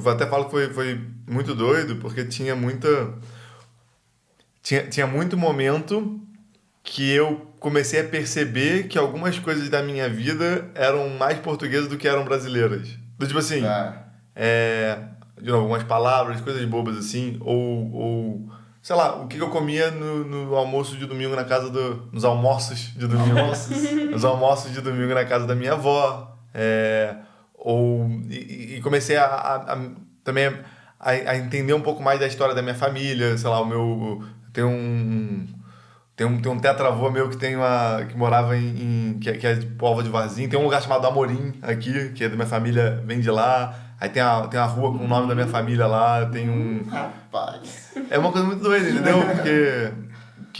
até falo que foi muito doido, porque tinha muito momento que eu comecei a perceber que algumas coisas da minha vida eram mais portuguesas do que eram brasileiras. Tipo assim, Tá. de novo, algumas palavras, coisas bobas assim, ou sei lá, o que eu comia no almoço de domingo na casa nos almoços de domingo. Nos almoços de domingo na casa da minha avó. E comecei também a entender um pouco mais da história da minha família, sei lá, tem um tetravô meu que que morava que é de Póvoa de Varzim. Tem um lugar chamado Amorim aqui, que é da minha família, vem de lá. Aí tem a rua com o nome da minha família lá, tem um... Rapaz. É uma coisa muito doida, entendeu? Porque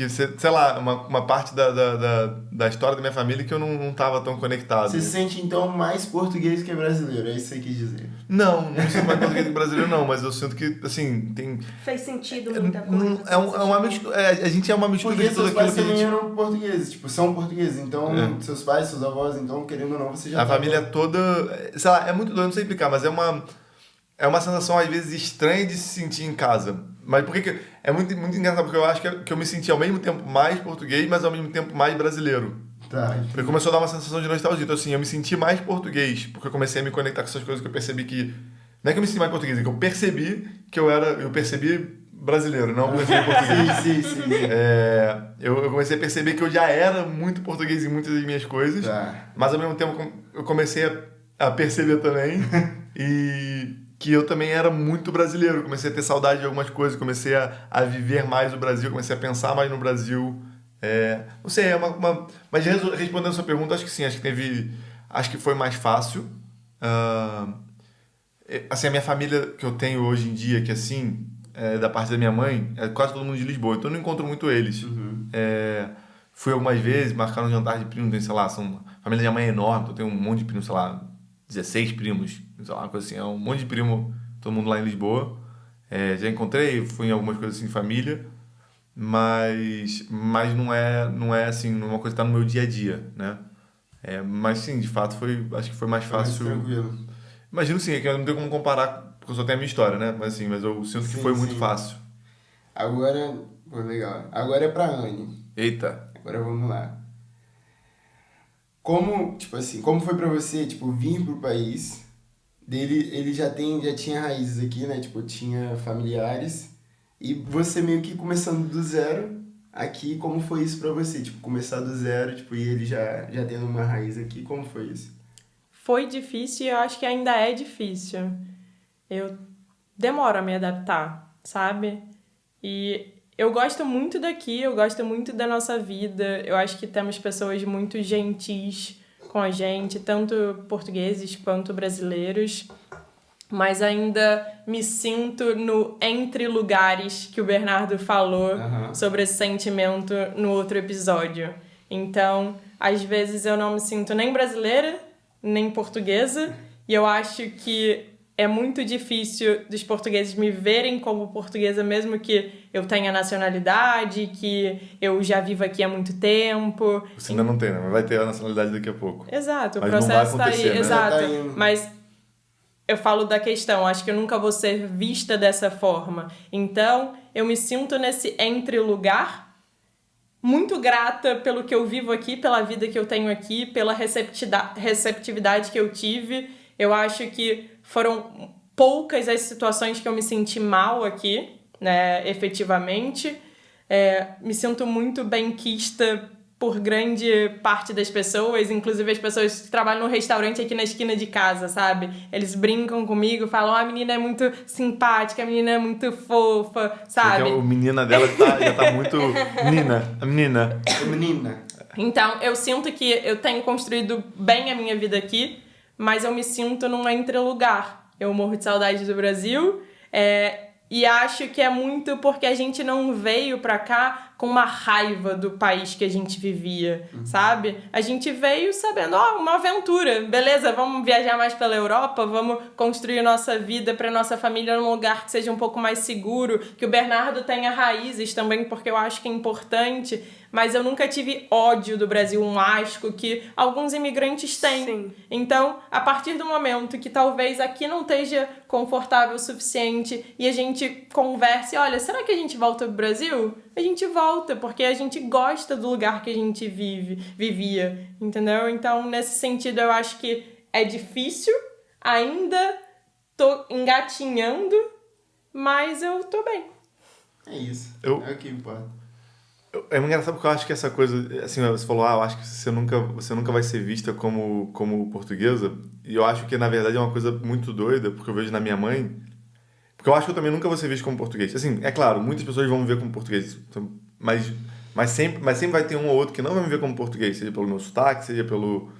sei lá, uma parte da história da minha família que eu não tava tão conectado. Você se sente, então, mais português que brasileiro, é isso que você quis dizer? Não sinto mais português que brasileiro não, mas eu sinto que, assim, tem... Fez sentido muita coisa. É uma mistura, a gente é uma mistura Porque de tudo seus aquilo pais que a também gente... eram portugueses, tipo, são portugueses, então seus pais, seus avós, então, querendo ou não, você já A família toda, sei lá, é muito doido, não sei explicar, mas é uma sensação às vezes estranha de se sentir em casa. Mas por que é muito engraçado, porque eu acho que eu me senti ao mesmo tempo mais português, mas ao mesmo tempo mais brasileiro. Tá. Porque começou a dar uma sensação de nostalgia. Então, assim, eu me senti mais português, porque eu comecei a me conectar com essas coisas que eu percebi que... Não é que eu me senti mais português, é que eu percebi que eu percebi brasileiro, não percebi português. Sim. Eu comecei a perceber que eu já era muito português em muitas das minhas coisas, Tá. mas ao mesmo tempo eu comecei a perceber também e que eu também era muito brasileiro. Comecei a ter saudade de algumas coisas, comecei a viver mais o Brasil, comecei a pensar mais no Brasil. Não sei, mas respondendo a sua pergunta, acho que sim, acho que foi mais fácil. Assim, a minha família que eu tenho hoje em dia, que assim, da parte da minha mãe, é quase todo mundo de Lisboa, então eu não encontro muito eles. Fui algumas vezes, marcaram um jantar de primo, tem, sei lá, a família da minha mãe é enorme, então tem um monte de primos, sei lá, 16 primos, sei lá, uma coisa assim, é um monte de primo, todo mundo lá em Lisboa. Já encontrei, fui em algumas coisas assim de família, mas não é assim, uma coisa que tá no meu dia a dia, né? Mas sim, de fato, acho que foi mais fácil. Mais tranquilo. Imagino sim, é que eu não tenho como comparar, porque eu só tenho a minha história, né? Mas eu sinto que Sim, foi muito sim. fácil. Agora, pô, legal. Agora é pra Anne. Eita. Agora vamos lá. Como foi pra você, tipo, vir pro país? Ele já tinha raízes aqui, né? Tipo, tinha familiares. E você meio que começando do zero aqui, como foi isso pra você? Tipo, começar do zero, tipo, e ele já tendo uma raiz aqui, como foi isso? foi difícil e eu acho que ainda é difícil. Eu demoro a me adaptar, sabe? E eu gosto muito daqui, eu gosto muito da nossa vida. Eu acho que temos pessoas muito gentis com a gente, tanto portugueses quanto brasileiros. Mas ainda me sinto no entre lugares que o Bernardo falou sobre esse sentimento no outro episódio. Então, às vezes eu não me sinto nem brasileira, nem portuguesa, e eu acho que é muito difícil dos portugueses me verem como portuguesa, mesmo que eu tenha nacionalidade, que eu já vivo aqui há muito tempo. Você ainda não tem, né? Mas vai ter a nacionalidade daqui a pouco. Exato, Mas o processo não vai tá aí, acontecer, né? exato. Tá indo. Mas eu falo da questão, acho que eu nunca vou ser vista dessa forma. Então, eu me sinto nesse entre-lugar, muito grata pelo que eu vivo aqui, pela vida que eu tenho aqui, pela receptividade que eu tive. Eu acho que foram poucas as situações que eu me senti mal aqui, né, efetivamente. Me sinto muito benquista por grande parte das pessoas, inclusive as pessoas que trabalham no restaurante aqui na esquina de casa, sabe? Eles brincam comigo, falam, a menina é muito simpática, a menina é muito fofa, sabe? Porque o menina dela já tá muito... A menina. Menina. Então, eu sinto que eu tenho construído bem a minha vida aqui, mas eu me sinto num entre-lugar. Eu morro de saudade do Brasil, e acho que é muito porque a gente não veio pra cá com uma raiva do país que a gente vivia, sabe? A gente veio sabendo, uma aventura, beleza, vamos viajar mais pela Europa, vamos construir nossa vida pra nossa família num lugar que seja um pouco mais seguro, que o Bernardo tenha raízes também, porque eu acho que é importante, mas eu nunca tive ódio do Brasil, um asco que alguns imigrantes têm. Sim. Então, a partir do momento que talvez aqui não esteja confortável o suficiente e a gente converse, olha, será que a gente volta pro Brasil? A gente volta, porque a gente gosta do lugar que a gente vivia, entendeu? Então, nesse sentido, eu acho que é difícil, ainda tô engatinhando, mas eu tô bem. É isso. Eu- É o que importa. É engraçado porque eu acho que essa coisa, assim, você falou, eu acho que você nunca vai ser vista como portuguesa, e eu acho que na verdade é uma coisa muito doida, porque eu vejo na minha mãe, porque eu acho que eu também nunca vou ser visto como português. Assim, é claro, muitas pessoas vão me ver como português, então, mas sempre vai ter um ou outro que não vai me ver como português, seja pelo meu sotaque, seja pelo,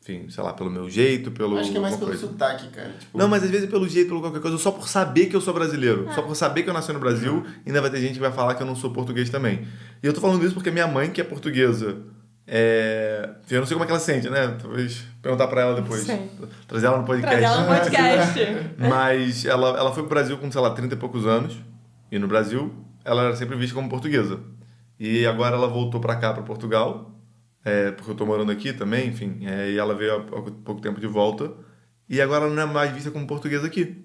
enfim, sei lá, pelo meu jeito, pelo Acho que é mais alguma pelo coisa. sotaque, cara. Tipo, Não, mas às vezes pelo jeito, pelo qualquer coisa, só por saber que eu sou brasileiro. Só por saber que eu nasci no Brasil, ainda vai ter gente que vai falar que eu não sou português também. E eu tô falando isso porque minha mãe, que é portuguesa, eu não sei como é que ela se sente, né? Talvez perguntar pra ela depois. Sim. Trazer ela no podcast. Trazer ela no podcast. Mas ela foi pro Brasil com, sei lá, 30 e poucos anos. E no Brasil, ela era sempre vista como portuguesa. E agora ela voltou pra cá, pra Portugal. Porque eu tô morando aqui também, enfim. E ela veio há pouco tempo de volta. E agora ela não é mais vista como portuguesa aqui.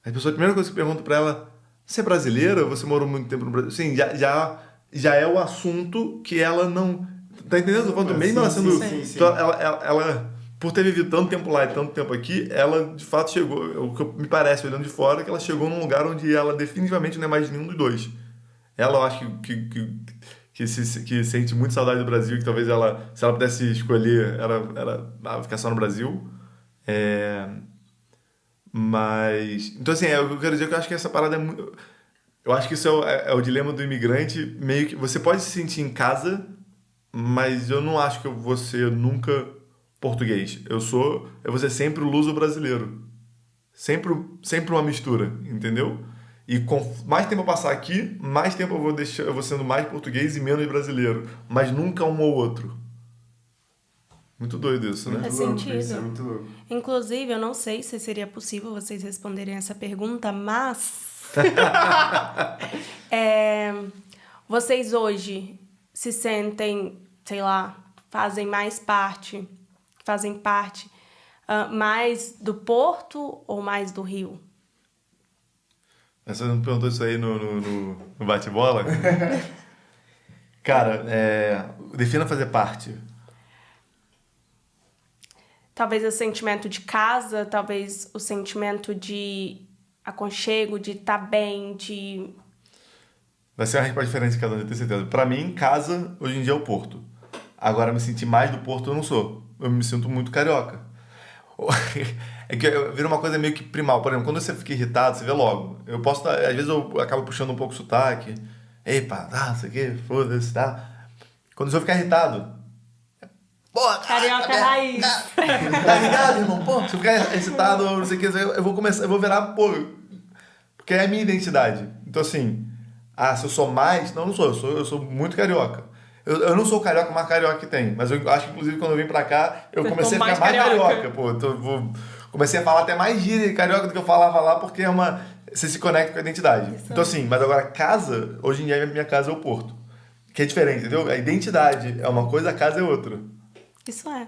As pessoas, a primeira coisa que perguntam pra ela, você é brasileira? Você morou muito tempo no Brasil? Sim, já é o assunto que ela não... Tá entendendo? Mesmo ela sendo... sim. Então, ela, por ter vivido tanto tempo lá e tanto tempo aqui, ela de fato chegou... O que me parece, olhando de fora, é que ela chegou num lugar onde ela definitivamente não é mais nenhum dos dois. Ela, eu acho que sente muito saudade do Brasil, que talvez ela, se ela pudesse escolher, era ficar só no Brasil. Mas... Então, assim, eu quero dizer que eu acho que essa parada é muito... Eu acho que isso é o dilema do imigrante, meio que... Você pode se sentir em casa, mas eu não acho que eu vou ser nunca português. Eu vou ser sempre o luso-brasileiro. Sempre uma mistura, entendeu? E com mais tempo eu passar aqui, mais tempo eu vou sendo mais português e menos brasileiro. Mas nunca um ou outro. Muito doido isso, né? Faz muito louco, sentido. isso é muito louco. Inclusive, eu não sei se seria possível vocês responderem essa pergunta, mas... vocês hoje se sentem, sei lá, fazem parte mais do Porto ou mais do Rio? Você não perguntou isso aí no bate-bola? Cara, defina fazer parte. Talvez o sentimento de casa, talvez o sentimento de aconchego, de estar bem, de... Vai ser uma resposta diferente de cada um, eu tenho certeza. Pra mim, casa, hoje em dia, é o Porto. Agora, me sentir mais do Porto, eu não sou. Eu me sinto muito carioca. É que vira uma coisa meio que primal. Por exemplo, quando você fica irritado, você vê logo. Eu posso às vezes eu acabo puxando um pouco o sotaque. Epa, isso aqui, foda-se, tá? Quando eu ficar irritado... Porra, Carioca raiz. Tá ligado, irmão? Pô, se eu ficar excitado, não sei o que, eu vou virar, pô... Porque é a minha identidade. Então, assim... se eu sou mais... Não sou. Eu sou muito carioca. Eu não sou o carioca mais carioca que tem. Mas eu acho que, inclusive, quando eu vim pra cá, eu comecei a ficar mais carioca. Pô, comecei a falar até mais gíria carioca do que eu falava lá, porque você se conecta com a identidade. Isso. Então, assim, mas agora casa... Hoje em dia, a minha casa é o Porto. Que é diferente, entendeu? A identidade é uma coisa, a casa é outra. Isso é.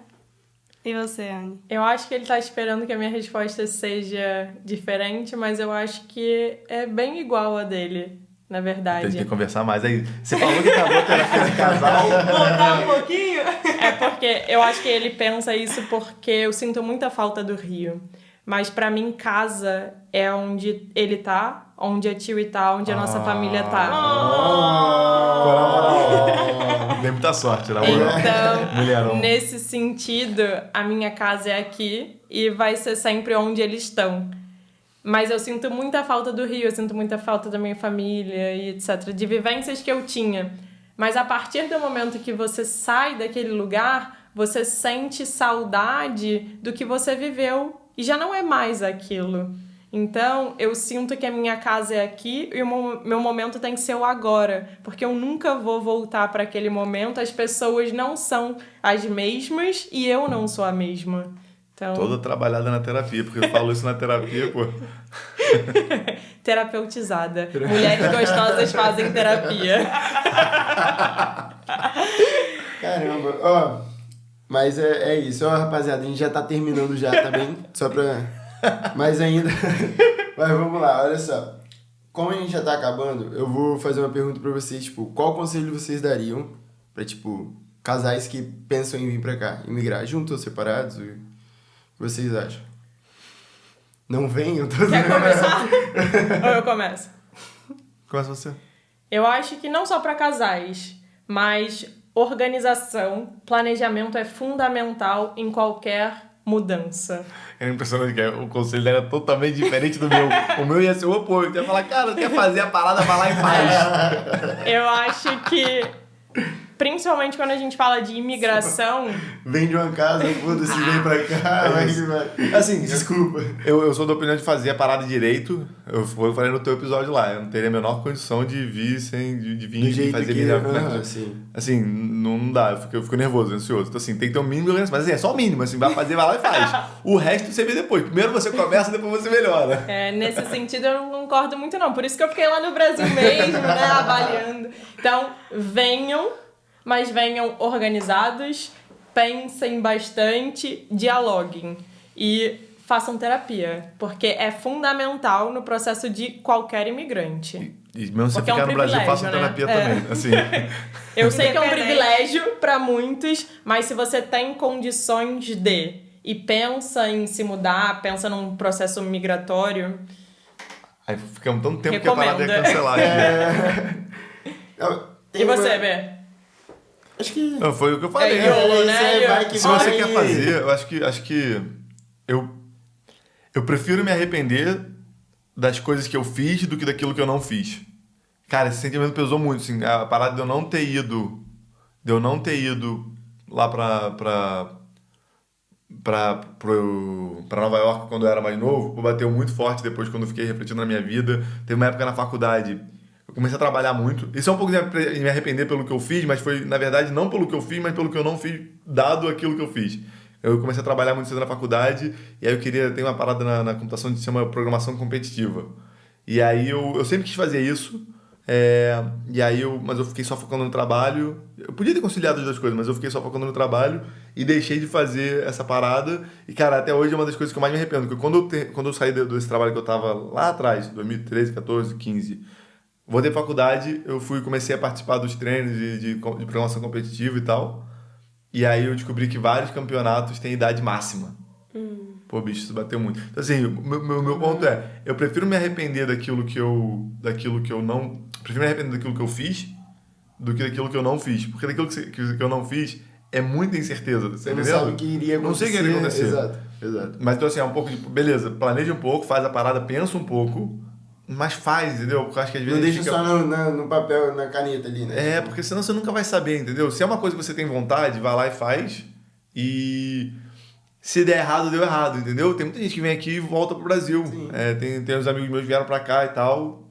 E você, Anne? Eu acho que ele tá esperando que a minha resposta seja diferente, mas eu acho que é bem igual a dele, na verdade. Tem que conversar mais. Aí, você falou que acabou a terapia de casal. Voltar um pouquinho? É porque eu acho que ele pensa isso porque eu sinto muita falta do Rio. Mas pra mim, casa é onde ele tá, onde a Tiwi tá, onde a nossa família tá. Dei muita sorte, na moral. Então, Mulherão. nesse sentido, a minha casa é aqui e vai ser sempre onde eles estão. Mas eu sinto muita falta do Rio, eu sinto muita falta da minha família e etc. De vivências que eu tinha. Mas a partir do momento que você sai daquele lugar, você sente saudade do que você viveu e já não é mais aquilo. Então, eu sinto que a minha casa é aqui e o meu momento tem que ser o agora, porque eu nunca vou voltar para aquele momento, as pessoas não são as mesmas e eu não sou a mesma. Então, Toda trabalhada na terapia, porque eu falo isso na terapia, pô. terapeutizada. Mulheres gostosas fazem terapia. Caramba, ó. Mas é isso, ó, rapaziada. A gente já tá terminando já, tá bem? Só pra. Mas ainda. Mas vamos lá, olha só. Como a gente já tá acabando, eu vou fazer uma pergunta pra vocês, tipo, qual conselho vocês dariam pra, tipo, casais que pensam em vir pra cá? Imigrar juntos ou separados? O que vocês acham? Não venham? Quer começar? Ou eu começo? Começa você. Eu acho que não só para casais, mas organização, planejamento é fundamental em qualquer mudança. É impressionante que o conselho dela é totalmente diferente do meu. O meu ia ser o oposto. Eu ia falar, cara, quer fazer a parada, vai lá e faz. Eu acho que, principalmente quando a gente fala de imigração... Vende uma casa, foda-se, vem pra cá. Vai. Assim, Desculpa. eu sou da opinião de fazer a parada direito. Eu falei no teu episódio lá. Eu não teria a menor condição de vir sem... De vir Do e jeito fazer que... minha... Assim. Assim, não dá. Eu fico nervoso, ansioso. Então, assim, tem que ter um mínimo de organização. Mas, assim, é só o mínimo. Assim, vai fazer, vai lá e faz. O resto você vê depois. Primeiro você começa, depois você melhora. Nesse sentido, eu não concordo muito, não. Por isso que eu fiquei lá no Brasil mesmo, né, avaliando. Então, venham, mas venham organizados, pensem bastante, dialoguem e façam terapia, porque é fundamental no processo de qualquer imigrante. E mesmo você Porque é um ficar no Brasil, privilégio, faça né? terapia também. Assim. Eu sei que é um Independente. privilégio para muitos, mas se você tem condições de e pensa em se mudar, pensa num processo migratório, Aí ficamos tanto tempo que a parada ia Recomendo. cancelar. E você, Bê? Acho que... Não, foi o que eu falei. YOLO, né? Vai que Se você vai. quer fazer, eu acho que eu prefiro me arrepender das coisas que eu fiz do que daquilo que eu não fiz. Cara, esse sentimento pesou muito, assim, a parada de eu não ter ido lá pra Nova York quando eu era mais novo, bateu muito forte depois quando eu fiquei refletindo na minha vida. Teve uma época na faculdade, eu comecei a trabalhar muito. Isso é um pouco de me arrepender pelo que eu fiz, mas foi, na verdade, não pelo que eu fiz, mas pelo que eu não fiz, dado aquilo que eu fiz. Eu comecei a trabalhar muito cedo na faculdade, e aí tem uma parada na computação que se chama programação competitiva. E aí eu sempre quis fazer isso, mas eu fiquei só focando no trabalho. Eu podia ter conciliado as duas coisas, mas eu fiquei só focando no trabalho e deixei de fazer essa parada. E, cara, até hoje é uma das coisas que eu mais me arrependo, porque quando eu saí desse trabalho que eu tava lá atrás, 2013, 14, 15, voltei pra faculdade, comecei a participar dos treinos de programação competitiva e tal. E aí eu descobri que vários campeonatos têm idade máxima. Pô, bicho, isso bateu muito. Então, assim, o meu ponto é, eu prefiro me arrepender daquilo que eu não... Prefiro me arrepender daquilo que eu fiz do que daquilo que eu não fiz. Porque daquilo que eu não fiz é muita incerteza. Você não sabe o que iria acontecer. Não sei o que iria acontecer. Exato. Mas então assim, é um pouco de, beleza, planeja um pouco, faz a parada, pensa um pouco, mas faz, entendeu? Porque eu acho que às vezes não deixa só no papel, na caneta ali, né? É, porque senão você nunca vai saber, entendeu? Se é uma coisa que você tem vontade, vai lá e faz. E se der errado, deu errado, entendeu? Tem muita gente que vem aqui e volta pro Brasil. Tem uns amigos meus que vieram pra cá e tal,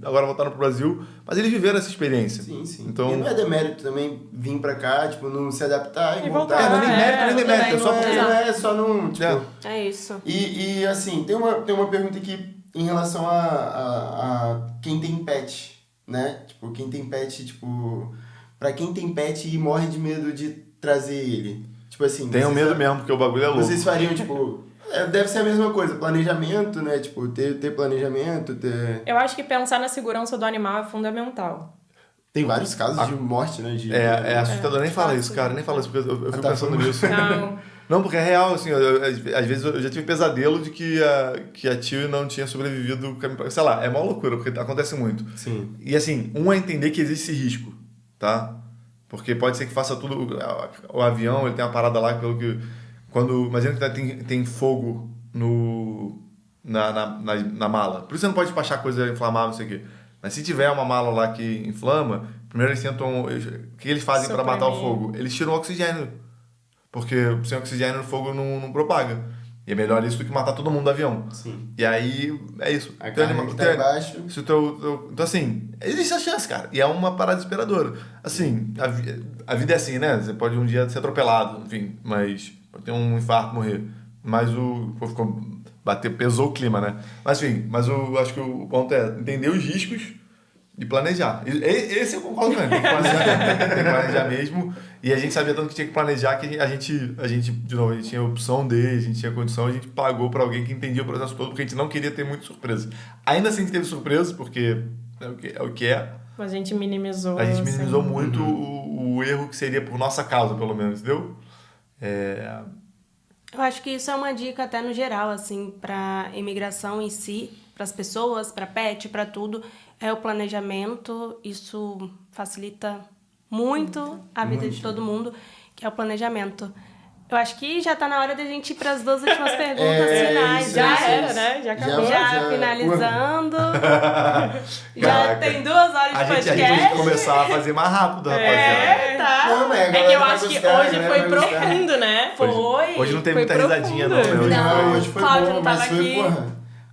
agora voltaram pro Brasil, mas eles viveram essa experiência. Sim. Então, e não é demérito também vir pra cá, tipo, não se adaptar e voltar. não é nem mérito, nem demérito, é só porque... Não é só não, tipo... É isso. E assim, tem uma pergunta aqui em relação a quem tem pet, né? Tipo, quem tem pet, tipo... Pra quem tem pet e morre de medo de trazer ele. Tipo assim... Tenho medo mesmo, porque o bagulho é louco. Vocês fariam, tipo... Deve ser a mesma coisa, planejamento, né? Tipo, ter planejamento, ter... Eu acho que pensar na segurança do animal é fundamental. Tem vários casos de morte, né? É assustador, nem fala isso, cara, nem fala isso, porque eu fico pensando nisso. Não. Não, porque é real, assim, às vezes eu já tive pesadelo de que a Tio não tinha sobrevivido, sei lá, é uma loucura, porque acontece muito. Sim. E assim, é entender que existe esse risco, tá? Porque pode ser que faça tudo, o avião, ele tem uma parada lá, pelo que... Imagina que tem fogo na mala. Por isso você não pode despachar coisa inflamável, não sei o quê. Mas se tiver uma mala lá que inflama, primeiro eles tentam... O que eles fazem para matar o fogo? Eles tiram o oxigênio. Porque sem oxigênio o fogo não propaga. E é melhor isso do que matar todo mundo do avião. Sim. E aí, é isso. A carne que tá embaixo... Então, assim, existe a chance, cara. E é uma parada desesperadora. Assim, a vida é assim, né? Você pode um dia ser atropelado, enfim, mas... Pode ter um infarto, morrer. Mas pesou o clima, né? Mas enfim, eu acho que o ponto é entender os riscos e planejar. Esse eu concordo com ele. Tem que planejar mesmo. E a gente sabia tanto que tinha que planejar que a gente, de novo, a gente tinha opção a gente tinha condição, a gente pagou para alguém que entendia o processo todo, porque a gente não queria ter muita surpresa. Ainda assim a gente teve surpresa, porque é o que é. Mas a gente minimizou. A gente minimizou muito o erro que seria por nossa causa, pelo menos, entendeu? Eu acho que isso é uma dica até no geral, assim, para imigração em si, para as pessoas, para pet, para tudo, é o planejamento. Isso facilita muito a vida de todo mundo, que é o planejamento. Eu acho que já tá na hora da gente ir para as duas últimas perguntas finais. Já era, né? Já acabou. Já finalizando. Já tem 2 horas de podcast. A gente tem que começar a fazer mais rápido, rapaziada. Tá. Não, É que eu acho que hoje foi profundo, né? Hoje não teve muita risadinha, não. Não, hoje foi Cláudio bom, não tava mas aqui.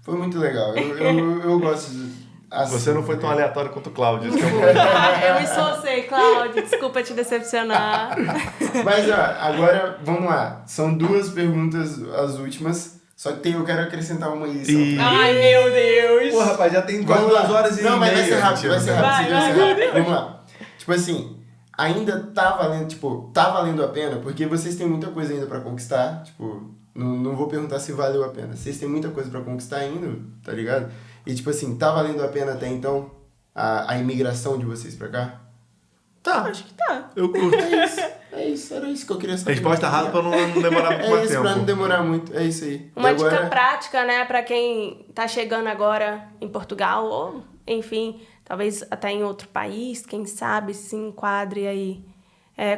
Foi muito legal. Eu gosto de... Assim, Você não foi tão aleatório quanto o Cláudio. Isso que Eu me esforcei, Cláudio. Desculpa te decepcionar. Mas, ó, agora, vamos lá. São 2 perguntas, as últimas. Só que eu quero acrescentar uma aí. Ai, meu Deus. Pô, rapaz, já tem quase 2 horas e meia. Não, mas vai ser rápido, vai ser rápido. Vamos lá. Tipo assim, ainda tá valendo a pena, porque vocês têm muita coisa ainda pra conquistar. Tipo, não vou perguntar se valeu a pena. Vocês têm muita coisa pra conquistar ainda, tá ligado? E tipo assim, tá valendo a pena até então a imigração de vocês pra cá? Tá. Acho que tá. Eu curto. É isso, era isso que eu queria saber. Resposta errada pra não demorar muito mais isso, tempo. pra não demorar muito, é isso aí. Uma E agora... dica prática, né, pra quem tá chegando agora em Portugal, ou, enfim, talvez até em outro país, quem sabe se enquadre aí.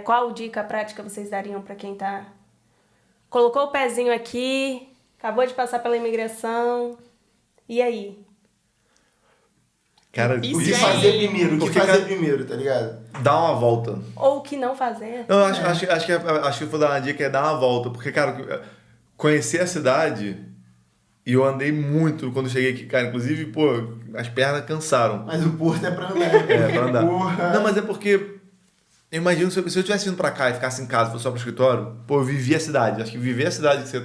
Qual dica prática vocês dariam pra quem tá... Colocou o pezinho aqui, acabou de passar pela imigração, e aí? Cara, O que fazer primeiro, tá ligado? Dá uma volta. Ou o que não fazer? Não, acho que eu vou dar uma dica, é dar uma volta. Porque, cara, conhecer a cidade, e eu andei muito quando cheguei aqui, cara. Inclusive, pô, as pernas cansaram. Mas o Porto é pra andar. Pra andar. Porra. Não, mas é porque... Eu imagino, se eu tivesse vindo pra cá e ficasse em casa, fosse só pro escritório, pô, eu vivi a cidade. Acho que viver a cidade que você...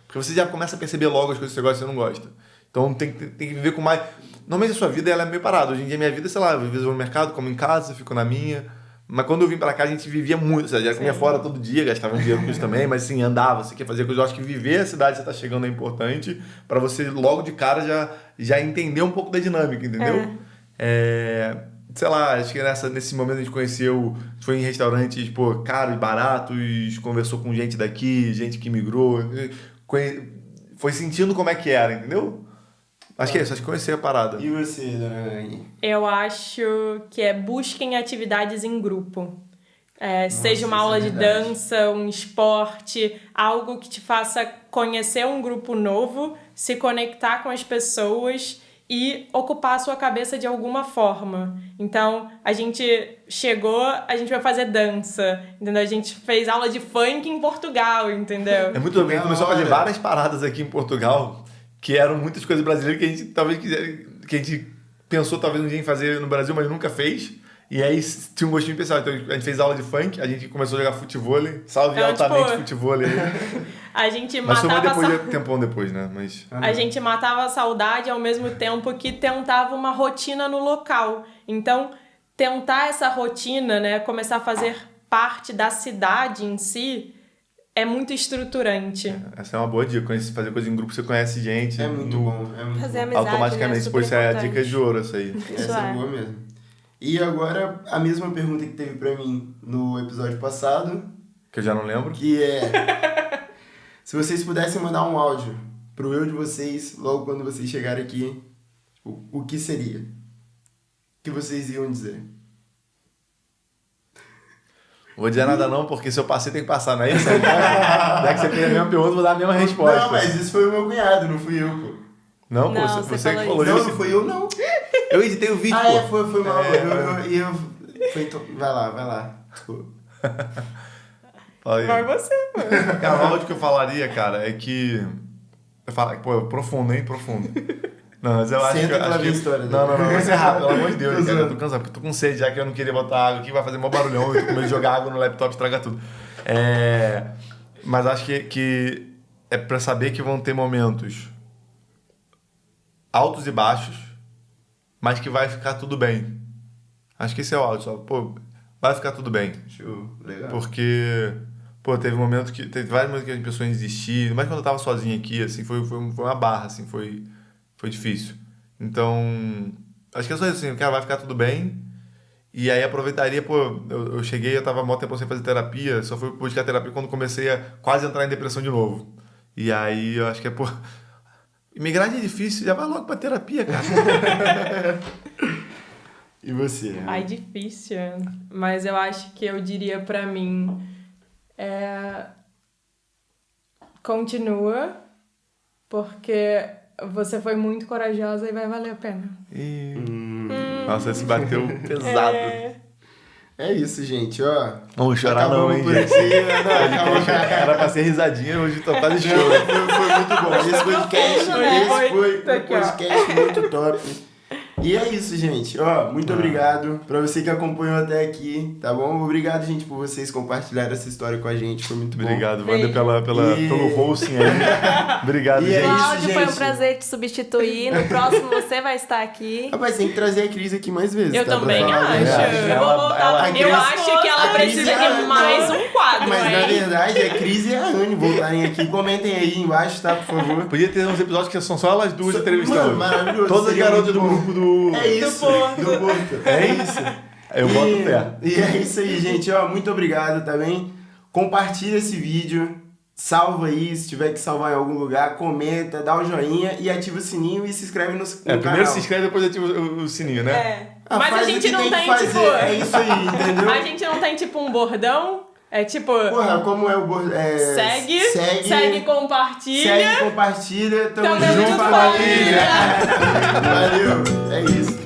Porque você já começa a perceber logo as coisas que você gosta e você não gosta. Então tem que viver com mais... Normalmente a sua vida ela é meio parada. Hoje em dia minha vida, sei lá, eu às vezes vou no mercado, como em casa, fico na minha. Mas quando eu vim pra cá, a gente vivia muito. Já comia fora todo dia, gastava dinheiro com isso também, mas assim, andava, você quer fazer coisas. Eu acho que viver a cidade que você tá chegando é importante pra você logo de cara já entender um pouco da dinâmica, entendeu? Sei lá, acho que nesse momento a gente conheceu, foi em restaurantes, pô, caros, baratos, conversou com gente daqui, gente que migrou, foi sentindo como é que era, entendeu? Acho que é isso, acho que conhecer a parada. E você, dona Anne? Eu acho que busquem atividades em grupo. Seja uma isso aula é de verdade. dança, um esporte, algo que te faça conhecer um grupo novo, se conectar com as pessoas e ocupar a sua cabeça de alguma forma. Então, a gente chegou, a gente vai fazer dança, entendeu? A gente fez aula de funk em Portugal, entendeu? É muito bem, Da começou a fazer hora. várias paradas aqui em Portugal que eram muitas coisas brasileiras que a gente talvez que a gente pensou talvez um dia em fazer no Brasil, mas nunca fez. E aí tinha um gostinho especial. Então a gente fez aula de funk, a gente começou a jogar futevôlei, salve Então, altamente tipo, futevôlei. A gente Mas foi mais matava depois, tempão depois, né? Mas A gente matava a saudade ao mesmo tempo que tentava uma rotina no local. Então, tentar essa rotina, né, começar a fazer parte da cidade em si, é muito estruturante. essa é uma boa dica. Fazer coisa em grupo, você conhece gente. É muito bom, é muito Fazer bom. amizade, Automaticamente, né? depois Super é a importante. dica de ouro essa aí. Isso Essa é é. boa mesmo. E agora, a mesma pergunta que teve pra mim no episódio passado, Que eu já não lembro. que é... se vocês pudessem mandar um áudio pro eu de vocês, logo quando vocês chegarem aqui, o que seria? O que vocês iam dizer? Vou dizer nada não, porque se eu passei, tem que passar, não é isso? Já que você fez a mesma pergunta, vou dar a mesma resposta. Não, mas isso foi o meu cunhado, não fui eu, pô. Não, pô, Não, você você que falou falou isso. Não, isso. não fui eu, não. Eu editei o vídeo, Ah, pô. é, foi mal. É, Vai lá. Desculpa. Fala aí. Vai você, pô. Cara, o áudio que eu falaria, cara, é que... Eu falo, pô, eu profundo, hein? Profundo. Não, mas eu acho Senta que... que lá Acho vem a que... história, né? Não, vai ser rápido, pelo amor de Deus, Tô cara. Eu zoando. tô cansado, porque eu tô com sede já, que eu não queria botar água aqui, vai fazer mó barulhão, eu tô com medo de jogar água no laptop e estragar tudo. Mas acho que é pra saber que vão ter momentos altos e baixos, mas que vai ficar tudo bem. Acho que esse é o áudio, só. Pô, vai ficar tudo bem. Show, legal. Porque, pô, teve vários momentos que as pessoas desistiram, mas quando eu tava sozinho aqui, assim, foi uma barra, assim, foi difícil. Então, acho que é só isso, assim, cara, vai ficar tudo bem. E aí aproveitaria, pô, eu cheguei, eu tava mó tempo sem fazer terapia, só fui buscar terapia quando comecei a quase entrar em depressão de novo. E aí eu acho que pô, imigrar é difícil, já vai logo pra terapia, cara. E você? né? Ai, difícil. Mas eu acho que eu diria pra mim... Continua, porque você foi muito corajosa e vai valer a pena. Nossa, esse bateu pesado. É isso, gente, ó. Vamos chorar Acabamos não, hein, por gente. aqui. Acabamos. Era pra ser risadinha, hoje tô quase Não, chorando. foi muito bom. Esse podcast, profundo, né? foi Tá um aqui, ó. podcast muito top. E é isso, gente. Ó, muito obrigado pra você que acompanhou até aqui, tá bom? Obrigado, gente, por vocês compartilharem essa história com a gente. Foi muito bom. Obrigado, Wander, pelo hosting aí. Obrigado, E é gente. isso, Cláudio, foi um gente. prazer te substituir. No próximo você vai estar aqui. Rapaz, tem que trazer a Cris aqui mais vezes. Eu tá? Pra também falar a acho. verdade. Eu vou voltar. ela- Eu a acho que ela a Cris precisa é a- de mais um quadro, Mas na hein? verdade, a Cris e a Anne voltarem aqui. Comentem aí embaixo, tá? Por favor. Podia ter uns episódios que são só elas duas Mano, entrevistando. maravilhoso. Todas as Seria garotas muito do bom. grupo do... É isso. Porto. Do Porto. É isso. Eu boto fé. E é isso aí, gente. Ó, muito obrigado também. Compartilha esse vídeo. Salva aí, se tiver que salvar em algum lugar, comenta, dá o joinha e ativa o sininho e se inscreve no canal. Primeiro se inscreve, depois ativa o sininho, né? Mas a faz o gente que não tem que tem, fazer. tipo... É isso aí, entendeu? A gente não tem, tipo, um bordão? É tipo... Porra, como é o... Segue, compartilha. Segue, compartilha. Tamo Tamo junto, junto, família. família. Valeu. É isso.